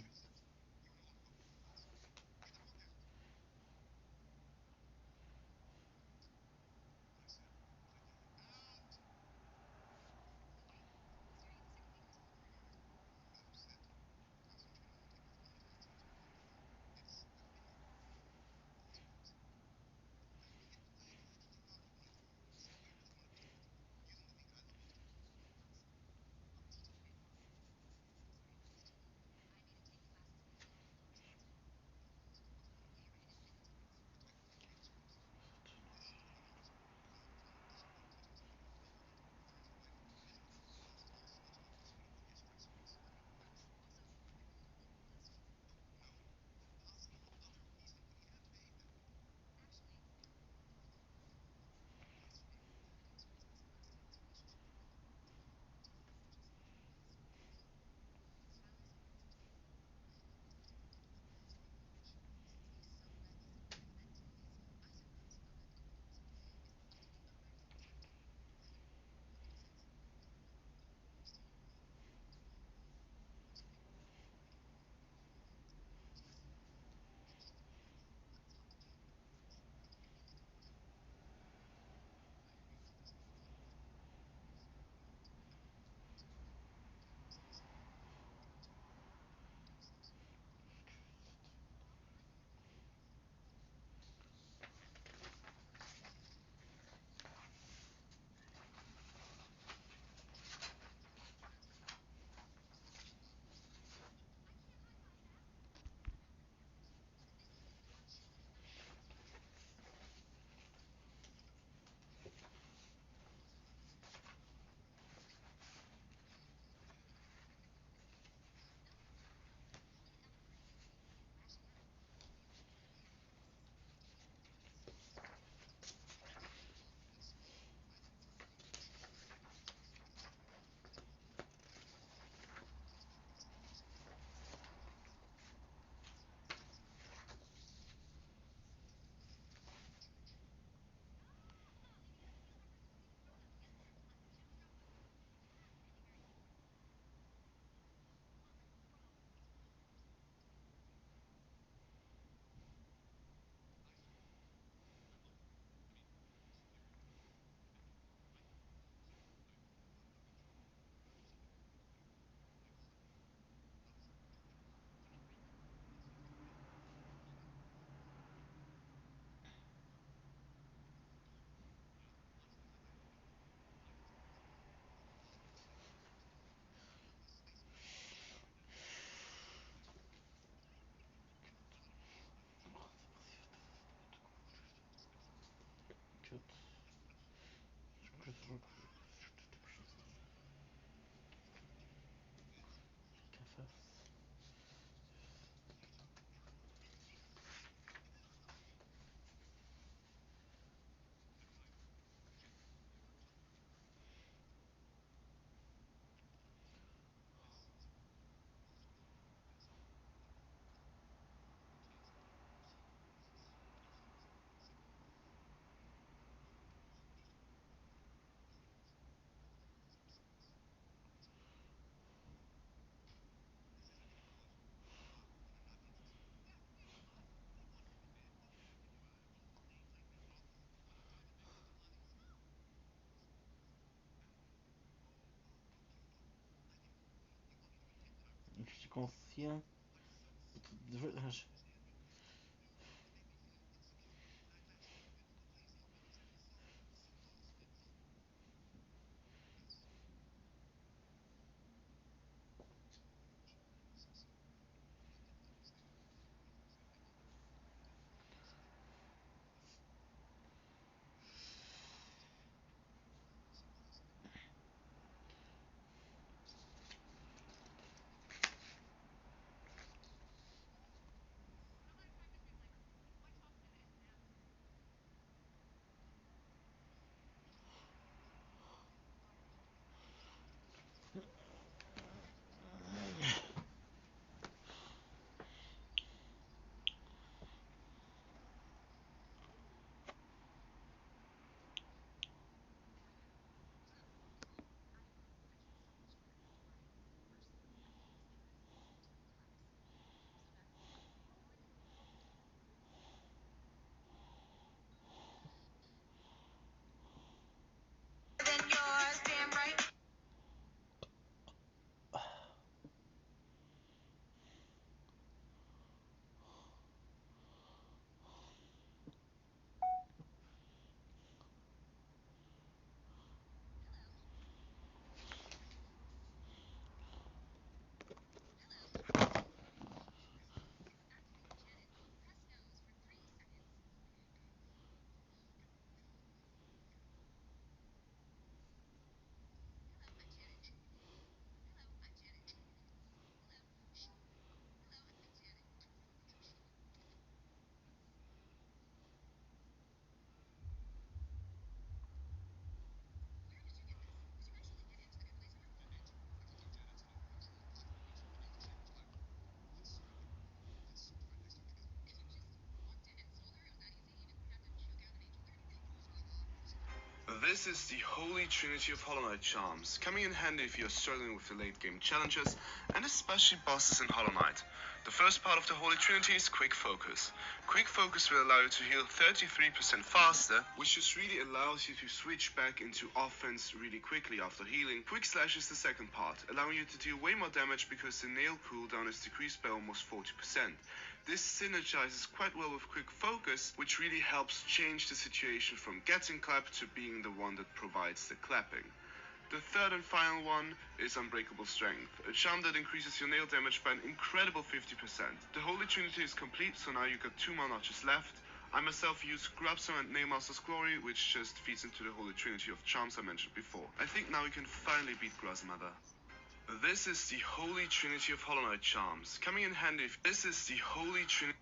Je suis conscient. This is the holy trinity of Hollow Knight charms, coming in handy if you're struggling with the late game challenges, and especially bosses in Hollow Knight. The first part of the holy trinity is Quick Focus. Quick Focus will allow you to heal 33% faster, which just really allows you to switch back into offense really quickly after healing. Quick Slash is the second part, allowing you to deal way more damage because the nail cooldown is decreased by almost 40%. This synergizes quite well with Quick Focus, which really helps change the situation from getting clapped to being the one that provides the clapping. The third and final one is Unbreakable Strength, a charm that increases your nail damage by an incredible 50%. The Holy Trinity is complete, so now you've got 2 more notches left. I myself use Grubstone and Nailmaster's Glory, which just feeds into the Holy Trinity of charms I mentioned before. I think now we can finally beat Grozmother. This is the Holy Trinity of Hollow Knight charms, coming in handy if this is the Holy Trinity.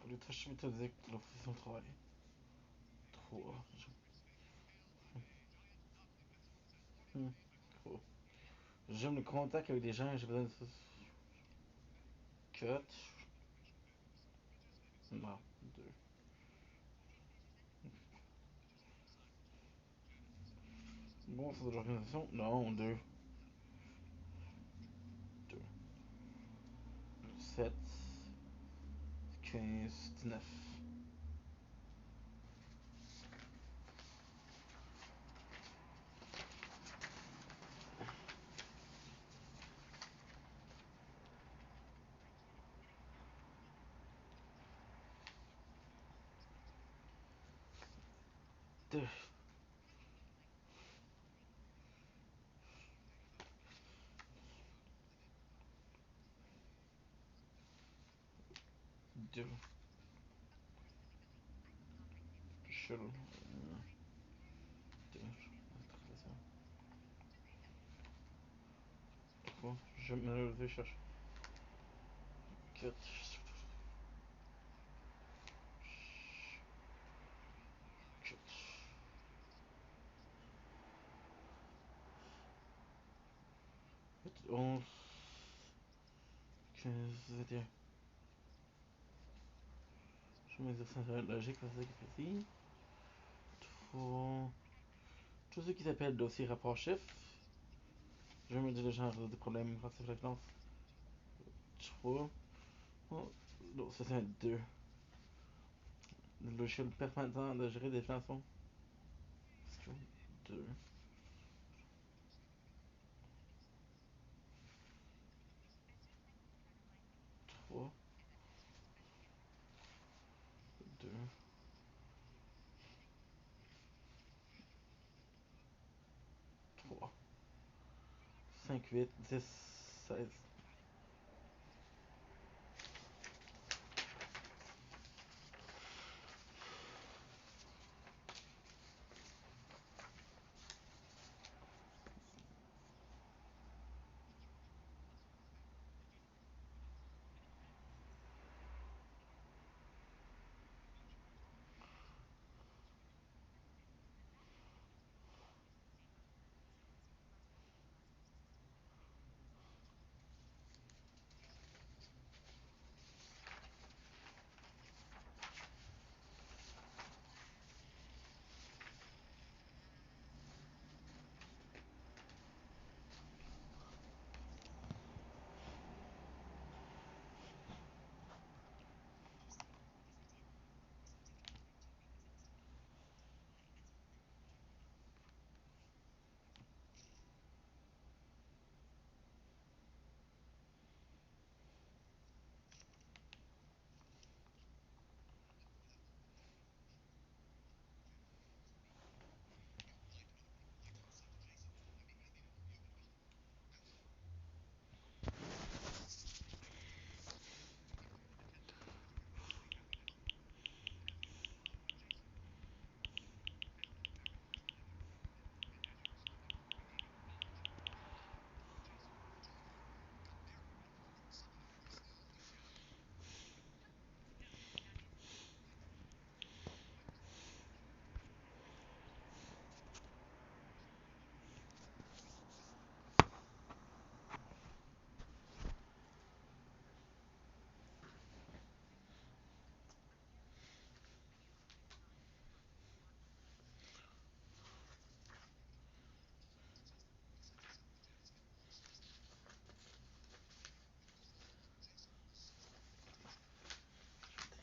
Le tâche méthodique de leur faisant travail. 3. 3. J'aime le contact avec des gens, j'ai besoin de ça. 4. Non, 2. Bon, c'est de l'organisation. Non, 2. 2. 7. 15. 19. 2. 2. Chelou. 2. 3. Je me le cherche. 4. 4. 11. 15. 21. Je vais me dire ça va être logique parce que c'est ici. 3. Tous ceux qui s'appellent dossier rapport chiffre. Je vais me dire le genre de problème quand c'est fréquence. 3. Oh, non, ça c'est un 2. Le logiciel permettant de gérer des chansons. 2. 3. 2. 3. 5. 5, 8, 10, 16.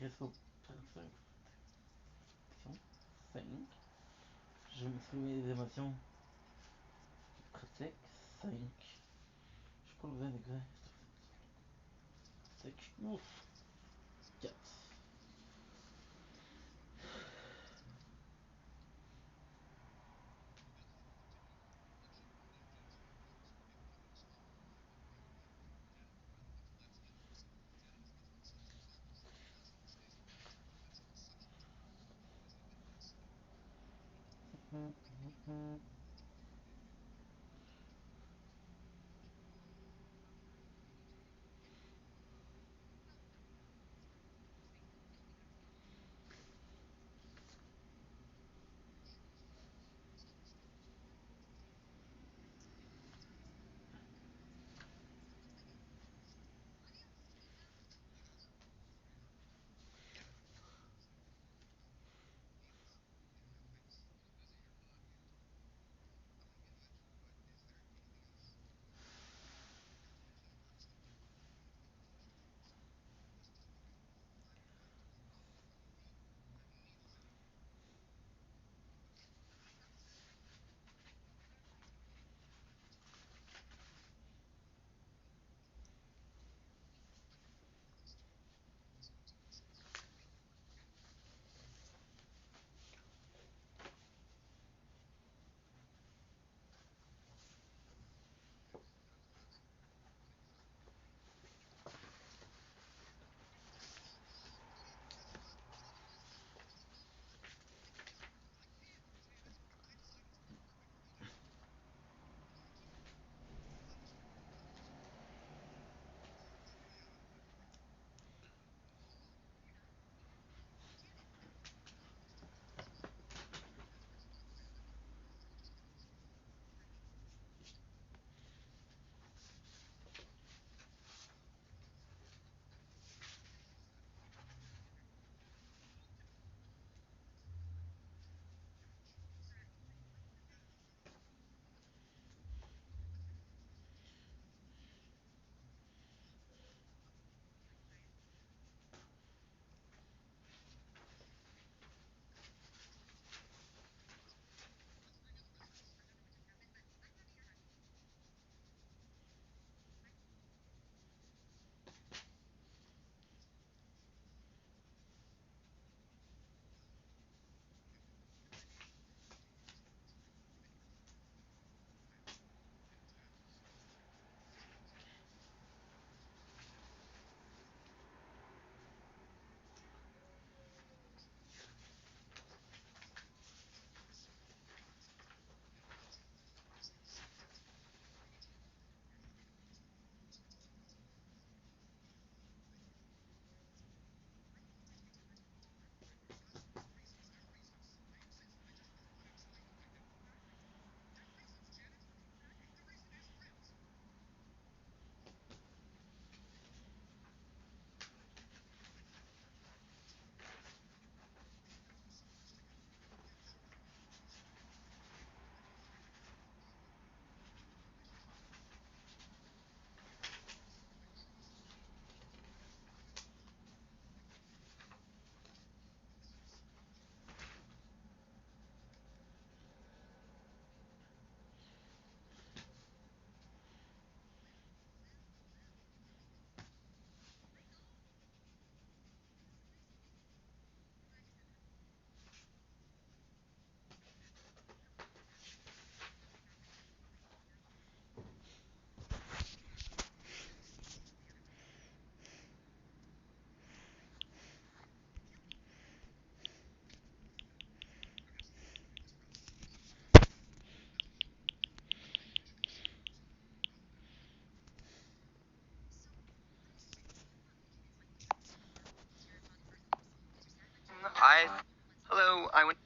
Réseau 5. Je m'exprimer des émotions pratiques. 5. Je pas besoin d'exact. 5. Ouf. 4. Hello, I went.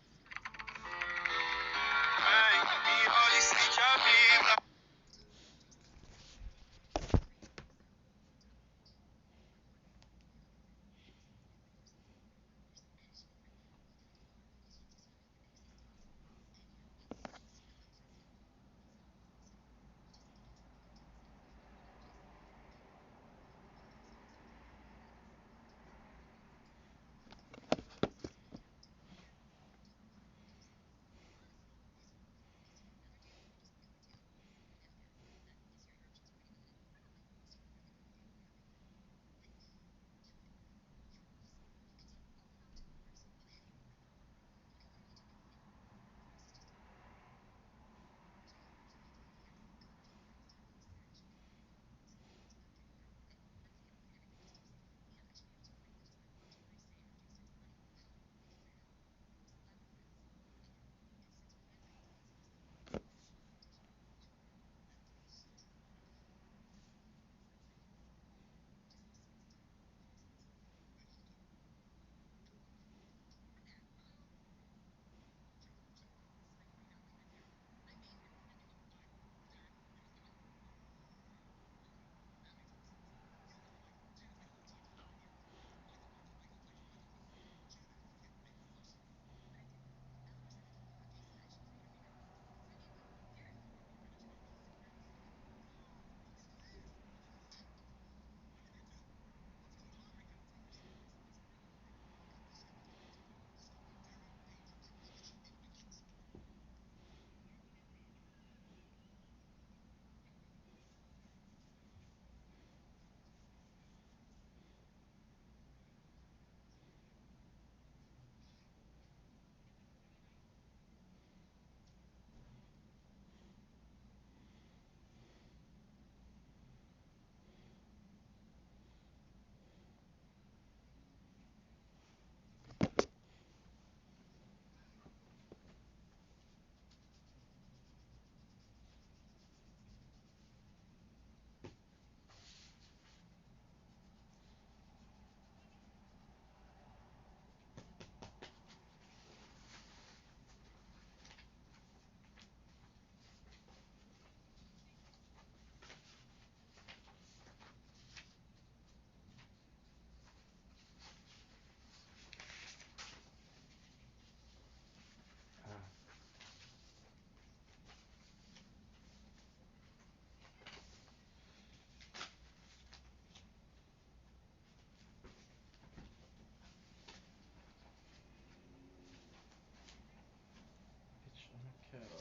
Bitch, أنا كارو.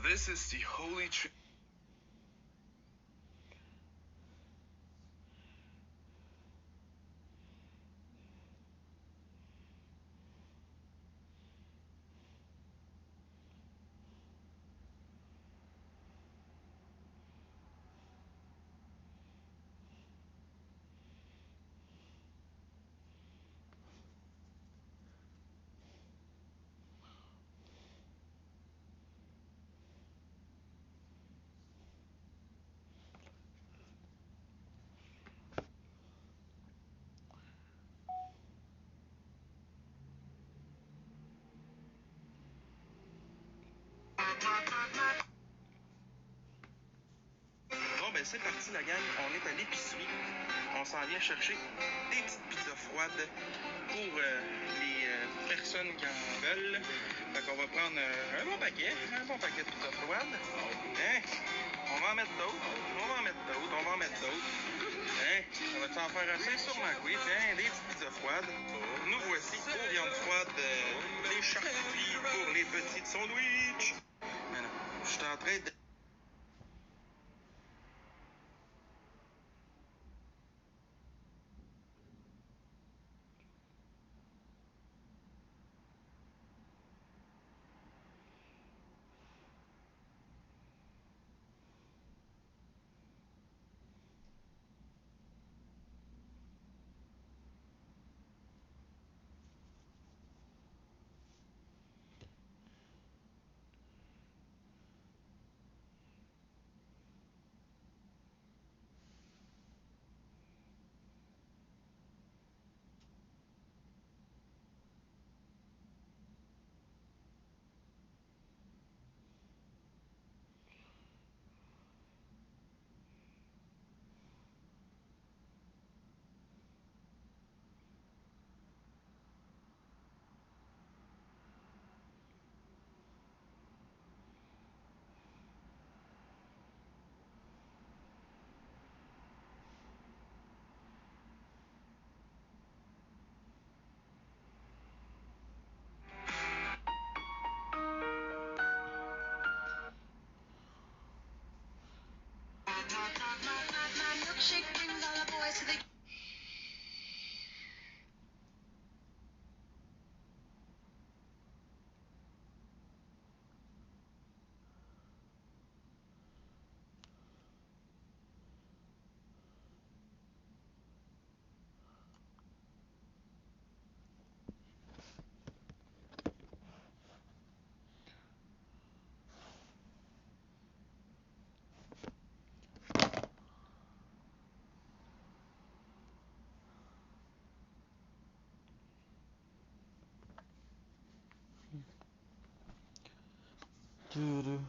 This is the holy tree. c'est parti la gang, on est à l'épicerie. On s'en vient chercher des petites pizzas froides pour les personnes qui en veulent. Fait qu'on va prendre un bon paquet de pizzas froides. Hein? On va en mettre d'autres, on va en mettre d'autres, on va en mettre d'autres. Hein? Ça va t'en faire assez sûrement que oui. Tiens, des petites pizzas froides. Nous voici aux viandes froides, les charcuteries pour les petites sandwichs. Mais non, je suis en train de... My milkshake brings all the boys to the Doo-doo.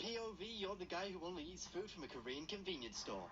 POV, you're the guy who only eats food from a Korean convenience store.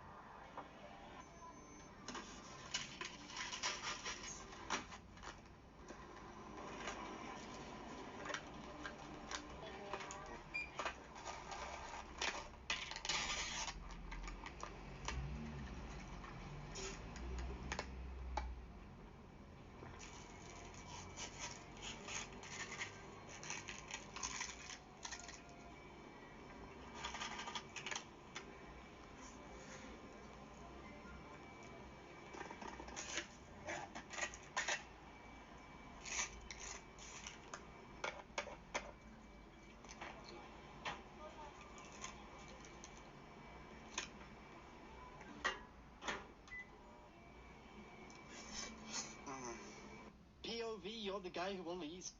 POV, you're the guy who only eats.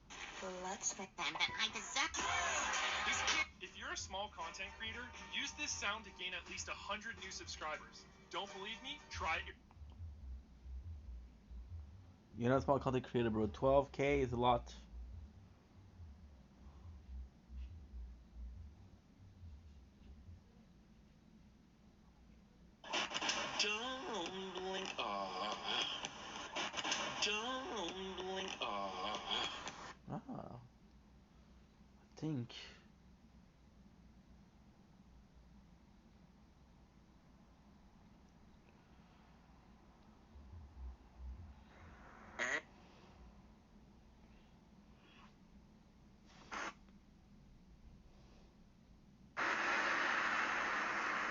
Let's make them, but I deserve. If you're a small content creator, use this sound to gain at least 100 new subscribers. Don't believe me? Try it. You're not a small content creator, bro. 12K is a lot. Don't blink, don't blink, Ah, I think.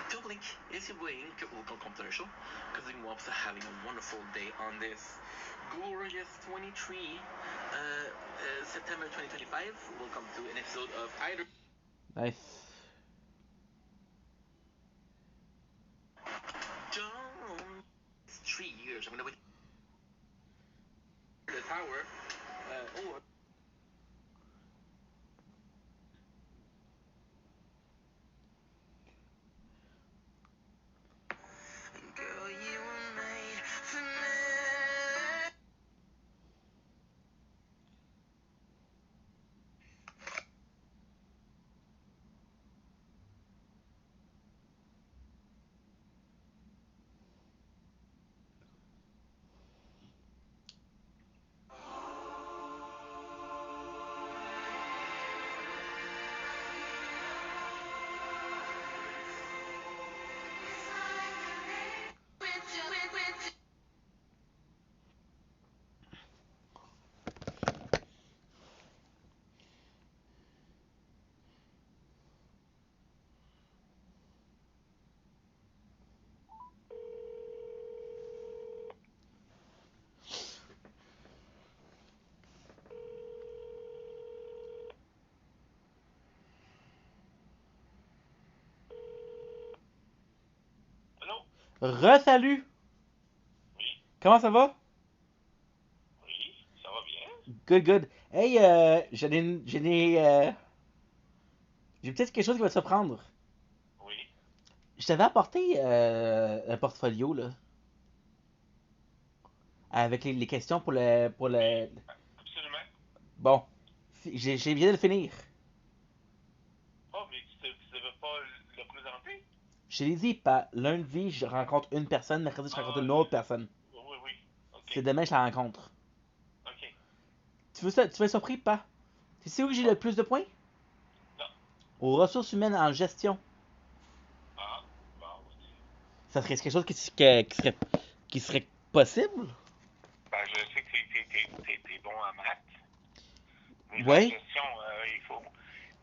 Don't Blink, it's your boy Ink. Welcome to the show. Because you know, having a wonderful day on this glorious 23 September 2025. Welcome to an episode of Either. Nice. John, it's 3 years. I'm gonna wait. The tower. Or. Girl, you were made for me. Re-salut! Oui. Comment ça va? Oui, ça va bien. Good, good. Hey, j'ai peut-être quelque chose qui va te surprendre. Oui. Je t'avais apporté un portfolio, là. Avec les questions pour le... Absolument. Bon. J'ai viens de le finir. Oh, mais tu devais pas le présenter? Je l'ai dit, lundi, je rencontre une personne, mercredi, je rencontre une autre personne. Oui, oui. OK. C'est demain, je la rencontre. OK. Tu veux être surpris, pas? Tu sais où j'ai le plus de points? Non. Aux ressources humaines en gestion. Ah, bon. Ça serait quelque chose qui serait possible? Ben, je sais que t'es bon en maths. Mais Ouais. la gestion,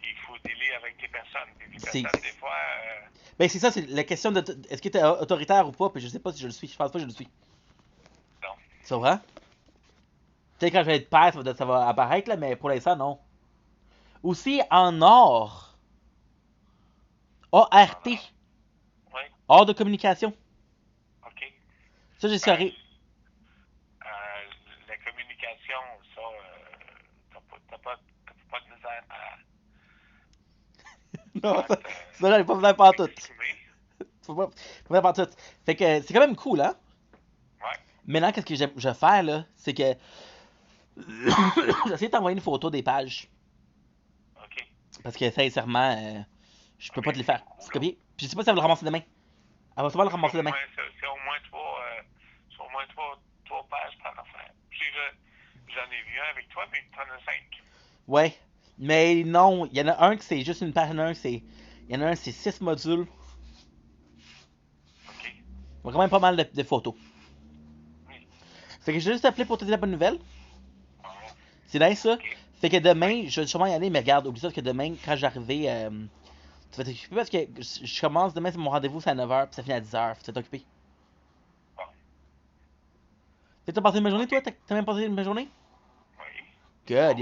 il faut dealer avec des personnes. Des personnes, des fois... Ben, c'est ça, c'est la question de... Est-ce que t'es autoritaire ou pas? Puis je sais pas si je le suis. Je pense pas que je le suis. Non. C'est vrai? Peut-être quand je vais être père, ça va apparaître, là, mais pour l'instant, non. Aussi, en or. ART. Oui. Hors de communication. OK. Ça, j'ai scoré. La communication, ça, t'as pas de misère à... Non, ça, j'en ai pas besoin de tout. Faut pas besoin de tout. Fait que c'est quand même cool, hein? Ouais. Maintenant, qu'est-ce que je vais faire, là? C'est que... J'essaie de t'envoyer une photo des pages. OK. Parce que, sincèrement, je peux pas te les faire. C'est copier. Puis je sais pas si ça va le ramasser demain. Elle va sûrement le ramasser demain. C'est au moins trois pages par affaire. J'en ai vu un avec toi, mais t'en as 5. Ouais. Mais non, il y en a un qui c'est juste une page, il y en a un c'est 6 modules. OK. Il y a quand même pas mal de photos. Oui. Fait que je vais juste t'appeler pour te dire la bonne nouvelle. Oh. C'est nice ça. Okay. Fait que demain, je vais sûrement y aller, mais regarde, oublie ça que demain, quand j'arrive, tu vas t'occuper parce que je commence demain, c'est mon rendez-vous, c'est à 9h, puis ça finit à 10h, tu vas t'occuper. Bon. Fait que t'as passé une bonne journée, toi? T'as même passé une bonne journée? Oui. Good,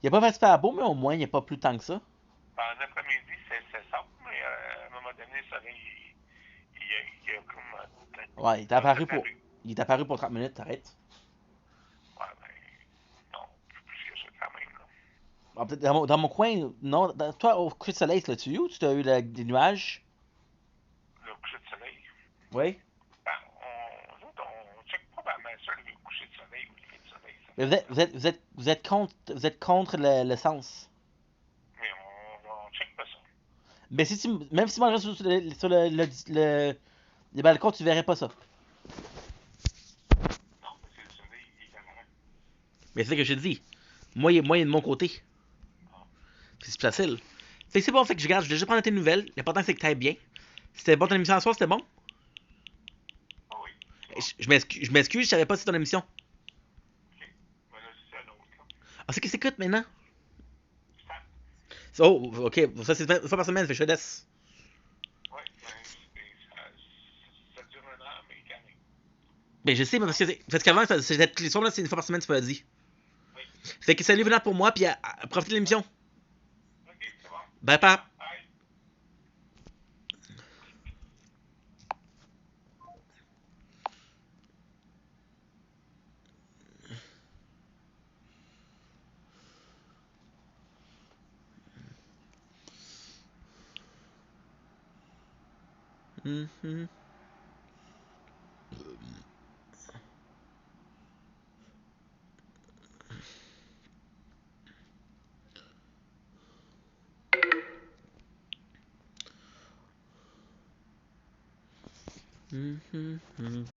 il a pas fait super beau, mais au moins, il n'y a pas plus de temps que ça. En après-midi, c'est ça, mais à un moment donné, le soleil, il a comme... Ouais, il est apparu pour 30 minutes, t'arrêtes. Ouais, ben, non, plus que ça quand même, là. Ah, peut-être dans mon coin, non. Toi, au coucher de soleil, l'as-tu eu ou tu as eu des nuages? Le coucher de soleil? Oui. Ben, on check pas vraiment ça, le coucher de soleil ou le lever de soleil. Mais vous êtes contre l'essence. Mais on check pas ça. Mais même si tu mangerais sur le balcon, tu verrais pas ça. Non, parce que le soleil, il est éclairant. Mais c'est ça que je te dis. Moi, il est de mon côté. C'est facile. Fait que c'est bon, fait que je regarde, je vais juste prendre tes nouvelles. L'important, c'est que t'ailles bien. C'était bon ton émission à soir, c'était bon? Ah oui. Je m'excuse, je savais pas si c'était ton émission. Ok. Voilà, c'est un autre, là. Ah, c'est qu'est-ce que t'écoutes maintenant? Oh, ok. Ça, c'est une fois par semaine, fait que je te laisse. Ouais, ben, Ben, je sais, mais parce qu'avant, c'était toutes les soirs, là, c'est une fois par semaine, tu m'as dit. Fait que salut, venant pour moi, puis profitez de l'émission. Bye, pap. Mm-hmm. Mm-hmm.